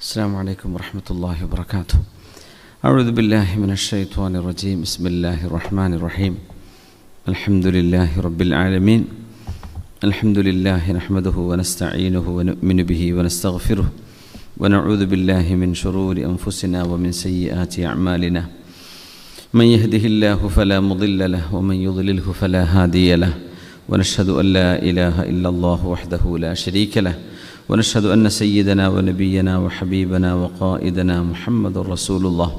السلام عليكم ورحمة الله وبركاته. أعوذ بالله من الشيطان الرجيم. بسم الله الرحمن الرحيم. الحمد لله رب العالمين. الحمد لله نحمده ونستعينه ونؤمن به ونستغفره ونعوذ بالله من شرور أنفسنا ومن سيئات أعمالنا. من يهده الله فلا مضل له ومن يضلله فلا هادي له. ونشهد أن لا إله إلا الله وحده لا شريك له. ونشهد أن سيدنا ونبينا وحبيبنا وقائدنا محمد رسول الله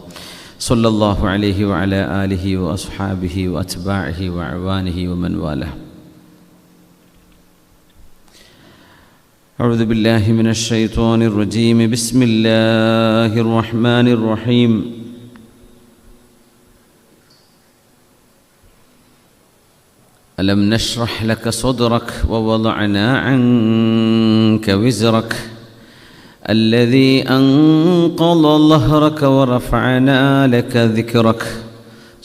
صلى الله عليه وعلى آله وأصحابه وأتباعه وأعوانه ومن والاه. أعوذ بالله من الشيطان الرجيم. بسم الله الرحمن الرحيم. ألم نشرح لك صدرك ووضعنا عنك وزرك الذي أنقض ظهرك ورفعنا لك ذكرك.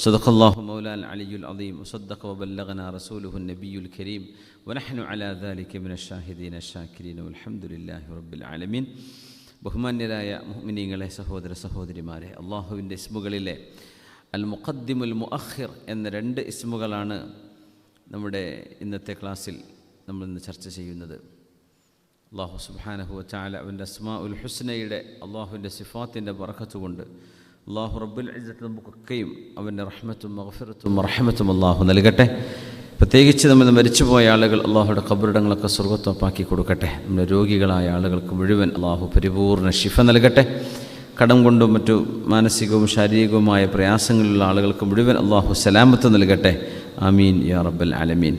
صدق الله مولانا العلي العظيم وصدق وبلغنا رسوله النبي الكريم ونحن على ذلك من الشاهدين الشاكرين والحمد لله رب العالمين. ബഹുമാന്യരായ മുഅ്മിനീങ്ങളെ, സഹോദര സഹോദരിമാരെ, അള്ളാഹുവിൻ്റെ ഇസ്മുകളിലെ അൽ മുഖദ്ദിമുൽ മുഅഖിർ എന്ന രണ്ട് ഇസ്മുകളാണ് നമ്മുടെ ഇന്നത്തെ ക്ലാസ്സിൽ നമ്മളിന്ന് ചർച്ച ചെയ്യുന്നത്. അല്ലാഹു സുബ്ഹാനഹു വ തആല അവൻ്റെ അസ്മാഉൽ ഹുസ്നയുടെ അള്ളാഹുവിൻ്റെ സിഫാത്തിൻ്റെ ബറക്കത്ത് കൊണ്ട് അള്ളാഹു റബ്ബുൽ ഇസ്സത്ത് നമുക്കൊക്കെയും അവൻ്റെ റഹ്മത്തും മഗ്ഫിറത്തും റഹ്മത്തും അള്ളാഹു നൽകട്ടെ. പ്രത്യേകിച്ച് നമ്മൾ മരിച്ചുപോയ ആളുകൾ അള്ളാഹുയുടെ ഖബറിടങ്ങളൊക്കെ സ്വർഗ്ഗത്തോപ്പാക്കി കൊടുക്കട്ടെ. നമ്മുടെ രോഗികളായ ആളുകൾക്ക് മുഴുവൻ അള്ളാഹു പരിപൂർണ്ണ ശിഫ നൽകട്ടെ. കടം കൊണ്ടും മറ്റു മാനസികവും ശാരീരികവുമായ പ്രയാസങ്ങളുള്ള ആളുകൾക്ക് മുഴുവൻ അള്ളാഹു സലാമത്ത് നൽകട്ടെ. ആമീൻ യാ റബ്ബൽ ആലമീൻ.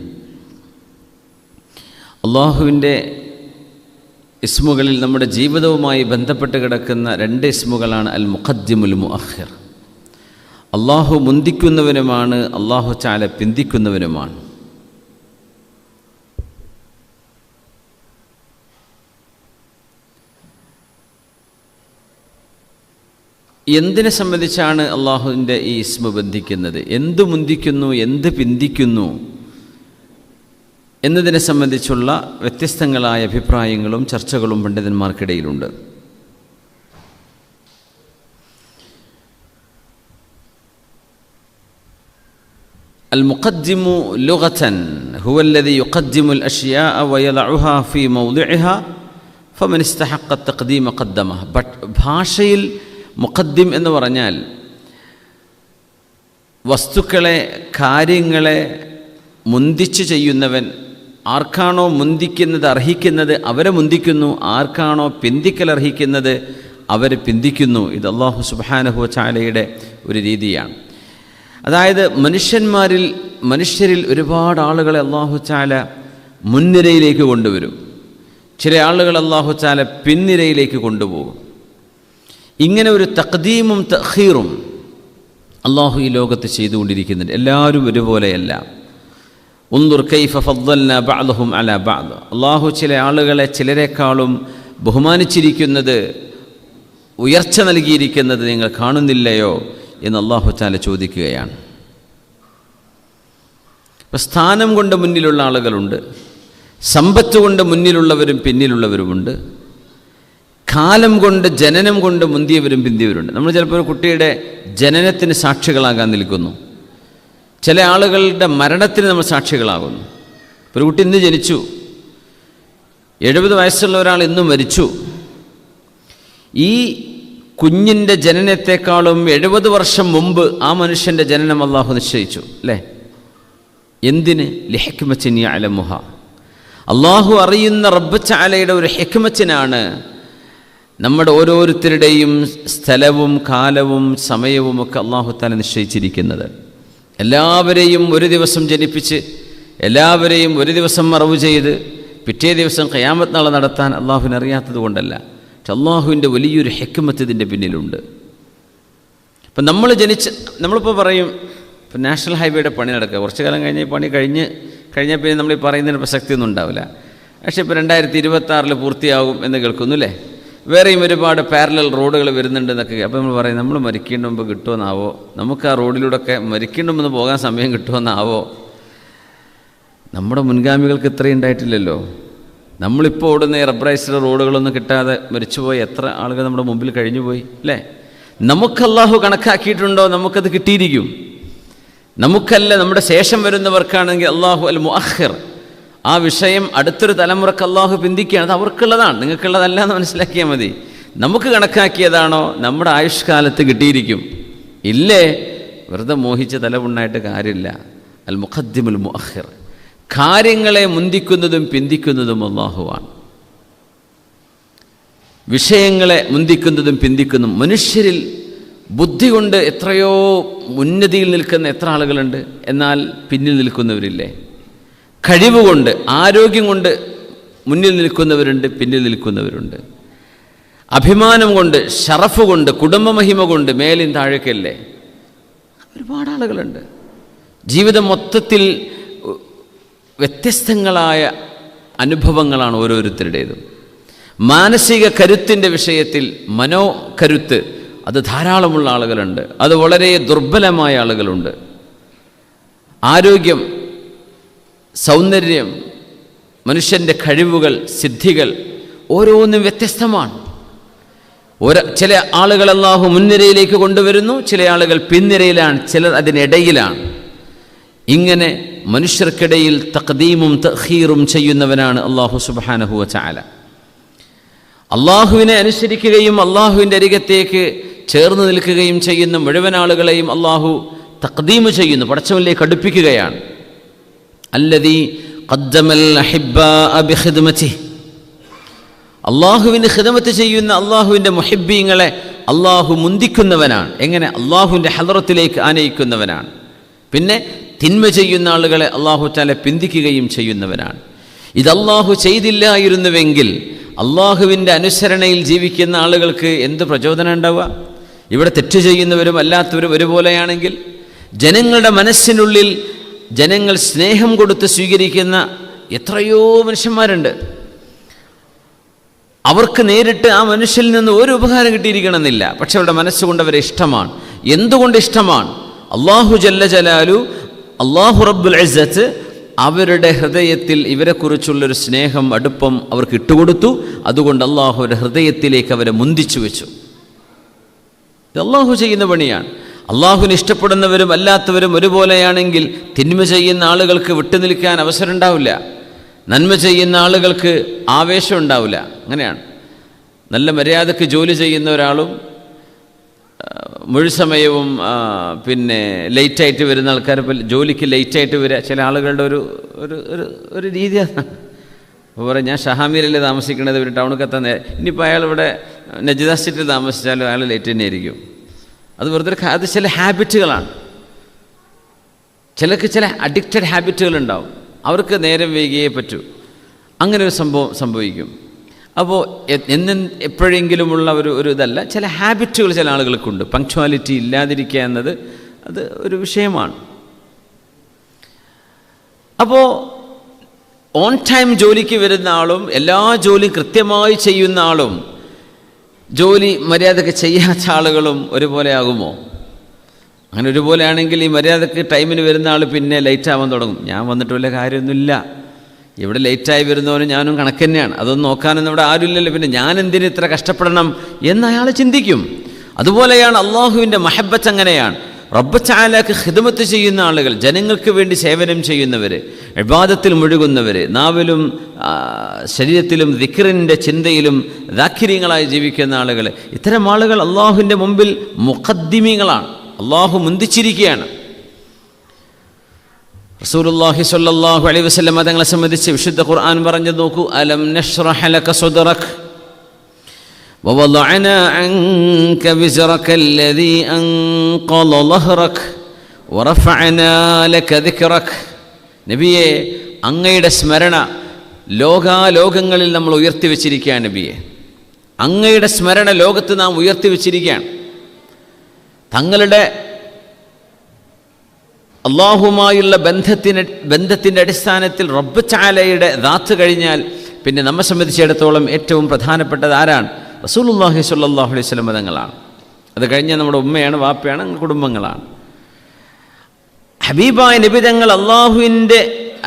അള്ളാഹുവിൻ്റെ ഇസ്മുകളിൽ നമ്മുടെ ജീവിതവുമായി ബന്ധപ്പെട്ട് കിടക്കുന്ന രണ്ട് ഇസ്മുകളാണ് അൽ മുഖദ്ദിമുൽ മുഅഖിർ. അള്ളാഹു മുന്തിക്കുന്നവനുമാണ്, അള്ളാഹു തആല പിന്തിക്കുന്നവനുമാണ്. എന്തിനെ സംബന്ധിച്ചാണ് അള്ളാഹുവിൻ്റെ ഈ ഇസ്മ ബന്ധിക്കുന്നത്? എന്ത് മുന്തിക്കുന്നു, എന്ത് പിന്തിക്കുന്നു എന്നതിനെ സംബന്ധിച്ചുള്ള വ്യത്യസ്തങ്ങളായ അഭിപ്രായങ്ങളും ചർച്ചകളും പണ്ഡിതന്മാർക്കിടയിലുണ്ട്. അൽ മുഖദ്ദിമു ലുഗതൻ ഹുവ അല്ലദി യുഖദ്ദിമു അൽ അഷ്യാഅ വയദഉഹാ ഫീ മൗദിഇഹാ ഫമൻ ഇസ്തഹഖ തഖ്ദീമ ഖദ്ദമഹ. ഭാഷയിൽ മുഖദ്ദിം എന്ന് പറഞ്ഞാൽ വസ്തുക്കളെ, കാര്യങ്ങളെ മുന്തിച്ച് ചെയ്യുന്നവൻ. ആർക്കാണോ മുന്തിക്കുന്നത് അർഹിക്കുന്നത് അവരെ മുന്തിക്കുന്നു, ആർക്കാണോ പിന്തിക്കൽ അർഹിക്കുന്നത് അവരെ പിന്തിക്കുന്നു. ഇത് അല്ലാഹു സുബ്ഹാനഹു വ തആലയുടെ ഒരു രീതിയാണ്. അതായത് മനുഷ്യരിൽ ഒരുപാട് ആളുകളെ അല്ലാഹു തആല മുൻനിരയിലേക്ക് കൊണ്ടുവരും, ചില ആളുകൾ അല്ലാഹു തആല പിൻനിരയിലേക്ക് കൊണ്ടുപോകും. ഇങ്ങനെ ഒരു തഖ്ദീമും തഖീറും അള്ളാഹു ഈ ലോകത്ത് ചെയ്തുകൊണ്ടിരിക്കുന്നുണ്ട്. എല്ലാവരും ഒരുപോലെയല്ല. ഉൻദുർ കൈഫ ഫദ്ദൽനാ ബഅദഹും അലാ ബഅദ്. അള്ളാഹു ചില ആളുകളെ ചിലരെക്കാളും ബഹുമാനിച്ചിരിക്കുന്നത്, ഉയർച്ച നൽകിയിരിക്കുന്നത് നിങ്ങൾ കാണുന്നില്ലയോ എന്ന് അള്ളാഹു തആല ചോദിക്കുകയാണ്. ഇപ്പം സ്ഥാനം കൊണ്ട് മുന്നിലുള്ള ആളുകളുണ്ട്, സമ്പത്ത് കൊണ്ട് മുന്നിലുള്ളവരും പിന്നിലുള്ളവരുമുണ്ട്, കാലം കൊണ്ട് ജനനം കൊണ്ട് മുന്തിയവരും പിന്തിയവരുണ്ട്. നമ്മൾ ചിലപ്പോൾ ഒരു കുട്ടിയുടെ ജനനത്തിന് സാക്ഷികളാകാൻ നിൽക്കുന്നു, ചില ആളുകളുടെ മരണത്തിന് നമ്മൾ സാക്ഷികളാകുന്നു. ഒരു കുട്ടി ഇന്ന് ജനിച്ചു, 70 വയസ്സുള്ള ഒരാൾ ഇന്ന് മരിച്ചു. ഈ കുഞ്ഞിൻ്റെ ജനനത്തെക്കാളും 70 വർഷം മുമ്പ് ആ മനുഷ്യൻ്റെ ജനനം അല്ലാഹു നിശ്ചയിച്ചു, അല്ലേ? എന്തിന്? ലിഹിക്മത്തിൻ യഅലമുഹ. അല്ലാഹു അറിയുന്ന റബ്ബ് തആലയുടെ ഒരു ഹിക്മത്തിനാണ് നമ്മുടെ ഓരോരുത്തരുടെയും സ്ഥലവും കാലവും സമയവുമൊക്കെ അല്ലാഹു തആല നിശ്ചയിച്ചിരിക്കുന്നത്. എല്ലാവരെയും ഒരു ദിവസം ജനിപ്പിച്ച് എല്ലാവരെയും ഒരു ദിവസം മറവ് ചെയ്ത് പിറ്റേ ദിവസം ഖിയാമത്ത് നാൾ നടത്താൻ അല്ലാഹുവിന് അറിയാത്തത് കൊണ്ടല്ല, പക്ഷെ അല്ലാഹുവിൻ്റെ വലിയൊരു ഹിക്മത്ത് ഇതിൻ്റെ പിന്നിലുണ്ട്. ഇപ്പം നമ്മളിപ്പോൾ പറയും, ഇപ്പം നാഷണൽ ഹൈവേയുടെ പണി നടക്കുക, കുറച്ച് കാലം കഴിഞ്ഞ് പണി കഴിഞ്ഞാൽ പിന്നെ നമ്മൾ ഈ പറയുന്നതിന് പ്രസക്തിയൊന്നും ഉണ്ടാവില്ല. പക്ഷേ ഇപ്പോൾ 2026 പൂർത്തിയാകും എന്ന് കേൾക്കുന്നു, അല്ലേ? വേറെയും ഒരുപാട് പാരലൽ റോഡുകൾ വരുന്നുണ്ടെന്നൊക്കെ. അപ്പോൾ നമ്മൾ പറയും, നമ്മൾ മരിക്കേണ്ട മുമ്പ് കിട്ടുമെന്നാവോ, നമുക്ക് ആ റോഡിലൂടെയൊക്കെ മരിക്കേണ്ട മുമ്പ് പോകാൻ സമയം കിട്ടുമെന്നാവോ. നമ്മുടെ മുൻഗാമികൾക്ക് ഇത്രയും ഉണ്ടായിട്ടില്ലല്ലോ. നമ്മളിപ്പോൾ ഓടുന്ന റബ്ബറൈസ്ഡ് റോഡുകളൊന്നും കിട്ടാതെ മരിച്ചുപോയി എത്ര ആളുകൾ നമ്മുടെ മുമ്പിൽ കഴിഞ്ഞുപോയി അല്ലേ? നമുക്ക് അല്ലാഹു കണക്കാക്കിയിട്ടുണ്ടോ? നമുക്കത് കിട്ടിയിരിക്കും. നമുക്കല്ല, നമ്മുടെ ശേഷം വരുന്നവർക്കാണെങ്കിൽ അല്ലാഹു അൽ മുഅഖിർ, ആ വിഷയം അടുത്തൊരു തലമുറക്ക് അല്ലാഹു പിന്തിക്കുകയാണ്. അത് അവർക്കുള്ളതാണ്, നിങ്ങൾക്കുള്ളതല്ല എന്ന് മനസ്സിലാക്കിയാൽ മതി. നമുക്ക് കണക്കാക്കിയതാണോ നമ്മുടെ ആയുഷ്കാലത്ത് കിട്ടിയിരിക്കും. ഇല്ലേ, വെറുതെ മോഹിച്ച് തലമുണ്ടായിട്ട് കാര്യമില്ല. അൽ മുഖദ്ദിമുൽ മുഅഖിർ, കാര്യങ്ങളെ മുന്തിക്കുന്നതും പിന്തിക്കുന്നതും അല്ലാഹുവാണ്. വിഷയങ്ങളെ മുന്തിക്കുന്നതും പിന്തിക്കുന്നതും. മനുഷ്യരിൽ ബുദ്ധി കൊണ്ട് എത്രയോ ഉന്നതിയിൽ നിൽക്കുന്ന എത്ര ആളുകളുണ്ട്, എന്നാൽ പിന്നിൽ നിൽക്കുന്നവരില്ലേ? കഴിവുകൊണ്ട്, ആരോഗ്യം കൊണ്ട് മുന്നിൽ നിൽക്കുന്നവരുണ്ട്, പിന്നിൽ നിൽക്കുന്നവരുണ്ട്. അഭിമാനം കൊണ്ട്, ഷറഫ് കൊണ്ട്, കുടുംബമഹിമ കൊണ്ട് മേലും താഴേക്കല്ലേ? ഒരുപാട് ആളുകളുണ്ട്. ജീവിതം മൊത്തത്തിൽ വ്യത്യസ്തങ്ങളായ അനുഭവങ്ങളാണ് ഓരോരുത്തരുടേതും. മാനസിക കരുത്തിൻ്റെ വിഷയത്തിൽ മനോകരുത്ത് അത് ധാരാളമുള്ള ആളുകളുണ്ട്, അത് വളരെ ദുർബലമായ ആളുകളുണ്ട്. ആരോഗ്യം, സൗന്ദര്യം, മനുഷ്യൻ്റെ കഴിവുകൾ, സിദ്ധികൾ ഓരോന്നും വ്യത്യസ്തമാണ്. ചില ആളുകൾ അല്ലാഹു മുൻനിരയിലേക്ക് കൊണ്ടുവരുന്നു, ചില ആളുകൾ പിൻനിരയിലാണ്, ചിലർ അതിനിടയിലാണ്. ഇങ്ങനെ മനുഷ്യർക്കിടയിൽ തഖ്ദീമും തഖീറും ചെയ്യുന്നവനാണ് അല്ലാഹു സുബ്ഹാനഹു വ തആല. അള്ളാഹുവിനെ അനുസരിക്കുകയും അള്ളാഹുവിൻ്റെ അരികത്തേക്ക് ചേർന്ന് നിൽക്കുകയും ചെയ്യുന്ന മുഴുവൻ ആളുകളെയും അള്ളാഹു തഖ്ദീമ് ചെയ്യുന്നു, പടച്ചവനിലേക്ക് അടുപ്പിക്കുകയാണ്. അല്ലദീ ഖദ്ദമൽ അഹിബ്ബാഅ ബിഖിദ്മതിഹി, അള്ളാഹുവിന് ഖിദ്മത്ത് ചെയ്യുന്ന അള്ളാഹുവിൻ്റെ മുഹിബ്ബീങ്ങളെ അള്ളാഹു മുന്തിക്കുന്നവനാണ്. എങ്ങനെ? അള്ളാഹുവിൻ്റെ ഹളറത്തിലേക്ക് ആനയിക്കുന്നവനാണ്. പിന്നെ തിന്മ ചെയ്യുന്ന ആളുകളെ അള്ളാഹു തആല പിന്തിക്കുകയും ചെയ്യുന്നവനാണ്. ഇത് അള്ളാഹു ചെയ്തില്ലായിരുന്നുവെങ്കിൽ അള്ളാഹുവിൻ്റെ അനുസരണയിൽ ജീവിക്കുന്ന ആളുകൾക്ക് എന്ത് പ്രചോദനം ഉണ്ടാവുക? ഇവിടെ തെറ്റ് ചെയ്യുന്നവരും അല്ലാത്തവരും ഒരുപോലെയാണെങ്കിൽ, ജനങ്ങളുടെ മനസ്സിനുള്ളിൽ ജനങ്ങൾ സ്നേഹം കൊടുത്ത് സ്വീകരിക്കുന്ന എത്രയോ മനുഷ്യന്മാരുണ്ട്. അവർക്ക് നേരിട്ട് ആ മനുഷ്യനിൽ നിന്ന് ഒരു ഉപകാരം കിട്ടിയിരിക്കണമെന്നില്ല, പക്ഷെ അവരുടെ മനസ്സുകൊണ്ട് അവരെ ഇഷ്ടമാണ്. എന്തുകൊണ്ട് ഇഷ്ടമാണ്? അള്ളാഹു ജല്ല ജലാലു, അള്ളാഹു റബ്ബുൽ ഇസ്സത്ത് അവരുടെ ഹൃദയത്തിൽ ഇവരെക്കുറിച്ചുള്ളൊരു സ്നേഹം, അടുപ്പം അവർക്ക് ഇട്ടുകൊടുത്തു. അതുകൊണ്ട് അള്ളാഹു അവരുടെ ഹൃദയത്തിലേക്ക് അവരെ മുന്തിച്ചു വെച്ചു. ഇത് അള്ളാഹു ചെയ്യുന്ന പണിയാണ്. അള്ളാഹുവിനെ ഇഷ്ടപ്പെടുന്നവരും അല്ലാത്തവരും ഒരുപോലെയാണെങ്കിൽ തിന്മ ചെയ്യുന്ന ആളുകൾക്ക് വിട്ടുനിൽക്കാൻ അവസരം ഉണ്ടാവില്ല, നന്മ ചെയ്യുന്ന ആളുകൾക്ക് ആവേശം ഉണ്ടാവില്ല. അങ്ങനെയാണ്. നല്ല മര്യാദക്ക് ജോലി ചെയ്യുന്ന ഒരാളും മുഴുസമയവും പിന്നെ ലേറ്റായിട്ട് വരുന്ന ആൾക്കാർ, ജോലിക്ക് ലേറ്റായിട്ട് വരിക ചില ആളുകളുടെ ഒരു ഒരു ഒരു രീതി അതാണ്. അപ്പോൾ പറയും, ഞാൻ ഷഹാമീരല്ലേ താമസിക്കണത്, ഒരു ടൗണിൽ എത്താൻ ഇനിയിപ്പോൾ അയാൾ ഇവിടെ നജിദ സ്ട്രീറ്റിൽ താമസിച്ചാലും അയാൾ ലേറ്റ് തന്നെ ആയിരിക്കും. അത് വെറുതെ അത് ചില ഹാബിറ്റുകളാണ്. ചിലർക്ക് ചില അഡിക്റ്റഡ് ഹാബിറ്റുകളുണ്ടാവും, അവർക്ക് നേരം വൈകിയേ പറ്റൂ. അങ്ങനെ ഒരു സംഭവിക്കും. അപ്പോൾ എപ്പോഴെങ്കിലുമുള്ള ഒരു ഇതല്ല, ചില ഹാബിറ്റുകൾ ചില ആളുകൾക്കുണ്ട്. പങ്ക്ച്വാലിറ്റി ഇല്ലാതിരിക്കുക എന്നത് അത് ഒരു വിഷയമാണ്. അപ്പോൾ ഓൺ ടൈം ജോലിക്ക് വരുന്ന ആളും എല്ലാ ജോലിയും കൃത്യമായി ചെയ്യുന്ന ആളും ജോലി മര്യാദക്ക് ചെയ്യാത്ത ആളുകളും ഒരുപോലെ ആകുമോ? അങ്ങനെ ഒരുപോലെ ആണെങ്കിൽ ഈ മര്യാദക്ക് ടൈമിന് വരുന്ന ആൾ പിന്നെ ലേറ്റ് ആവാൻ തുടങ്ങും. ഞാൻ വന്നിട്ട് വല്ല കാര്യമൊന്നുമില്ല, ഇവിടെ ലേറ്റായി വരുന്നവനും ഞാനും കണക്ക് തന്നെയാണ്, അതൊന്നും നോക്കാനൊന്നും ഇവിടെ ആരുമില്ലല്ലോ, പിന്നെ ഞാൻ എന്തിന് ഇത്ര കഷ്ടപ്പെടണം എന്ന് അയാൾ ചിന്തിക്കും. അതുപോലെയാണ് അള്ളാഹുവിൻ്റെ മഹബ്ബത്ത്. അങ്ങനെയാണ് റബ്ബ് തആലക്ക് ഖിദ്മത്ത് ചെയ്യുന്ന ആളുകൾ, ജനങ്ങൾക്ക് വേണ്ടി സേവനം ചെയ്യുന്നവർ, ഇബാദത്തിൽ മുഴുകുന്നവർ, നാവിലും ശരീരത്തിലും ദിക്റിൻ്റെ ചിന്തയിലും ദാക്കിര്യങ്ങളായി ജീവിക്കുന്ന ആളുകൾ, ഇത്തരം ആളുകൾ അള്ളാഹുവിൻ്റെ മുമ്പിൽ മുഖദ്ദിമീങ്ങളാണ്. അള്ളാഹു മുന്തിച്ചിരിക്കുകയാണ്. റസൂലുള്ളാഹി സ്വല്ലല്ലാഹു അലൈഹി വസല്ലം തങ്ങളെ സംബന്ധിച്ച് വിശുദ്ധ ഖുർആൻ പറഞ്ഞു നോക്കൂ, അലം നശ്റഹ ലക സദ്റക വവളഅനാ അൻക വിസ്റക അല്ലദീ അൻഖള ലഹ്റക വറഫഅനാ ലക ദിക്റക. നബിയെ, അങ്ങയുടെ സ്മരണ ലോകാലോകങ്ങളിൽ നമ്മൾ ഉയർത്തി വെച്ചിരിക്കുകയാണ്. നബിയെ, അങ്ങയുടെ സ്മരണ ലോകത്ത് നാം ഉയർത്തി വെച്ചിരിക്കുകയാണ്. തങ്ങളുടെ അള്ളാഹുമായുള്ള ബന്ധത്തിൻ്റെ അടിസ്ഥാനത്തിൽ റബ്ബ് തആലയുടെ ദാത്ത് കഴിഞ്ഞാൽ പിന്നെ നമ്മെ സംബന്ധിച്ചിടത്തോളം ഏറ്റവും പ്രധാനപ്പെട്ടത് ആരാണ്? റസൂലുള്ളാഹി സ്വല്ലല്ലാഹു അലൈഹി വസല്ലം തങ്ങളാണ്. അത് കഴിഞ്ഞാൽ നമ്മുടെ ഉമ്മയാണ്, വാപ്പയാണ്, കുടുംബങ്ങളാണ്. ഹബീബായ നബി തങ്ങൾ അള്ളാഹുവിൻ്റെ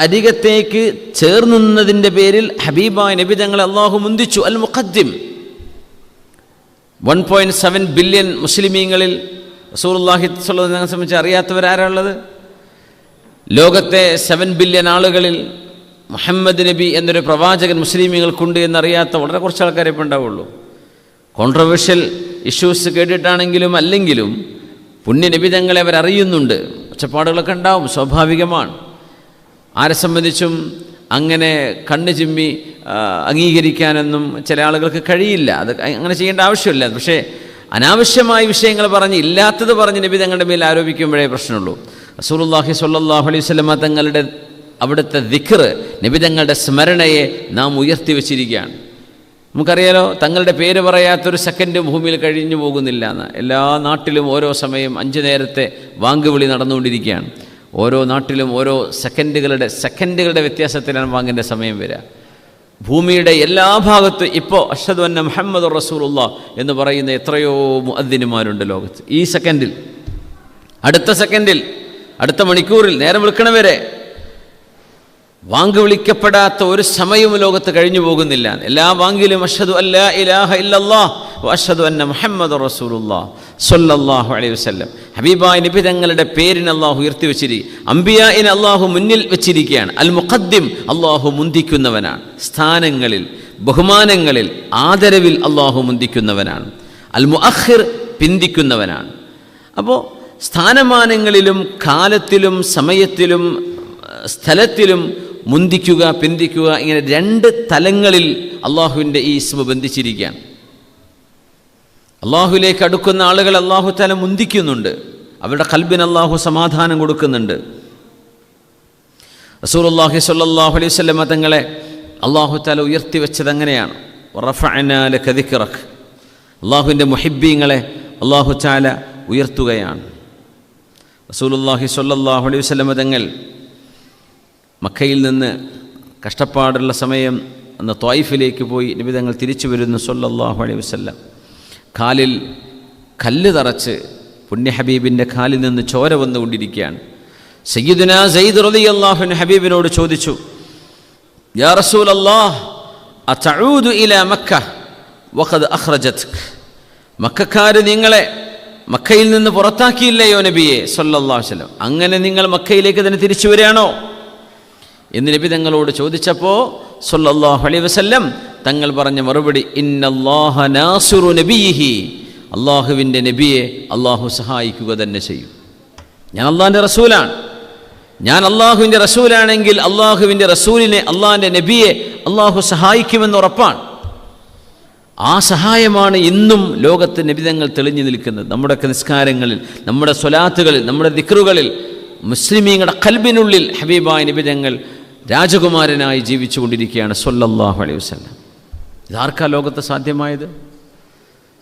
അരികത്തേക്ക് ചേർന്നുന്നതിൻ്റെ പേരിൽ ഹബീബായ നബി തങ്ങളെ അള്ളാഹു മുന്തിച്ചു. അൽ മുഖദ്ദിം. 1.7 ബില്യൺ മുസ്ലിമീങ്ങളിൽ റസൂലുള്ളാഹി സ്വല്ലല്ലാഹു അലൈഹി വസല്ലം സംബന്ധിച്ച് അറിയാത്തവരാരുള്ളത്? ലോകത്തെ 7 ബില്യൺ ആളുകളിൽ മുഹമ്മദ് നബി എന്നൊരു പ്രവാചകൻ മുസ്ലിമീങ്ങൾക്കുണ്ട് എന്നറിയാത്ത വളരെ കുറച്ച് ആൾക്കാരെ ഇപ്പോൾ ഉണ്ടാവുള്ളൂ. കോൺട്രവേഴ്ഷ്യൽ ഇഷ്യൂസ് കേട്ടിട്ടാണെങ്കിലും അല്ലെങ്കിലും പുണ്യ നബി തങ്ങളെ അവരറിയുന്നുണ്ട്. ഒച്ചപ്പാടുകളൊക്കെ ഉണ്ടാവും, സ്വാഭാവികമാണ്. ആരെ സംബന്ധിച്ചും അങ്ങനെ കണ്ണ് ചിമ്മി അംഗീകരിക്കാനൊന്നും ചില ആളുകൾക്ക് കഴിയില്ല. അത് അങ്ങനെ ചെയ്യേണ്ട ആവശ്യമില്ല. പക്ഷേ അനാവശ്യമായ വിഷയങ്ങൾ പറഞ്ഞ് ഇല്ലാത്തത് പറഞ്ഞ് നബി തങ്ങളുടെ മേൽ ആരോപിക്കുമ്പോഴേ പ്രശ്നമുള്ളൂ. റസൂലുള്ളാഹി സ്വല്ലല്ലാഹു അലൈഹി വസല്ലമ തങ്ങളുടെ അവിടുത്തെ ദിക്ർ, നബി തങ്ങളുടെ സ്മരണയെ നാം ഉയർത്തി വച്ചിരിക്കുകയാണ്. നമുക്കറിയാലോ, തങ്ങളുടെ പേര് പറയാത്തൊരു സെക്കൻഡ് ഭൂമിയിൽ കഴിഞ്ഞു പോകുന്നില്ല എന്ന്. എല്ലാ നാട്ടിലും ഓരോ സമയം 5 നേരത്തെ വാങ്കുവിളി നടന്നുകൊണ്ടിരിക്കുകയാണ്. ഓരോ നാട്ടിലും ഓരോ സെക്കൻഡുകളുടെ വ്യത്യാസത്തിലാണ് വാങ്ങിൻ്റെ സമയം വരിക. ഭൂമിയുടെ എല്ലാ ഭാഗത്തും ഇപ്പോൾ അഷ്ഹദു അന്ന മുഹമ്മദുർ റസൂലുള്ളാഹ് എന്ന് പറയുന്ന എത്രയോ മുഅദ്ദിനുമാരുണ്ട് ലോകത്ത്. ഈ സെക്കൻഡിൽ, അടുത്ത സെക്കൻഡിൽ, അടുത്ത മണിക്കൂറിൽ, നേരം വിളിക്കണവരെ വാങ്ക് വിളിക്കപ്പെടാത്ത ഒരു സമയവും ലോകത്ത് കഴിഞ്ഞു പോകുന്നില്ല. എല്ലാ വാങ്കിലും അഷ്ഹദു അല്ലാ ഇലാഹ ഇല്ലല്ലാഹ് വ അഷ്ഹദു അന്ന മുഹമ്മദുർ റസൂലുള്ളാഹ് സ്വല്ലല്ലാഹു അലൈഹി വസല്ലം. ഹബീബായ നബി തങ്ങളുടെ പേരിന് അള്ളാഹു ഉയർത്തി വെച്ചിരിക്കും. അംബിയായിനെ അള്ളാഹു മുന്നിൽ വെച്ചിരിക്കുകയാണ്. അൽ മുഖദ്ദിം, അള്ളാഹു മുന്തിക്കുന്നവനാണ്. സ്ഥാനങ്ങളിൽ, ബഹുമാനങ്ങളിൽ, ആദരവിൽ അള്ളാഹു മുന്തിക്കുന്നവനാണ്. അൽ മുഅഖിർ, പിന്തിക്കുന്നവനാണ്. അപ്പോൾ സ്ഥാനമാനങ്ങളിലും കാലത്തിലും സമയത്തിലും സ്ഥലത്തിലും മുന്തിക്കുക, പിന്തിക്കുക, ഇങ്ങനെ 2 തലങ്ങളിൽ അള്ളാഹുവിൻ്റെ ഈ ഇസ്മ ബന്ധിച്ചിരിക്കുകയാണ്. അള്ളാഹുവിലേക്ക് അടുക്കുന്ന ആളുകൾ അള്ളാഹു തആല മുന്തിക്കുന്നുണ്ട്. അവരുടെ ഖൽബിന് അള്ളാഹു സമാധാനം കൊടുക്കുന്നുണ്ട്. റസൂലുള്ളാഹി സ്വല്ലല്ലാഹു അലൈഹി വസല്ലം തങ്ങളെ അള്ളാഹു തആല ഉയർത്തി വെച്ചത് അങ്ങനെയാണ്. വറഫഅനാ ലക ദിക്റക. അള്ളാഹുവിൻ്റെ മുഹിബ്ബീങ്ങളെ അള്ളാഹു തആല ഉയർത്തുകയാണ്. റസൂലുള്ളാഹി സ്വല്ലല്ലാഹു അലൈഹി വസല്ലം തങ്ങൾ മക്കയിൽ നിന്ന് കഷ്ടപ്പാടുള്ള സമയം അന്ന് ത്വായിഫിലേക്ക് പോയി നബി തങ്ങൾ തിരിച്ചു വരുന്നു സ്വല്ലല്ലാഹു അലൈഹി വസല്ലം. കാലിൽ കല്ല് തറച്ച് പുണ്യ ഹബീബിൻ്റെ കാലിൽ നിന്ന് ചോര വന്നുകൊണ്ടിരിക്കുകയാണ്. സയ്യിദുനാ സയ്യിദ് റളിയല്ലാഹു അൻഹു ഹബീബിനോട് ചോദിച്ചു, യാ റസൂലല്ലാഹ് അതഊദു ഇലാ മക്ക വഖദ് അഖ്റജത്ക. മക്കക്കാർ നിങ്ങളെ മക്കയിൽ നിന്ന് പുറത്താക്കിയില്ലയോ നബിയെ സ്വല്ലല്ലാഹു അലൈഹി വസല്ലം? അങ്ങനെ നിങ്ങൾ മക്കയിലേക്ക് തന്നെ തിരിച്ചു വരികയാണോ എന്ന് നബി തങ്ങളോട് ചോദിച്ചപ്പോൾ സ്വല്ലല്ലാഹു അലൈഹി വസല്ലം തങ്ങൾ പറഞ്ഞ മറുപടി, ഇന്നല്ലാഹ നാസിറു നബിയിഹി. അള്ളാഹുവിൻ്റെ നബിയെ അള്ളാഹു സഹായിക്കുക തന്നെ ചെയ്യും. ഞാൻ അള്ളാഹിൻ്റെ റസൂലാണ്. ഞാൻ അള്ളാഹുവിൻ്റെ റസൂലാണെങ്കിൽ അള്ളാഹുവിൻ്റെ റസൂലിനെ, അള്ളാഹിൻ്റെ നബിയെ അള്ളാഹു സഹായിക്കുമെന്ന് ഉറപ്പാണ്. ആ സഹായമാണ് ഇന്നും ലോകത്ത് നബിതങ്ങൾ തെളിഞ്ഞു നിൽക്കുന്നത്. നമ്മുടെയൊക്കെ നിസ്കാരങ്ങളിൽ, നമ്മുടെ സ്വലാത്തുകളിൽ, നമ്മുടെ ദിക്റുകളിൽ മുസ്ലിമീങ്ങളുടെ ഖൽബിനുള്ളിൽ ഹബീബായ നബിതങ്ങൾ രാജകുമാരനായി ജീവിച്ചു കൊണ്ടിരിക്കുകയാണ് സ്വല്ലല്ലാഹു അലൈഹി വസല്ലം. ഇതാർക്കാ ലോകത്ത് സാധ്യമായത്?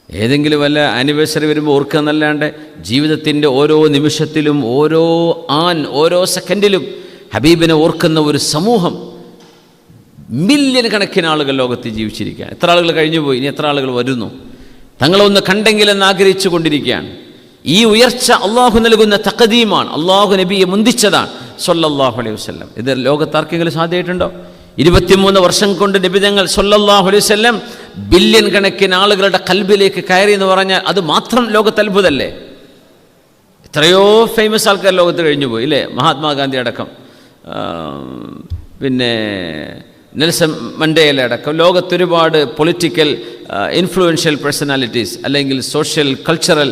ഏതെങ്കിലും വല്ല ആനിവേഴ്സറി വരുമ്പോൾ ഓർക്കുക എന്നല്ലാണ്ട് ജീവിതത്തിൻ്റെ ഓരോ നിമിഷത്തിലും ഓരോ സെക്കൻഡിലും ഹബീബിനെ ഓർക്കുന്ന ഒരു സമൂഹം, മില്യൺ കണക്കിന് ആളുകൾ ലോകത്ത് ജീവിച്ചിരിക്കുകയാണ്. എത്ര ആളുകൾ കഴിഞ്ഞുപോയി, ഇനി എത്ര ആളുകൾ വരുന്നു? തങ്ങളൊന്ന് കണ്ടെങ്കിലെന്ന് ആഗ്രഹിച്ചു കൊണ്ടിരിക്കുകയാണ്. ഈ ഉയർച്ച അള്ളാഹു നൽകുന്ന തഖദീമാണ്. അള്ളാഹു നബിയെ മുന്തിച്ചതാണ് സ്വല്ലല്ലാഹു അലൈഹി വസല്ലം. ഇത് ലോകത്താർക്കെങ്കിലും സാധ്യമായിട്ടുണ്ടോ? 23 വർഷം കൊണ്ട് നബിതങ്ങൾ സ്വല്ലല്ലാഹു അലൈഹി വസല്ലം ബില്യൺ കണക്കിന് ആളുകളുടെ ഖൽബിലേക്ക് കയറി എന്ന് പറഞ്ഞാൽ അത് മാത്രം ലോകത്ത് അത്ഭുതമല്ലേ? എത്രയോ ഫേമസ് ആൾക്കാർ ലോകത്ത് കഴിഞ്ഞു പോയി ഇല്ലേ? മഹാത്മാഗാന്ധി അടക്കം, പിന്നെ നെൽസൺ മണ്ടേല അടക്കം ലോകത്തൊരുപാട് പൊളിറ്റിക്കൽ ഇൻഫ്ലുവൻഷ്യൽ പേഴ്സണാലിറ്റീസ് അല്ലെങ്കിൽ സോഷ്യൽ കൾച്ചറൽ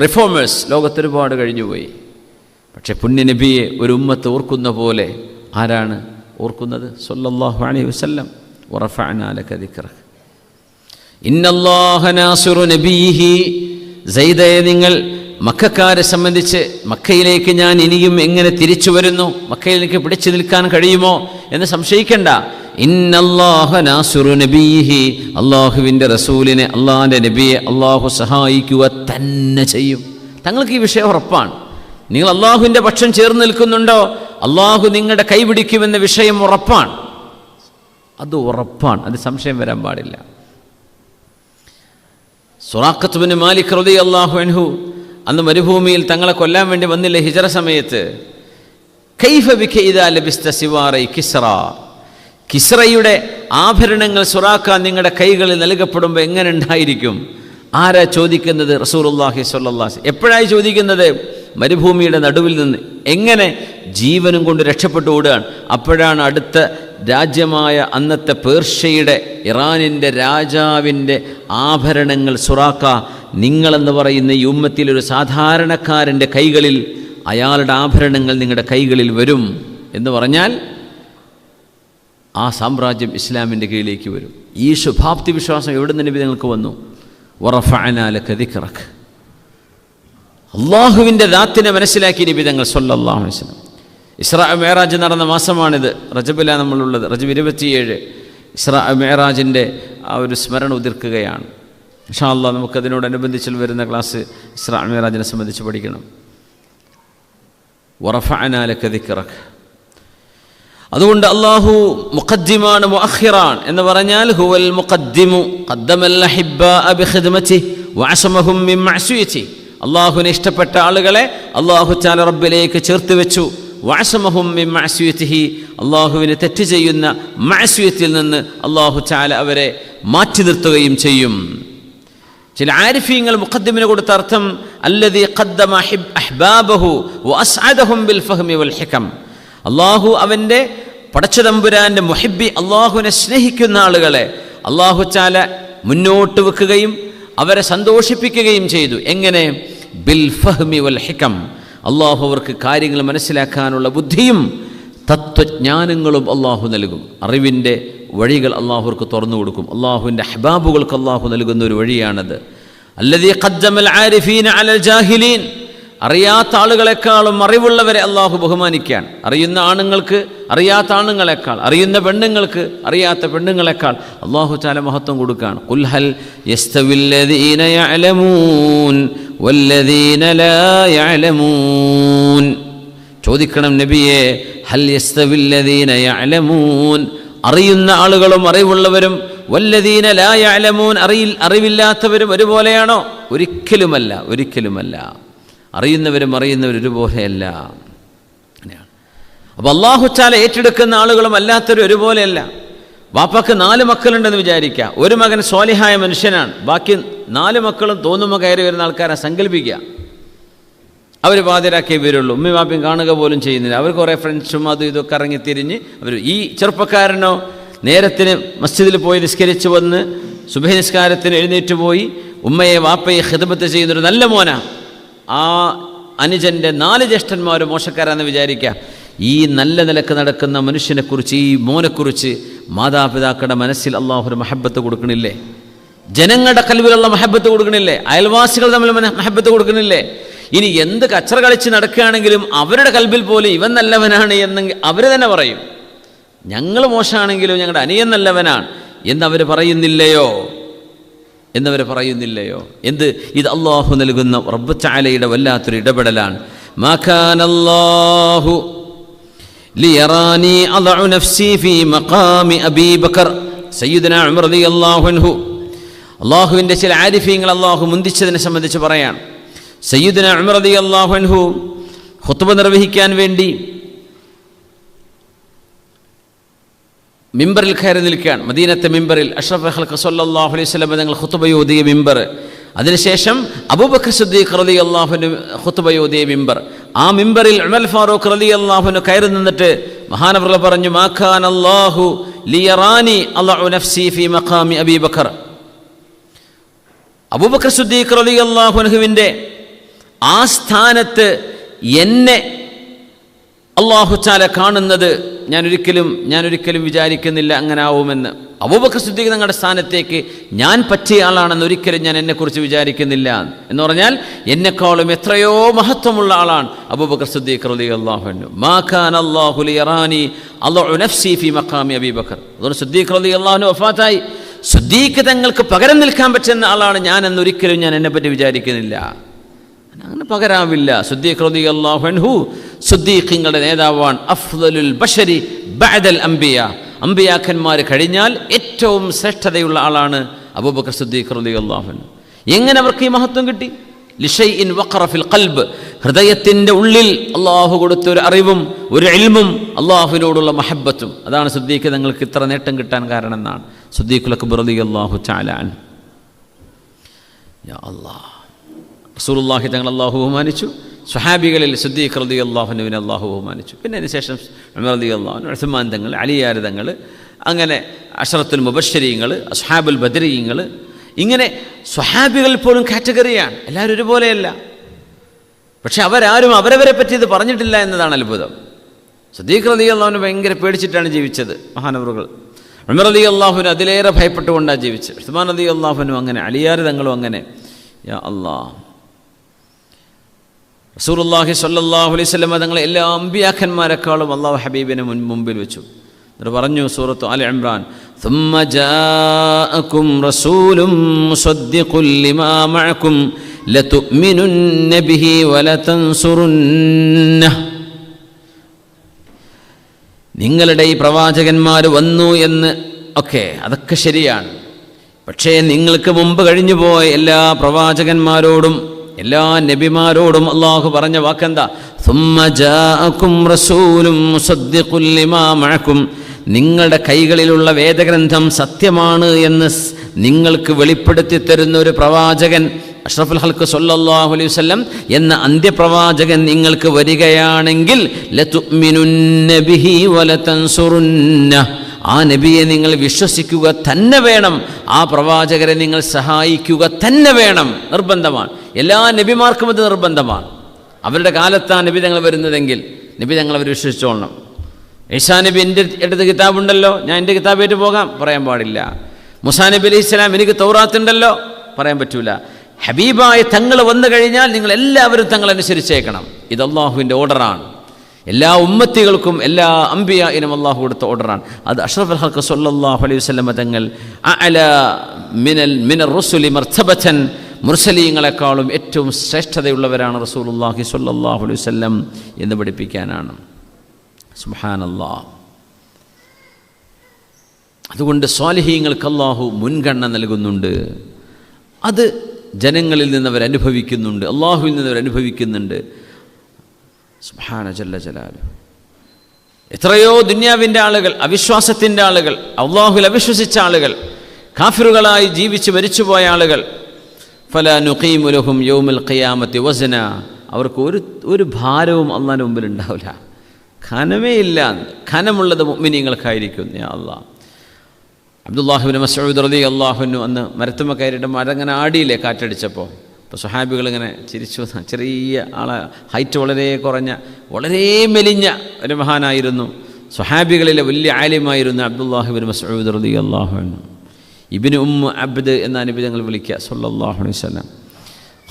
റിഫോമേഴ്സ് ലോകത്തൊരുപാട് കഴിഞ്ഞുപോയി. പക്ഷെ പുണ്യനബിയെ ഒരു ഉമ്മത്ത് ഓർക്കുന്ന പോലെ ആരാണ് ഓർക്കുന്നത്? സ്വല്ലല്ലാഹു അലൈഹി വസല്ലം. വറഫഅനാ ലക ദിക്റക. ഇന്നല്ലാഹ നാസിറു നബിയിഹി. സയ്യിദേ, നിങ്ങൾ മക്കക്കാരെ സംബന്ധിച്ച് മക്കയിലേക്ക് ഞാൻ ഇനിയും എങ്ങനെ തിരിച്ചു വരുന്നു, മക്കയിലേക്ക് പിടിച്ചു നിൽക്കാൻ കഴിയുമോ എന്ന് സംശയിക്കണ്ട. ഇന്നല്ലാഹ നാസിറു നബിയിഹി. അള്ളാഹുവിൻ്റെ റസൂലിനെ, അള്ളാഹിൻ്റെ നബിയെ അള്ളാഹു സഹായിക്കുക തന്നെ ചെയ്യും. തങ്ങൾക്ക് ഈ വിഷയം ഉറപ്പാണ്. നിങ്ങൾ അള്ളാഹുവിൻ്റെ പക്ഷം ചേർന്ന് നിൽക്കുന്നുണ്ടോ, അള്ളാഹു നിങ്ങളുടെ കൈപിടിക്കുമെന്ന വിഷയം ഉറപ്പാണ്. അത് ഉറപ്പാണ്, അത് സംശയം വരാൻ പാടില്ല. സുറാഖത്ത് ബിൻ മാലിക് റളിയല്ലാഹു അൻഹു അന്ന് മരുഭൂമിയിൽ തങ്ങളെ കൊല്ലാൻ വേണ്ടി വന്നില്ലേ ഹിജറ സമയത്ത്? കൈഫ ബിക ഇദാ ലബിസ്ത സിവാറൈ കിസ്റ, കിസ്റയുടെ ആഭരണങ്ങൾ സുറാഖ നിങ്ങളുടെ കൈകളിൽ നൽകപ്പെടുമ്പോൾ എങ്ങനെ ഉണ്ടായിരിക്കും? ആരാ ചോദിക്കുന്നത്? റസൂലുള്ളാഹി സ്വല്ലല്ലാഹു അലൈഹി വസല്ലം. എപ്പോഴായി ചോദിക്കുന്നത്? മരുഭൂമിയുടെ നടുവിൽ നിന്ന് എങ്ങനെ ജീവനും കൊണ്ട് രക്ഷപ്പെട്ടു ഓടുകയാണ്. അപ്പോഴാണ് അടുത്ത രാജ്യമായ അന്നത്തെ പേർഷ്യയുടെ, ഇറാനിൻ്റെ രാജാവിൻ്റെ ആഭരണങ്ങൾ സുറാഖ, നിങ്ങളെന്ന് പറയുന്ന ഈ ഉമ്മത്തിലൊരു സാധാരണക്കാരൻ്റെ കൈകളിൽ അയാളുടെ ആഭരണങ്ങൾ നിങ്ങളുടെ കൈകളിൽ വരും എന്ന് പറഞ്ഞാൽ ആ സാമ്രാജ്യം ഇസ്ലാമിൻ്റെ കീഴിലേക്ക് വരും. ഈ ശുഭാപ്തി വിശ്വാസം എവിടെ നിന്ന് നബി നിങ്ങൾക്ക് വന്നു? വറഫഅനാ ലക ദിക്റക, അള്ളാഹുവിൻ്റെ ദാത്തിനെ മനസ്സിലാക്കി നബി തങ്ങൾ സ്വല്ലല്ലാഹു അലൈഹി വസല്ലം. ഇസ്രാ മിഅ്റാജ് നടന്ന മാസമാണിത്. റജബിലാണ് നമ്മളുള്ളത്. റജബ് 27 ഇസ്രാ മിഅ്റാജിൻ്റെ ആ ഒരു സ്മരണ ഉതിർക്കുകയാണ്. ഇൻഷാ അല്ലാഹ് നമുക്കതിനോടനുബന്ധിച്ച് വരുന്ന ക്ലാസ് ഇസ്രാ മിഅ്റാജിനെ സംബന്ധിച്ച് പഠിക്കണം. വറഫഅനാ ലക ദിക്റക. അതുകൊണ്ട് അള്ളാഹു മുഖദ്ദിമാണ്, മുഅഖിറാൻ എന്ന് പറഞ്ഞാൽ ഹുവൽ മുഖദ്ദിമു ഖദ്ദമൽ അഹിബ്ബാഅ ബിഖിദ്മതിഹി വഅസമഹും മിൻ മഅസിയതിഹി. അള്ളാഹുവിനെ ഇഷ്ടപ്പെട്ട ആളുകളെ അള്ളാഹു തആല റബ്ബിലേക്ക് ചേർത്ത് വെച്ചു. വഅസമഹും മിൻ മഅസിയതിഹി, അള്ളാഹുവിനെ തെറ്റ് ചെയ്യുന്ന മഅസിയത്തിൽ നിന്ന് അള്ളാഹു തആല അവരെ മാറ്റി നിർത്തുകയും ചെയ്യും. ചില ആരിഫീങ്ങൾ മുഖദ്ദിമിന് കൊടുത്ത അർത്ഥം അല്ലദീ ഖദ്ദമ അഹ്ബാബഹു വഅസ്അദഹും ബിൽ ഫഹ്മി വൽ ഹികം. അള്ളാഹു അവൻ്റെ പടച്ചതമ്പുരാൻ്റെ മുഹിബ്ബി, അള്ളാഹുവിനെ സ്നേഹിക്കുന്ന ആളുകളെ അള്ളാഹു തആല മുന്നോട്ട് വെക്കുകയും അവരെ സന്തോഷിപ്പിക്കുകയും ചെയ്തു. എങ്ങനെ? ബിൽ ഫഹ്മി വൽ ഹികം. അള്ളാഹു അവർക്ക് കാര്യങ്ങൾ മനസ്സിലാക്കാനുള്ള ബുദ്ധിയും തത്വജ്ഞാനങ്ങളും അള്ളാഹു നൽകും. അറിവിൻ്റെ വഴികൾ അള്ളാഹുർക്ക് തുറന്നു കൊടുക്കും. അള്ളാഹുവിൻ്റെ അഹ്ബാബുകൾക്ക് അള്ളാഹു നൽകുന്ന ഒരു വഴിയാണത്. അല്ലദീ ഖദ്ദമൽ ആരിഫീന അലൽ ജാഹിലീൻ. അറിയാത്ത ആളുകളെക്കാളും അറിവുള്ളവരെ അള്ളാഹു ബഹുമാനിക്കാൻ. അറിയുന്ന ആണുങ്ങൾക്ക് അറിയാത്ത ആണുങ്ങളെക്കാൾ, അറിയുന്ന പെണ്ണുങ്ങൾക്ക് അറിയാത്ത പെണ്ണുങ്ങളെക്കാൾ അള്ളാഹു തആല മഹത്വം കൊടുക്കുകയാണ്. ഖുൽ ഹൽ യസ്തവില്ലദീന യഅലമൂൻ വല്ലദീന ലാ യഅലമൂൻ. ചോദിക്കണം നബിയെ, ഹൽ യസ്തവില്ലദീന യഅലമൂൻ, അറിയുന്ന ആളുകളും അറിവുള്ളവരും, വല്ലദീന ലാ യഅലമൂൻ, അറിവില്ലാത്തവരും ഒരുപോലെയാണോ? ഒരിക്കലുമല്ല, ഒരിക്കലുമല്ല. അറിയുന്നവരും ഒരുപോലെയല്ല. അപ്പോൾ അല്ലാഹു തആല ഏറ്റെടുക്കുന്ന ആളുകളും അല്ലാത്തവരും ഒരുപോലെയല്ല. വാപ്പാക്ക് 4 മക്കളുണ്ടെന്ന് വിചാരിക്കുക. ഒരു മകൻ സ്വാലിഹായ മനുഷ്യനാണ്, ബാക്കി 4 മക്കളും തോന്നുമ്പോൾ കയറി വരുന്ന ആൾക്കാരെ സങ്കല്പിക്കുക. അവർ പാതിരാക്കേ വരുള്ളൂ, ഉമ്മയും വാപ്പയും കാണുക പോലും ചെയ്യുന്നില്ല. അവർ കുറേ ഫ്രണ്ട്സും അതും ഇതൊക്കെ ഇറങ്ങിത്തിരിഞ്ഞ് അവർ. ഈ ചെറുപ്പക്കാരനോ നേരത്തിന് മസ്ജിദിൽ പോയി നിസ്കരിച്ച് വന്ന് സുബഹി നിസ്കാരത്തിന് എഴുന്നേറ്റ് പോയി ഉമ്മയെ വാപ്പയെ ഖിദ്മത്ത് ചെയ്യുന്നൊരു നല്ല മോനാ. ആ അനുജൻ്റെ 4 ജ്യേഷ്ഠന്മാരും മോശക്കാരാണെന്ന് വിചാരിക്കുക. ഈ നല്ല നിലക്ക് നടക്കുന്ന മനുഷ്യനെക്കുറിച്ച്, ഈ മോനെക്കുറിച്ച് മാതാപിതാക്കളുടെ മനസ്സിൽ അള്ളാഹു ഒരു മഹബത്ത് കൊടുക്കണില്ലേ? ജനങ്ങളുടെ കൽവിലുള്ള മഹബത്ത് കൊടുക്കണില്ലേ? അയൽവാസികൾ തമ്മിൽ മഹബത്ത് കൊടുക്കണില്ലേ? ഇനി എന്ത് കച്ചറ കളിച്ച് നടക്കുകയാണെങ്കിലും അവരുടെ കൽബിൽ പോലും ഇവൻ നല്ലവനാണ് എന്നെങ്കിൽ അവർ തന്നെ പറയും. ഞങ്ങൾ മോശമാണെങ്കിലും ഞങ്ങളുടെ അനിയൻ നല്ലവനാണ് എന്നവർ പറയുന്നില്ലയോ? എന്ത്? ഇത് അള്ളാഹു നൽകുന്ന റബ്ബ് തആലയുടെ വല്ലാത്തൊരു ഇടപെടലാണ്. മാ കാനല്ലാഹു ലിയറാനി അദഉ നഫ്സി ഫീ മഖാമി അബീ ബക്കർ. സയ്യിദുനാ ഉമർ റളിയല്ലാഹു അൻഹു, അള്ളാഹുവിൻ്റെ ചില ആരിഫീങ്ങൾ അള്ളാഹു മുന്തിച്ചതിനെ സംബന്ധിച്ച് പറയാൻ. സയ്യിദുനാ ഉമർ റളിയല്ലാഹു അൻഹു ഖുത്ബ നിർവഹിക്കാൻ വേണ്ടി മിമ്പറിൽ കയറി നിൽക്കുകയാണ്. മദീനത്തെ മിമ്പറിൽ അഷ്റഫുൽ ഖൽഖ് സ്വല്ലല്ലാഹു അലൈഹി വസല്ലം തങ്ങൾ ഖുത്ബയോദിയ മിമ്പർ. അതിനുശേഷം അബൂബക്കർ സിദ്ദീഖ് റളിയല്ലാഹു അൻഹു ഖുത്ബയോദിയ മിമ്പർ. ആ മിമ്പറിൽ ഉമർ ഫാറൂഖ് റളിയല്ലാഹു അൻഹു കയറി നിന്നിട്ട് മഹാനവറുകൾ പറഞ്ഞു, മാ കാനല്ലാഹു ലിയറാനി അദഉ നഫ്സി ഫീ മഖാമി അബീ ബക്കർ. അബൂബക്കർ സിദ്ദീഖ് റളിയല്ലാഹു അൻഹുവിൻ്റെ ആ സ്ഥാനത്ത് എന്നെ അല്ലാഹു തആല കാണുന്നത് ഞാൻ ഒരിക്കലും വിചാരിക്കുന്നില്ല അങ്ങനെ ആവുമെന്ന്. അബൂബക്കർ സിദ്ദീഖ് തങ്ങളുടെ സ്ഥാനത്തേക്ക് ഞാൻ പറ്റിയ ആളാണെന്ന് ഒരിക്കലും ഞാൻ എന്നെക്കുറിച്ച് വിചാരിക്കുന്നില്ല എന്ന് പറഞ്ഞാൽ എന്നെക്കാളും എത്രയോ മഹത്വമുള്ള ആളാണ് അബൂബക്കർ സിദ്ദീഖ് റളിയല്ലാഹു അൻഹു. മാ കാനല്ലാഹു ലിയറാനി അദഉ നഫ്സി ഫീ മഖാമി അബീ ബക്കർ. അതുകൊണ്ട് സിദ്ദീഖ് റളിയല്ലാഹു അൻഹു വഫാത്തായി. സിദ്ദീഖ് തങ്ങൾക്ക് പകരം നിൽക്കാൻ പറ്റുന്ന ആളാണ് ഞാനെന്ന് ഒരിക്കലും ഞാൻ എന്നെപ്പറ്റി വിചാരിക്കുന്നില്ല. അങ്ങനെ പകരാവില്ല. സിദ്ദീഖ് റളിയല്ലാഹു അൻഹു സിദ്ദീഖുകളുടെ നേതാവാണ്. അഫ്ളലുൽ ബശരി ബഅദൽ അംബിയ. അംബിയാക്കന്മാർ കഴിഞ്ഞാൽ ഏറ്റവും ശ്രേഷ്ഠതയുള്ള ആളാണ് അബൂബക്കർ സിദ്ദീഖ് റളിയല്ലാഹു അൻഹു. എങ്ങനെ അവർക്ക് ഈ മഹത്വം കിട്ടി? ലിശൈഇൻ വഖറ ഫിൽ ഖൽബ്, ഹൃദയത്തിൻ്റെ ഉള്ളിൽ അള്ളാഹു കൊടുത്ത ഒരു അറിവും ഒരു ഇൽമും അള്ളാഹുവിനോടുള്ള മഹബ്ബത്തും. അതാണ് സിദ്ദീഖ് തങ്ങൾക്ക് ഇത്ര നേട്ടം കിട്ടാൻ കാരണം എന്നാണ്. സിദ്ദീഖുൽ അക്ബർ റളിയല്ലാഹു തആല അൻഹു. യാ അല്ലാഹ്, റസൂലുള്ളാഹി തങ്ങൾ അള്ളാഹു ബഹുമാനിച്ചു. സ്വഹാബികളിൽ സിദ്ദീഖ് റളിയല്ലാഹു അൻഹുവിനെ അള്ളാഹു ബഹുമാനിച്ചു. പിന്നെ അതിനുശേഷം ഉമർ റളിയല്ലാഹു അൻഹു, ഉസ്മാൻ തങ്ങൾ, അലിയാർ തങ്ങൾ, അങ്ങനെ അശറത്തുൽ മുബശ്ശരീങ്ങൾ, അസ്ഹാബുൽ ബദരീങ്ങൾ, ഇങ്ങനെ സ്വഹാബികൾ പോലും കാറ്റഗറിയാണ്. എല്ലാവരും ഒരുപോലെയല്ല. പക്ഷെ അവരാരും അവരവരെ പറ്റി ഇത് പറഞ്ഞിട്ടില്ല എന്നതാണ് അത്ഭുതം. സിദ്ദീഖ് റളിയല്ലാഹു ഭയങ്കര പേടിച്ചിട്ടാണ് ജീവിച്ചത് മഹാനവറുകൾ. ഉമർ റളിയല്ലാഹു അതിലേറെ ഭയപ്പെട്ടുകൊണ്ടാണ് ജീവിച്ചത്. ഉസ്മാൻ റളിയല്ലാഹു അങ്ങനെ, അലിയാർ തങ്ങളും അങ്ങനെ. യാ അല്ലാഹ്, റസൂലുള്ളാഹി സ്വല്ലല്ലാഹു അലൈഹി വസല്ലം തങ്ങളെ എല്ലാ അമ്പിയാക്കന്മാരെക്കാളും അല്ലാഹു ഹബീബിനെ മുമ്പിൽ വെച്ചു. എന്നിട്ട് പറഞ്ഞു സൂറത്ത് ആല ഇംറാൻ, ثم جاءكم رسول مصدق لما معكم لتؤمنن به ولتنصرنه. നിങ്ങളുടെ ഈ പ്രവാചകന്മാർ വന്നു എന്ന് ഒക്കെ അതൊക്കെ ശരിയാണ്. പക്ഷേ നിങ്ങൾക്ക് മുമ്പ് കഴിഞ്ഞു പോയ എല്ലാ പ്രവാചകന്മാരോടും എല്ലാ നബിമാരോടും അള്ളാഹു പറഞ്ഞ വാക്കെന്താ? ثم جاءكم رسول مصدق لما معكم. നിങ്ങളുടെ കൈകളിലുള്ള വേദഗ്രന്ഥം സത്യമാണ് എന്ന് നിങ്ങൾക്ക് വെളിപ്പെടുത്തി തരുന്ന ഒരു പ്രവാചകൻ, അഷ്റഫുൽ ഖൽഖ് സ്വല്ലല്ലാഹു അലൈഹി വസല്ലം എന്ന അന്ത്യപ്രവാചകൻ നിങ്ങൾക്ക് വരികയാണെങ്കിൽ ലതുഅ്മിനുന്ന ബിഹി വലതൻസുറുന്ന. ആ നബിയെ നിങ്ങൾ വിശ്വസിക്കുക തന്നെ വേണം. ആ പ്രവാചകരെ നിങ്ങൾ സഹായിക്കുക തന്നെ വേണം. നിർബന്ധമാണ്. എല്ലാ നബിമാർക്കും ഇത് നിർബന്ധമാണ്. അവരുടെ കാലത്താണ് നബി തങ്ങൾ വരുന്നതെങ്കിൽ നബി തങ്ങൾ അവർ വിശ്വസിച്ചോളണം. ഈസാ നബി എൻ്റെ അടുത്ത് കിതാബുണ്ടല്ലോ, ഞാൻ എൻ്റെ കിതാബായിട്ട് പോകാം, പറയാൻ പാടില്ല. മൂസാ നബി അലൈഹി സ്വലാം എനിക്ക് തൗറാത്തുണ്ടല്ലോ, പറയാൻ പറ്റൂല. ഹബീബായ തങ്ങൾ വന്നു കഴിഞ്ഞാൽ നിങ്ങൾ എല്ലാവരും തങ്ങളനുസരിച്ചേക്കണം. ഇത് അള്ളാഹുവിൻ്റെ ഓർഡറാണ്. എല്ലാ ഉമ്മത്തികൾക്കും എല്ലാ അംബിയായിനും അള്ളാഹു കൊടുത്ത ഓർഡറാണ്. അത് അഷ്റഫുൽ ഖൽഖ് സ്വല്ലല്ലാഹു അലൈഹി വസല്ലം തങ്ങൾ അഅല മിനർ റുസുലി മർതബതൻ, മുർസലീങ്ങളെക്കാളും ഏറ്റവും ശ്രേഷ്ഠതയുള്ളവരാണ് റസൂലുള്ളാഹി സ്വല്ലല്ലാഹു അലൈഹി വസല്ലം എന്ന് പഠിപ്പിക്കാനാണ്. സുബ്ഹാനല്ലാഹ്. അതുകൊണ്ട് സ്വാലിഹീങ്ങൾക്ക് അല്ലാഹു മുൻഗണന നൽകുന്നുണ്ട്. അത് ജനങ്ങളിൽ നിന്നവർ അനുഭവിക്കുന്നുണ്ട്, അള്ളാഹുവിൽ നിന്നവർ അനുഭവിക്കുന്നുണ്ട്. സുബ്ഹാന ജല്ല ജലാലു. എത്രയോ ദുനിയാവിൻ്റെ ആളുകൾ, അവിശ്വാസത്തിൻ്റെ ആളുകൾ, അള്ളാഹുവിൽ അവിശ്വസിച്ച ആളുകൾ, കാഫിറുകളായി ജീവിച്ച് മരിച്ചുപോയ ആളുകൾ, ഫലാ നുഖീമു ലഹും യൗമൽ ഖിയാമത്തി വസ്ന. അവർക്ക് ഒരു ഭാരവും അള്ളാഹിൻ്റെ മുമ്പിൽ ഉണ്ടാവില്ല. ഖനമേ ഇല്ല. ഖനമുള്ളത് മുഅ്മിനീങ്ങൾക്കായിരിക്കും. യാ അല്ലാഹ്. അബ്ദുല്ലാഹി ഇബ്നു മസ്ഊദ് റളിയല്ലാഹു അൻഹു അന്ന് മരത്തുമ്മ കയറിയിട്ട് മരങ്ങനെ ആടിയില്ലേ കാറ്റടിച്ചപ്പോൾ. അപ്പോൾ സ്വഹാബികളിങ്ങനെ ചിരിച്ചു. ചെറിയ ആളെ, ഹൈറ്റ് വളരെ കുറഞ്ഞ, വളരെ മെലിഞ്ഞ ഒരു മഹാനായിരുന്നു. സ്വഹാബികളിലെ വലിയ ആലിമായിരുന്നു അബ്ദുല്ലാഹി ഇബ്നു മസ്ഊദ് റളിയല്ലാഹു അൻഹു. ഇബ്നു അബ്ദ് എന്ന നബി തങ്ങൾ വിളിക്കുക സ്വല്ലല്ലാഹു അലൈഹി വസല്ലം.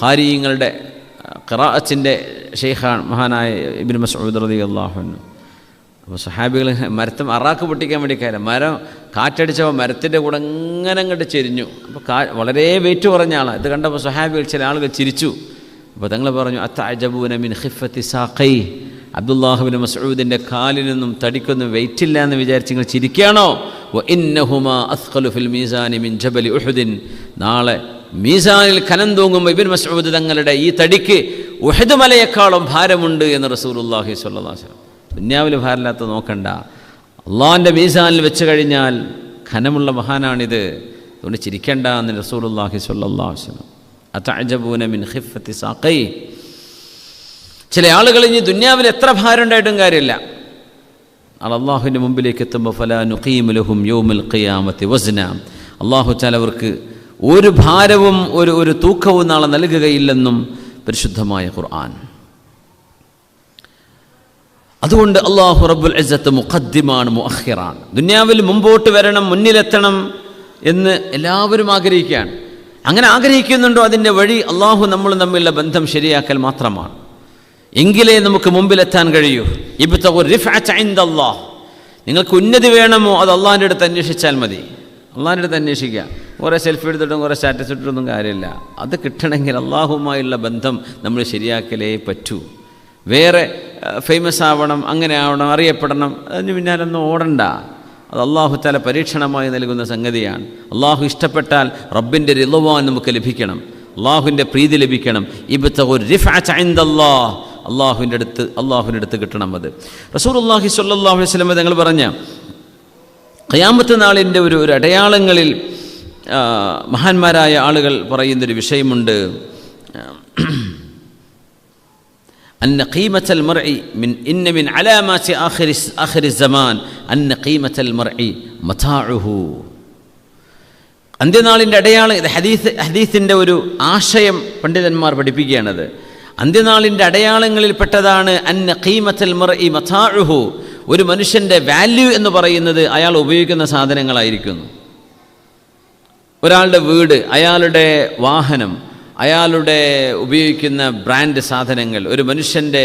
ഖാരിങ്ങളുടെ ഖിറാഅത്തിൻ്റെ ഷെയ്ഖാണ് മഹാനായ ഇബ്നു മസ്ഊദ് റളിയല്ലാഹു അൻഹു. അപ്പോൾ സ്വഹാബികൾ മരത്തും അറാക്ക് പൊട്ടിക്കാൻ വേണ്ടി കയറാം. മരം കാറ്റടിച്ചപ്പോൾ മരത്തിൻ്റെ കൂടെ ഇങ്ങനെ അങ്ങോട്ട് ചെരിഞ്ഞു. അപ്പോൾ വളരെ വെയിറ്റ് കുറഞ്ഞ ആളാണ്. ഇത് കണ്ടപ്പോൾ സ്വഹാബികൾ ചില ആളുകൾ ചിരിച്ചു. അപ്പോൾ തങ്ങൾ പറഞ്ഞു, അത്തഅജബൂന മിൻ ഖിഫത്തി സാഖൈ. അബ്ദുല്ലാഹി ഇബ്നു മസ്ഊദിൻ്റെ കാലിനൊന്നും തടിക്കൊന്നും വെയിറ്റില്ല എന്ന് വിചാരിച്ച് നിങ്ങൾ ചിരിക്കുകയാണോ? വ ഇന്നഹുമാ അസ്ഖലു ഫിൽ മീസാനി മിൻ ജബലി ഉഹുദിൻ. നാളെ മീസാനിൽ കനം തൂങ്ങുമ്പോൾ ഇബ്നു മസ്ഊദ് തങ്ങളുടെ ഈ തടിക്ക് ഉഹദ് മലയേക്കാളും ഭാരമുണ്ട് എന്ന് റസൂലുള്ളാഹി സ്വല്ലല്ലാഹു അലൈഹി വസല്ലം. ദുന്യാവിൽ ഭാരമില്ലാത്ത നോക്കണ്ട, അള്ളാഹിൻ്റെ മീസാനിൽ വെച്ച് കഴിഞ്ഞാൽ ഖനമുള്ള മഹാനാണിത്. അതുകൊണ്ട് ചിരിക്കണ്ട എന്ന് റസൂലുള്ളാഹി സ്വല്ലല്ലാഹു അലൈഹി വസല്ലം. അതഅജബൂന മിൻ ഖിഫത്തി സാഖൈ. ചില ആളുകൾ ഇനി ദുന്യാവിൽ എത്ര ഭാരം ഉണ്ടായിട്ടും കാര്യമില്ല, അള്ളാഹുവിൻ്റെ മുമ്പിലേക്ക് എത്തുമ്പോൾ ഫലാ നുഖീമു ലഹും യൗമൽ ഖിയാമത്തി വസ്ന. അള്ളാഹു തആല അവർക്ക് ഒരു ഭാരവും ഒരു തൂക്കവും നാളെ നൽകുകയില്ലെന്നും പരിശുദ്ധമായ ഖുർആൻ. അതുകൊണ്ട് അള്ളാഹു റബ്ബുൽ ഇസ്സത്ത് മുഖദ്ദിമാണ്, മുഅഖിറാണ്. ദുനിയാവിൽ മുമ്പോട്ട് വരണം, മുന്നിലെത്തണം എന്ന് എല്ലാവരും ആഗ്രഹിക്കുകയാണ്. അങ്ങനെ ആഗ്രഹിക്കുന്നുണ്ടോ അതിൻ്റെ വഴി അള്ളാഹു നമ്മളും തമ്മിലുള്ള ബന്ധം ശരിയാക്കൽ മാത്രമാണ്. എങ്കിലേ നമുക്ക് മുമ്പിലെത്താൻ കഴിയൂ. ഇബ്തഗു റിഫഅത ഇൻദല്ലാഹ്. നിങ്ങൾക്ക് ഉന്നതി വേണമോ അത് അള്ളാഹിൻ്റെ അടുത്ത് അന്വേഷിച്ചാൽ മതി. അള്ളാഹിൻ്റെ അടുത്ത് അന്വേഷിക്കുക. കുറേ സെൽഫി എടുത്തിട്ടും കുറേ സ്റ്റാറ്റസ് ഇട്ടിട്ടൊന്നും കാര്യമില്ല. അത് കിട്ടണമെങ്കിൽ അള്ളാഹുമായുള്ള ബന്ധം നമ്മൾ ശരിയാക്കലേ പറ്റൂ. വേറെ ഫേമസ് ആവണം, അങ്ങനെ ആവണം, അറിയപ്പെടണം, അതിന് പിന്നാലൊന്നും ഓടണ്ട. അത് അള്ളാഹു തആല പരീക്ഷണമായി നൽകുന്ന സംഗതിയാണ്. അള്ളാഹു ഇഷ്ടപ്പെട്ടാൽ റബ്ബിൻ്റെ റിളവാൻ നമുക്ക് ലഭിക്കണം. അള്ളാഹുവിൻ്റെ പ്രീതി ലഭിക്കണം. ഇബ്തഗു റിഫഅത ഇൻദല്ലാഹ്, അള്ളാഹുവിൻ്റെ അടുത്ത് കിട്ടണം. അത് റസൂലുള്ളാഹി സ്വല്ലല്ലാഹു അലൈഹി വസല്ലം തങ്ങൾ പറഞ്ഞ ഖിയാമത്ത് നാളിൻ്റെ ഒരു അടയാളങ്ങളിൽ മഹാന്മാരായ ആളുകൾ പറയുന്നൊരു വിഷയമുണ്ട്. അന്ന ഖീമത്തൽ മർഇ മിൻ അലാമാത്തി ആഖിരി സമാൻ അന്ന ഖീമത്തൽ മർഇ മതാഉഹു. അന്ത്യനാളിൻ്റെ അടയാളം, ഇത് ഹദീസിൻ്റെ ഒരു ആശയം പണ്ഡിതന്മാർ പഠിപ്പിക്കുകയാണത്. അന്ത്യനാളിൻ്റെ അടയാളങ്ങളിൽപ്പെട്ടതാണ് അന്ന ഖീമത്തൽ മർഇ മതാഉഹു. ഒരു മനുഷ്യൻ്റെ വാല്യൂ എന്ന് പറയുന്നത് അയാൾ ഉപയോഗിക്കുന്ന സാധനങ്ങളായിരിക്കുന്നു. ഒരാളുടെ വീട്, അയാളുടെ വാഹനം, അയാളുടെ ഉപയോഗിക്കുന്ന ബ്രാൻഡ് സാധനങ്ങൾ, ഒരു മനുഷ്യൻ്റെ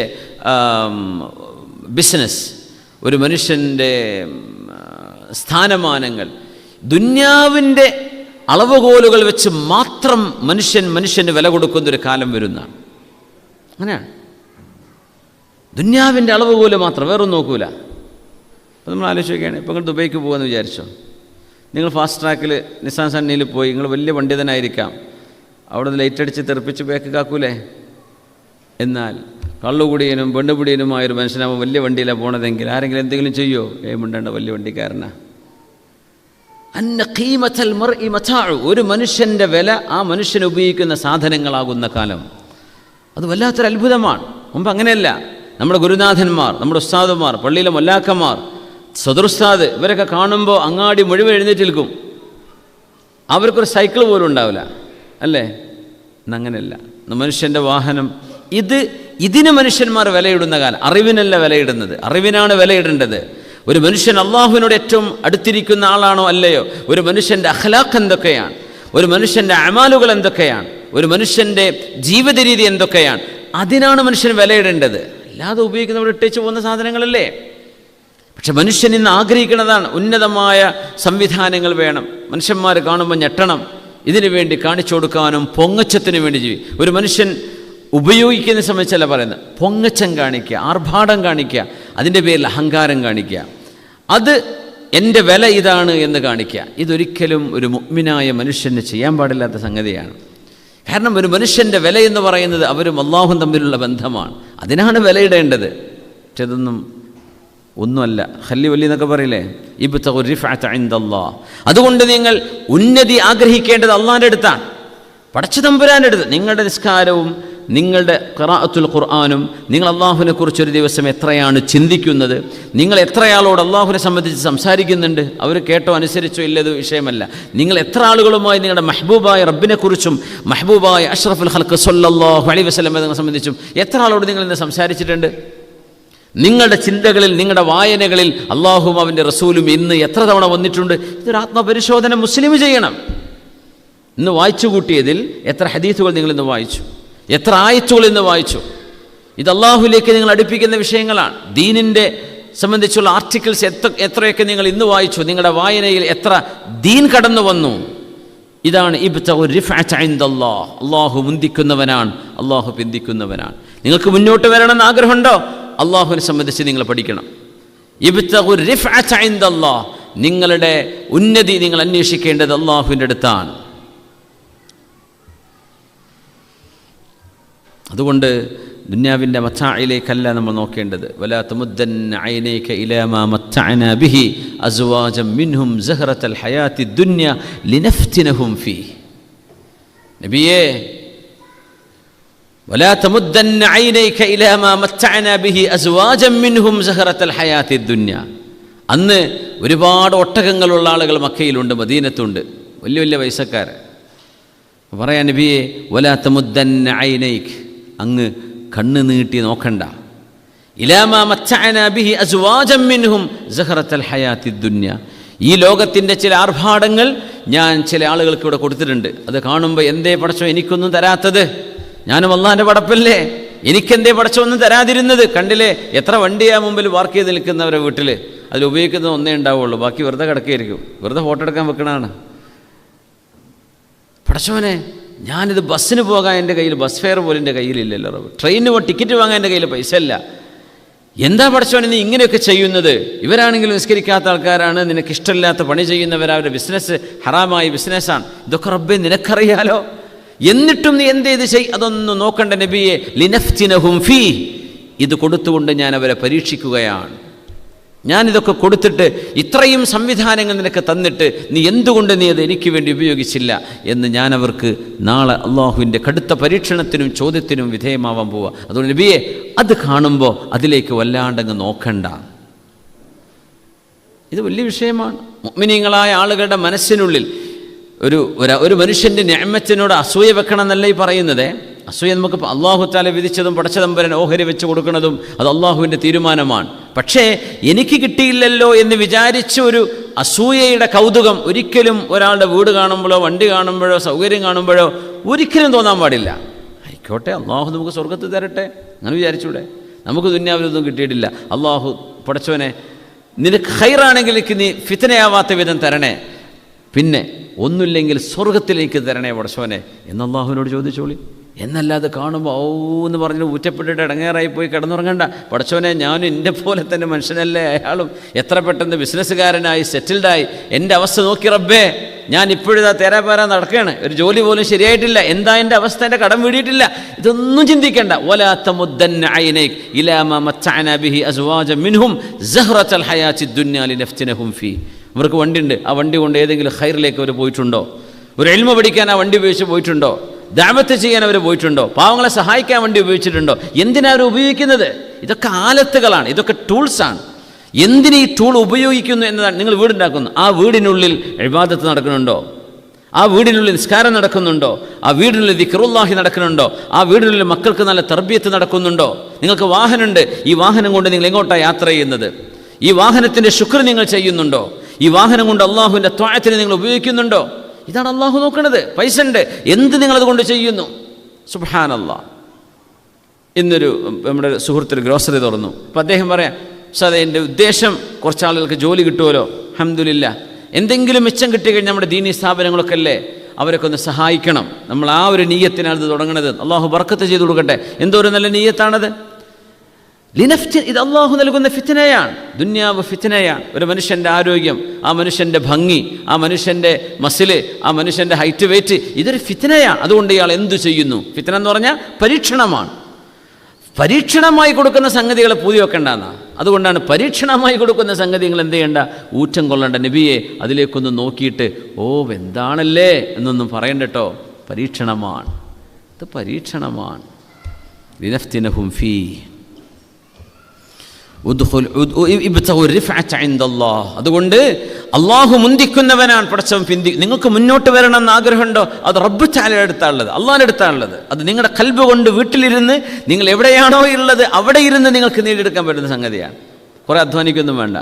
ബിസിനസ്, ഒരു മനുഷ്യൻ്റെ സ്ഥാനമാനങ്ങൾ, ദുന്യാവിൻ്റെ അളവുകോലുകൾ വെച്ച് മാത്രം മനുഷ്യന് വില കൊടുക്കുന്നൊരു കാലം വരുന്നതാണ്. അങ്ങനെയാണ്. ദുന്യാവിൻ്റെ അളവുകോല് മാത്രം, വേറൊന്നും നോക്കൂല. അപ്പോൾ നമ്മൾ ആലോചിക്കുകയാണ്, ഇപ്പോൾ നിങ്ങൾ ദുബൈക്ക് പോകുമെന്ന് വിചാരിച്ചോ, നിങ്ങൾ ഫാസ്റ്റ് ട്രാക്കിൽ നിസാൻ സണ്ണിയിൽ പോയി, നിങ്ങൾ വലിയ പണ്ഡിതനായിരിക്കാം, അവിടെ നിന്ന് ലൈറ്റ് അടിച്ച് തെറിപ്പിച്ച് ബേക്ക് കാക്കൂലേ? എന്നാൽ കള്ളുകുടിയനും പെണ്ണുപിടിയനുമായൊരു മനുഷ്യനാകുമ്പോൾ വലിയ വണ്ടിയിലാണ് പോണതെങ്കിൽ ആരെങ്കിലും എന്തെങ്കിലും ചെയ്യോ? മിണ്ടേണ്ട, വലിയ വണ്ടിക്കാരനാ. അന്ന ഖീമത്തൽ മർഇ മതാഉ, ഒരു മനുഷ്യൻ്റെ വില ആ മനുഷ്യൻ ഉപയോഗിക്കുന്ന സാധനങ്ങളാകുന്ന കാലം. അത് വല്ലാത്തൊരു അത്ഭുതമാണ്. മുമ്പ് അങ്ങനെയല്ല. നമ്മുടെ ഗുരുനാഥന്മാർ, നമ്മുടെ ഉസ്താദുമാർ, പള്ളിയിലെ മൊല്ലാക്കന്മാർ, സദറുസ്താദ്, ഇവരൊക്കെ കാണുമ്പോൾ അങ്ങാടി മുഴുവൻ എഴുന്നേറ്റ് നിൽക്കും. അവർക്കൊരു സൈക്കിൾ പോലും ഉണ്ടാവില്ല, അല്ലേ? എന്നങ്ങനെയല്ല. മനുഷ്യൻ്റെ വാഹനം, ഇതിന് മനുഷ്യന്മാർ വിലയിടുന്ന കാലം. അറിവിനല്ല വിലയിടുന്നത്, അറിവിനാണ് വിലയിടേണ്ടത്. ഒരു മനുഷ്യൻ അള്ളാഹുവിനോട് ഏറ്റവും അടുത്തിരിക്കുന്ന ആളാണോ അല്ലയോ, ഒരു മനുഷ്യൻ്റെ അഖ്ലാഖ് എന്തൊക്കെയാണ്, ഒരു മനുഷ്യൻ്റെ അമാലുകൾ എന്തൊക്കെയാണ്, ഒരു മനുഷ്യൻ്റെ ജീവിത രീതി എന്തൊക്കെയാണ്, അതിനാണ് മനുഷ്യൻ വിലയിടേണ്ടത്. അല്ലാതെ ഉപയോഗിക്കുന്നവർ ഇട്ടേച്ച് പോകുന്ന സാധനങ്ങളല്ലേ. പക്ഷെ മനുഷ്യൻ ഇന്ന് ആഗ്രഹിക്കുന്നതാണ് ഉന്നതമായ സംവിധാനങ്ങൾ വേണം. മനുഷ്യന്മാർ കാണുമ്പോൾ ഞെട്ടണം. ഇതിനു വേണ്ടി കാണിച്ചു കൊടുക്കാനും പൊങ്ങച്ചത്തിന് വേണ്ടി ഒരു മനുഷ്യൻ ഉപയോഗിക്കുന്ന സമയത്തല്ല പറയുന്നത്, പൊങ്ങച്ചം കാണിക്കുക, ആർഭാടം കാണിക്കുക, അതിൻ്റെ പേരിൽ അഹങ്കാരം കാണിക്കുക, അത് എൻ്റെ വില ഇതാണ് എന്ന് കാണിക്കുക. ഇതൊരിക്കലും ഒരു മുഅ്മിനായ മനുഷ്യന് ചെയ്യാൻ പാടില്ലാത്ത സംഗതിയാണ്. കാരണം ഒരു മനുഷ്യൻ്റെ വില എന്ന് പറയുന്നത് അവരും അള്ളാഹും തമ്മിലുള്ള ബന്ധമാണ്. അതിനാണ് വിലയിടേണ്ടത്. പക്ഷെ ഇതൊന്നും ഒന്നുമല്ല. ഖല്ലി വല്ലി എന്നൊക്കെ പറയില്ലേ, ഇബ്തഗു റിഫഅത ഇൻദല്ലാഹ്. അതുകൊണ്ട് നിങ്ങൾ ഉന്നതി ആഗ്രഹിക്കേണ്ടത് അള്ളാഹിൻ്റെ അടുത്താണ്, പടച്ച തമ്പുരാൻ്റെ അടുത്ത്. നിങ്ങളുടെ നിസ്കാരവും നിങ്ങളുടെ ഖിറാഅത്തുൽ ഖുർആനും, നിങ്ങൾ അള്ളാഹുവിനെ കുറിച്ചൊരു ദിവസം എത്രയാണ് ചിന്തിക്കുന്നത്, നിങ്ങൾ എത്രയാളോട് അള്ളാഹുവിനെ സംബന്ധിച്ച് സംസാരിക്കുന്നുണ്ട്, അവർ കേട്ടോ അനുസരിച്ചോ ഇല്ലത് വിഷയമല്ല. നിങ്ങൾ എത്ര ആളുകളുമായി നിങ്ങളുടെ മെഹബൂബായ റബ്ബിനെക്കുറിച്ചും മെഹബൂബായ അഷ്റഫുൽ ഖൽഖ് സ്വല്ലല്ലാഹു അലൈഹി വസല്ലം എന്നതിനെ സംബന്ധിച്ചും എത്ര ആളോട് നിങ്ങൾ ഇന്ന് സംസാരിച്ചിട്ടുണ്ട്? നിങ്ങളുടെ ചിന്തകളിൽ, നിങ്ങളുടെ വായനകളിൽ അള്ളാഹുവും അവൻ്റെ റസൂലും ഇന്ന് എത്ര തവണ വന്നിട്ടുണ്ട്? ഇതൊരു ആത്മപരിശോധന മുസ്ലിം ചെയ്യണം. ഇന്ന് വായിച്ചു കൂട്ടിയതിൽ എത്ര ഹദീസുകൾ നിങ്ങൾ ഇന്ന് വായിച്ചു, എത്ര ആയത്തുകൾ ഇന്ന് വായിച്ചു? ഇത് അള്ളാഹുലേക്ക് നിങ്ങൾ അടുപ്പിക്കുന്ന വിഷയങ്ങളാണ്. ദീനിൻ്റെ സംബന്ധിച്ചുള്ള ആർട്ടിക്കിൾസ് എത്രയൊക്കെ നിങ്ങൾ ഇന്ന് വായിച്ചു? നിങ്ങളുടെ വായനയിൽ എത്ര ദീൻ കടന്നു വന്നു? ഇതാണ് ഇബ്തഗു റിഫഅത ഇൻദല്ലാഹ്. അള്ളാഹു മുന്തിക്കുന്നവനാണ്, അള്ളാഹു പിന്തിക്കുന്നവനാണ്. നിങ്ങൾക്ക് മുന്നോട്ട് വരണമെന്ന് ആഗ്രഹമുണ്ടോ? അള്ളാഹുവിനെ സംബന്ധിച്ച് നിങ്ങൾ പഠിക്കണം. ഇബ്തഗു റിഫഅത ഇൻദല്ലാഹ്, നിങ്ങളുടെ ഉന്നതി നിങ്ങൾ അന്വേഷിക്കേണ്ടത് അള്ളാഹുവിൻ്റെ അടുത്താണ്. അതുകൊണ്ട് ദുന്യാവിൻ്റെ മത്താഇലേക്കല്ല നമ്മൾ നോക്കേണ്ടത്. വലാ തമുദ്ദന്ന ഐനൈക ഇലാ മാ മത്തഅനാ ബിഹി അസ്വാജൻ മിൻഹും സഹറത്തൽ ഹയാത്തി ദുനിയ ലിനഫ്തിനഹും ഫീഹി. നബിയേ, വലാ തമുദ്ദന്ന ഐനൈക ഇലാ മാ മത്തഅനാ ബിഹി അസ്വാജൻ മിൻഹും സഹറത്തൽ ഹയാത്തി ദുനിയ. അന്ന് ഒരുപാട് ഒട്ടകങ്ങളുള്ള ആളുകൾ മക്കയിലുണ്ട്, മദീനത്തുണ്ട്, വലിയ വലിയ പൈസക്കാർ. പറയാൻ നബിയെ, വലാ തമുദ്ദന്ന ഐനൈക, അങ്ങ് കണ്ണ് നീട്ടി നോക്കണ്ട. ഇലാ മാ മത്തഅനാ ബിഹി അസ്വാജൻ മിൻഹും സഹറത്തൽ ഹയാത്തി ദുനിയ. ഈ ലോകത്തിൻ്റെ ചില ആർഭാടങ്ങൾ ഞാൻ ചില ആളുകൾക്ക് ഇവിടെ കൊടുത്തിട്ടുണ്ട്. അത് കാണുമ്പോൾ എന്തേ പടച്ചോ എനിക്കൊന്നും തരാത്തത്? ഞാനും അള്ളാഹിൻ്റെ പടപ്പല്ലേ, എനിക്കെന്തേ പടച്ചോ ഒന്നും തരാതിരുന്നത്? കണ്ടില്ലേ എത്ര വണ്ടിയാ മുമ്പിൽ പാർക്ക് ചെയ്ത് നിൽക്കുന്നവരെ വീട്ടിൽ, അതിൽ ഉപയോഗിക്കുന്നത് ഒന്നേ ഉണ്ടാവുള്ളൂ, ബാക്കി വെറുതെ കിടക്കുകയായിരിക്കും, വെറുതെ ഫോട്ടോ എടുക്കാൻ വെക്കണതാണ്. പടച്ചോനെ, ഞാനിത് ബസ്സിന് പോകാൻ എൻ്റെ കയ്യിൽ ബസ് ഫെയർ പോലും എൻ്റെ കയ്യിലില്ലല്ലോ, ട്രെയിനിന് ടിക്കറ്റ് വാങ്ങാൻ എൻ്റെ കയ്യിൽ പൈസ ഇല്ല. എന്താ പടച്ചോനെ നീ ഇങ്ങനെയൊക്കെ ചെയ്യുന്നത്? ഇവരാണെങ്കിലും നിസ്കരിക്കാത്ത ആൾക്കാരാണ്, നിനക്കിഷ്ടമില്ലാത്ത പണി ചെയ്യുന്നവർ, അവരുടെ ബിസിനസ് ഹറാമായ ബിസിനസ്സാണ്. ഇതൊക്കെ റബ്ബേ നിനക്കറിയാലോ. എന്നിട്ടും നീ എന്തേത് അതൊന്നും നോക്കണ്ട നബിയെ, ലിനഫ്തിനഹും ഫീ, ഇത് കൊടുത്തുകൊണ്ട് ഞാൻ അവരെ പരീക്ഷിക്കുകയാണ്. ഞാനിതൊക്കെ കൊടുത്തിട്ട് ഇത്രയും സംവിധാനങ്ങൾ നിനക്ക് തന്നിട്ട് നീ എന്തുകൊണ്ട് നീ അത് എനിക്ക് വേണ്ടി ഉപയോഗിച്ചില്ല എന്ന് ഞാൻ അവർക്ക് നാളെ അള്ളാഹുവിൻ്റെ കടുത്ത പരീക്ഷണത്തിനും ചോദ്യത്തിനും വിധേയമാവാൻ പോവുക. അതുകൊണ്ട് നബിയെ, അത് കാണുമ്പോൾ അതിലേക്ക് വല്ലാണ്ടങ്ങ് നോക്കണ്ട. ഇത് വലിയ വിഷയമാണ്. മുഅ്മിനീങ്ങളായ ആളുകളുടെ മനസ്സിനുള്ളിൽ ഒരു മനുഷ്യൻ്റെ നിഅമത്തിനോട് അസൂയ വെക്കണം എന്നല്ല ഈ പറയുന്നത്. അസൂയ നമുക്ക് അള്ളാഹു തആല വിധിച്ചതും പടച്ചതമ്പുരാൻ ഓഹരി വെച്ച് കൊടുക്കുന്നതും അത് അള്ളാഹുവിൻ്റെ തീരുമാനമാണ്. പക്ഷേ എനിക്ക് കിട്ടിയില്ലല്ലോ എന്ന് വിചാരിച്ച് ഒരു അസൂയയുടെ കൗതുകം ഒരിക്കലും ഒരാളുടെ വീട് കാണുമ്പോഴോ വണ്ടി കാണുമ്പോഴോ സൗകര്യം കാണുമ്പോഴോ ഒരിക്കലും തോന്നാൻ പാടില്ല. ആയിക്കോട്ടെ, അള്ളാഹു നമുക്ക് സ്വർഗത്ത് തരട്ടെ, അങ്ങനെ വിചാരിച്ചൂടെ? നമുക്ക് ദുന്യാവിലൊന്നും കിട്ടിയിട്ടില്ല, അള്ളാഹു പടച്ചവനെ നിനക്ക് ഖൈറാണെങ്കിൽ എനിക്ക് നീ ഫിത്നയാവാത്ത വിധം തരണേ, പിന്നെ ഒന്നുമില്ലെങ്കിൽ സ്വർഗത്തിലേക്ക് തരണേ പടച്ചവനെ എന്ന് അള്ളാഹുവിനോട് ചോദിച്ചോളി. എന്നല്ലാതെ കാണുമ്പോൾ എന്ന് പറഞ്ഞ് ഊറ്റപ്പെട്ടിട്ട് ഇടങ്ങേറായി പോയി കിടന്നുറങ്ങണ്ട. പടച്ചവനെ, ഞാനും എൻ്റെ പോലെ തന്നെ മനുഷ്യനല്ലേ, അയാളും എത്ര പെട്ടെന്ന് ബിസിനസ്സുകാരനായി സെറ്റിൽഡായി, എൻ്റെ അവസ്ഥ നോക്കി റബ്ബേ, ഞാൻ ഇപ്പോഴിതാ തേരാപാരാ നടക്കുകയാണ്, ഒരു ജോലി പോലും ശരിയായിട്ടില്ല, എന്താ എൻ്റെ അവസ്ഥ, എൻ്റെ കടം വീടിയിട്ടില്ല, ഇതൊന്നും ചിന്തിക്കേണ്ട. വലാ തമുദ്ദന്ന ഐനൈക ഇലാ മാ മത്തഅനാ ബിഹി അസ്വാജൻ മിൻഹും സഹ്റത്തൽ ഹയാത്തിദ് ദുനിയാ ലിനഫ്തിനഹും ഫീ. അവർക്ക് വണ്ടിയുണ്ട്, ആ വണ്ടി കൊണ്ട് ഏതെങ്കിലും ഖൈറിലേക്ക് അവർ പോയിട്ടുണ്ടോ? ഒരു ഇൽമ പഠിക്കാൻ ആ വണ്ടി ഉപയോഗിച്ച് പോയിട്ടുണ്ടോ? ദഅവത്ത് ചെയ്യാൻ അവർ പോയിട്ടുണ്ടോ? പാവങ്ങളെ സഹായിക്കാൻ വേണ്ടി ഉപയോഗിച്ചിട്ടുണ്ടോ? എന്തിനാണ് അവർ ഉപയോഗിക്കുന്നത്? ഇതൊക്കെ ആലത്തുകളാണ്, ഇതൊക്കെ ടൂൾസാണ്. എന്തിന് ഈ ടൂൾ ഉപയോഗിക്കുന്നു എന്നതാണ്. നിങ്ങൾ വീടുണ്ടാക്കുന്നു, ആ വീടിനുള്ളിൽ ഇബാദത്ത് നടക്കുന്നുണ്ടോ? ആ വീടിനുള്ളിൽ നിസ്കാരം നടക്കുന്നുണ്ടോ? ആ വീടിനുള്ളിൽ ദിക്റുല്ലാഹി നടക്കുന്നുണ്ടോ? ആ വീടിനുള്ളിൽ മക്കൾക്ക് നല്ല തർബിയത്ത് നടക്കുന്നുണ്ടോ? നിങ്ങൾക്ക് വാഹനമുണ്ട്, ഈ വാഹനം കൊണ്ട് നിങ്ങൾ എങ്ങോട്ടാണ് യാത്ര ചെയ്യുന്നത്? ഈ വാഹനത്തിൻ്റെ ശുക്ർ നിങ്ങൾ ചെയ്യുന്നുണ്ടോ? ഈ വാഹനം കൊണ്ട് അള്ളാഹുവിൻ്റെ ത്വഅത്തിന് നിങ്ങൾ ഉപയോഗിക്കുന്നുണ്ടോ? ഇതാണ് അള്ളാഹു നോക്കുന്നത്. പൈസ ഉണ്ട്, എന്ത് നിങ്ങളത് കൊണ്ട് ചെയ്യുന്നു? സുബ്ഹാനല്ലാഹ്. ഇന്നൊരു നമ്മുടെ സുഹൃത്തൊരു ഗ്രോസറി തുറന്നു. അപ്പോൾ അദ്ദേഹം പറയാം, സാറേ എൻ്റെ ഉദ്ദേശം കുറച്ച് ആളുകൾക്ക് ജോലി കിട്ടുമല്ലോ, അൽഹംദുലില്ലാ, എന്തെങ്കിലും മിച്ചം കിട്ടിക്കഴിഞ്ഞാൽ നമ്മുടെ ദീനീ സ്ഥാപനങ്ങളൊക്കെ അല്ലേ, അവരൊക്കെ ഒന്ന് സഹായിക്കണം. നമ്മൾ ആ ഒരു നീയത്തിനാണ് ഇത് തുടങ്ങുന്നത്. അള്ളാഹു ബർക്കത്ത് ചെയ്ത് കൊടുക്കട്ടെ. എന്തോ ഒരു നല്ല നീയത്താണത്. ഇത് അള്ളാഹു നൽകുന്ന ഫിത്നയാണ്. ദുന്യാവ് ഫിത്നയാണ്. ഒരു മനുഷ്യൻ്റെ ആരോഗ്യം, ആ മനുഷ്യൻ്റെ ഭംഗി, ആ മനുഷ്യൻ്റെ മസില്, ആ മനുഷ്യൻ്റെ ഹൈറ്റ് വെയിറ്റ്, ഇതൊരു ഫിത്നയാണ്. അതുകൊണ്ട് ഇയാൾ എന്തു ചെയ്യുന്നു? ഫിത്ന എന്ന് പറഞ്ഞാൽ പരീക്ഷണമാണ്. പരീക്ഷണമായി കൊടുക്കുന്ന സംഗതികളെ പൂതി വെക്കേണ്ടെന്നാണ്. അതുകൊണ്ടാണ് പരീക്ഷണമായി കൊടുക്കുന്ന സംഗതികൾ എന്ത് ചെയ്യേണ്ട? ഊറ്റം കൊള്ളേണ്ട. നബിയെ, അതിലേക്കൊന്ന് നോക്കിയിട്ട് ഓ എന്താണല്ലേ എന്നൊന്നും പറയണ്ടട്ടോ. പരീക്ഷണമാണ്, ഇത് പരീക്ഷണമാണ്. ലിനഫ്തിനഹും ഫീ അതുകൊണ്ട് അള്ളാഹു മുന്തിക്കുന്നവനാണ്, പടച്ചവൻ പിന്തി. നിങ്ങൾക്ക് മുന്നോട്ട് വരണം എന്ന് ആഗ്രഹമുണ്ടോ? അത് റബ്ബ് തആലയുടെ അടുത്താണുള്ളത്, അള്ളാഹിൻ്റെ അടുത്താണുള്ളത്. അത് നിങ്ങളുടെ ഖൽബ് കൊണ്ട് വീട്ടിലിരുന്ന് നിങ്ങൾ എവിടെയാണോ ഉള്ളത് അവിടെ ഇരുന്ന് നിങ്ങൾക്ക് നേടിയെടുക്കാൻ പറ്റുന്ന സംഗതിയാണ്. കുറേ അധ്വാനിക്കൊന്നും വേണ്ട.